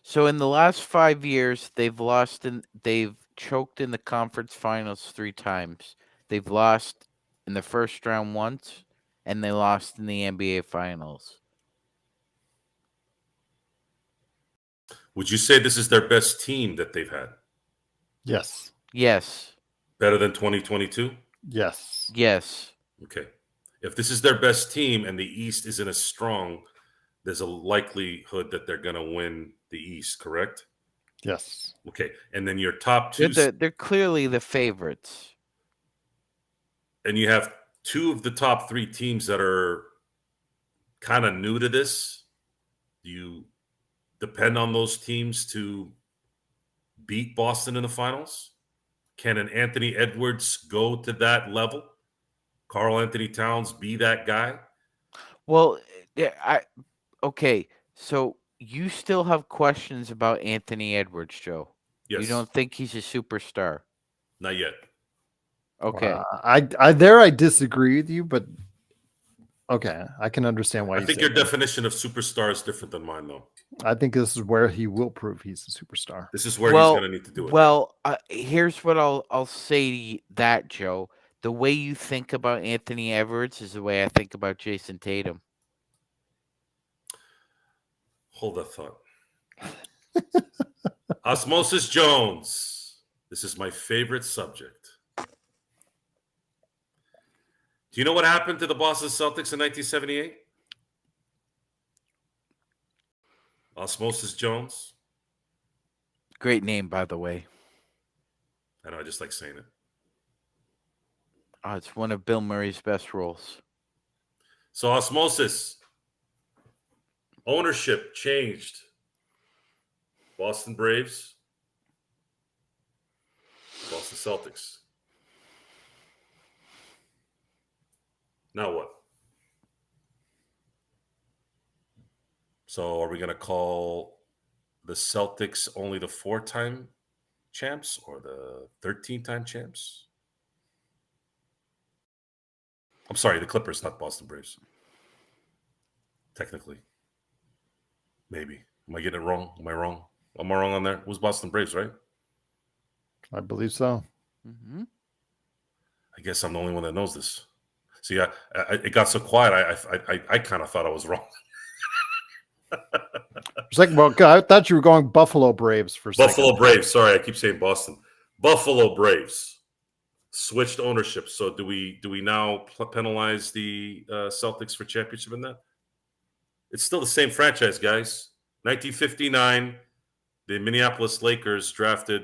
S3: So in the last 5 years, they've choked in the conference finals 3 times. They've lost in the first round once, and they lost in the NBA finals.
S2: Would you say this is their best team that they've had?
S1: yes.
S3: Yes.
S2: Better than 2022?
S1: Yes.
S3: Yes.
S2: Okay. If this is their best team and the East isn't as strong, there's a likelihood that they're going to win the East, correct?
S1: Yes.
S2: Okay. And then your top 2.
S3: They're clearly the favorites.
S2: And you have 2 of the top 3 teams that are kind of new to this. Do you depend on those teams to beat Boston in the finals? Can an Anthony Edwards go to that level? Karl Anthony Towns be that guy?
S3: Well, okay. So you still have questions about Anthony Edwards, Joe?
S2: Yes.
S3: You don't think he's a superstar?
S2: Not yet.
S3: Okay.
S1: I disagree with you, but okay, I can understand why.
S2: I think your definition of superstar is different than mine, though.
S1: I think this is where he will prove he's a superstar.
S2: This is where he's going to need to do it.
S3: Well, here's what I'll say to that, Joe. The way you think about Anthony Edwards is the way I think about Jason Tatum.
S2: Hold that thought. Osmosis Jones. This is my favorite subject. Do you know what happened to the Boston Celtics in 1978? Osmosis Jones.
S3: Great name, by the way.
S2: I know, I just like saying it.
S3: Oh, it's one of Bill Murray's best roles.
S2: So Osmosis. Ownership changed. Boston Braves. Boston Celtics. Now what? So are we going to call the Celtics only the 4-time champs or the 13-time champs? I'm sorry, the Clippers, not Boston Braves. Technically. Maybe. Am I getting it wrong? Am I wrong? Am I wrong on there? It was Boston Braves, right?
S1: I believe so.
S3: Mm-hmm.
S2: I guess I'm the only one that knows this. See, it got so quiet, I kind of thought I was wrong.
S1: It's like, well, I thought you were going Buffalo Braves for a
S2: Buffalo
S1: second.
S2: Braves. Sorry, I keep saying Boston. Buffalo Braves switched ownership. So do we now penalize the Celtics for championship in that? It's still the same franchise, guys. 1959, the Minneapolis Lakers drafted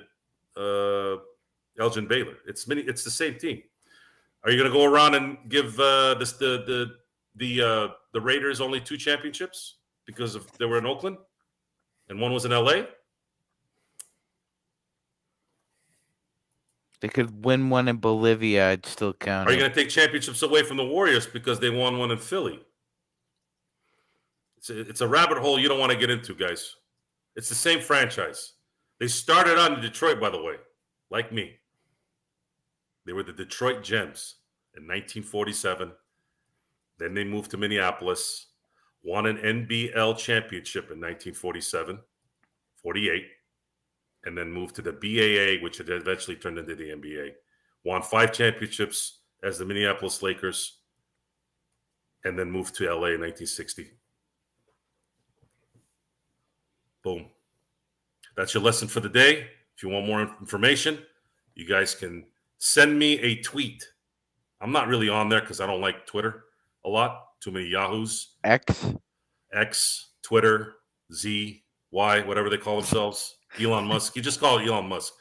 S2: Elgin Baylor. It's the same team. Are you going to go around and give the Raiders only 2 championships because they were in Oakland and one was in LA?
S3: They could win one in Bolivia. I'd still count
S2: Are you
S3: it.
S2: going to take championships away from the Warriors because they won one in Philly? It's a rabbit hole you don't want to get into, guys. It's the same franchise. They started out in Detroit, by the way, like me. They were the Detroit Gems in 1947. Then they moved to Minneapolis, won an NBL championship in 1947, 48, and then moved to the BAA, which had eventually turned into the NBA. Won 5 championships as the Minneapolis Lakers, and then moved to LA in 1960. Boom. That's your lesson for the day. If you want more information, you guys can send me a tweet. I'm not really on there because I don't like Twitter a lot. Too many Yahoos. X, Twitter, Z, Y, whatever they call themselves. Elon Musk. You just call it Elon Musk.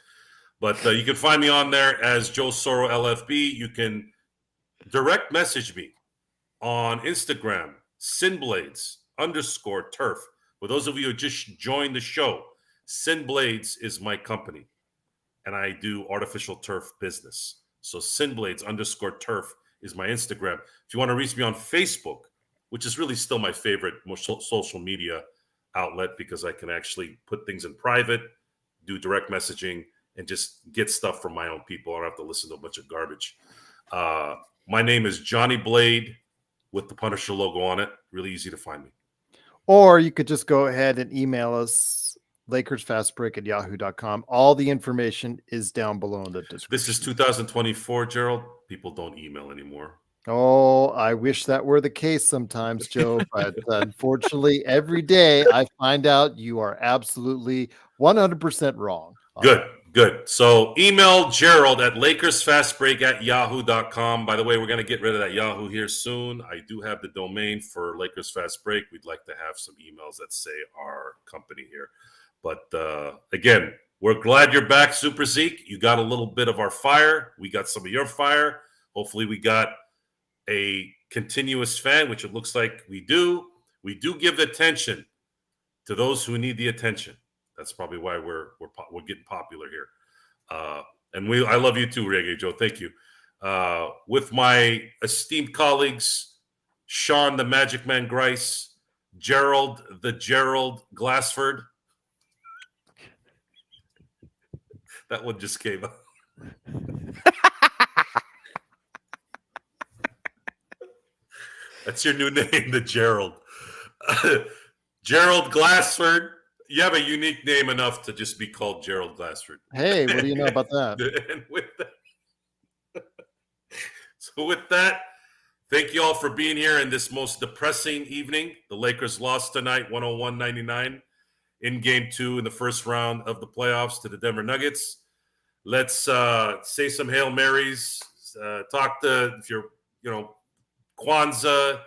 S2: But you can find me on there as Joe Soro LFB. You can direct message me on Instagram, Sinblades_turf. For those of you who just joined the show, Sinblades is my company, and I do artificial turf business. So Sinblades_turf is my Instagram. If you want to reach me on Facebook, which is really still my favorite social media outlet because I can actually put things in private, do direct messaging, and just get stuff from my own people. I don't have to listen to a bunch of garbage. My name is Johnny Blade with the Punisher logo on it. Really easy to find me.
S1: Or you could just go ahead and email us, LakersFastBreak@yahoo.com. All the information is down below in the description.
S2: This is 2024, Gerald. People don't email anymore.
S1: Oh, I wish that were the case sometimes, Joe. But unfortunately, every day I find out you are absolutely 100% wrong.
S2: Good. So email Gerald at LakersFastBreak@yahoo.com. By the way, we're going to get rid of that Yahoo here soon. I do have the domain for Lakers Fast Break. We'd like to have some emails that say our company here. But again, we're glad you're back, Super Zeke. You got a little bit of our fire. We got some of your fire. Hopefully we got a continuous fan, which it looks like we do. We do give attention to those who need the attention. That's probably why we're getting popular here. And I love you too, Reggae Joe. Thank you. With my esteemed colleagues, Sean the Magic Man Grice, Gerald Glassford. That one just came up. That's your new name, the Gerald. Gerald Glassford. You have a unique name enough to just be called Gerald Glassford.
S1: Hey, what do you know about that?
S2: And with that, thank you all for being here in this most depressing evening. The Lakers lost tonight, 101-99, in Game 2 in the first round of the playoffs to the Denver Nuggets. Let's say some Hail Marys. Talk to, if you're, Kwanzaa,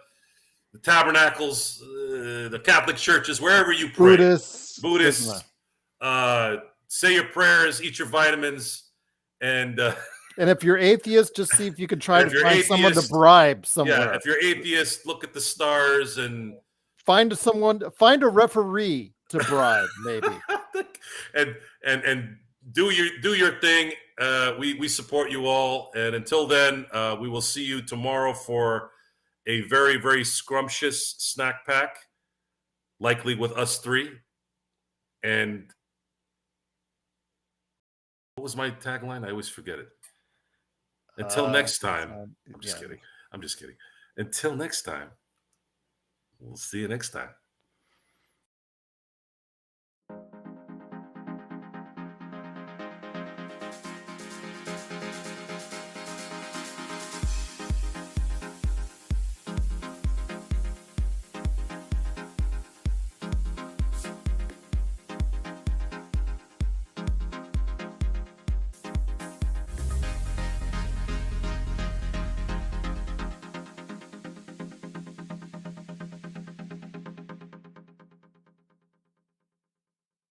S2: the Tabernacles, the Catholic churches, wherever you pray. Buddhists. Say your prayers, eat your vitamins, and
S1: if you're atheist, just see if you can try to find someone to bribe somewhere.
S2: Yeah, if you're atheist, look at the stars and
S1: find a referee to bribe, maybe.
S2: and do your thing. We support you all, and until then, we will see you tomorrow for a very, very scrumptious snack pack, likely with us three. And what was my tagline? I always forget it. Until next time. I'm just kidding. Until next time. We'll see you next time.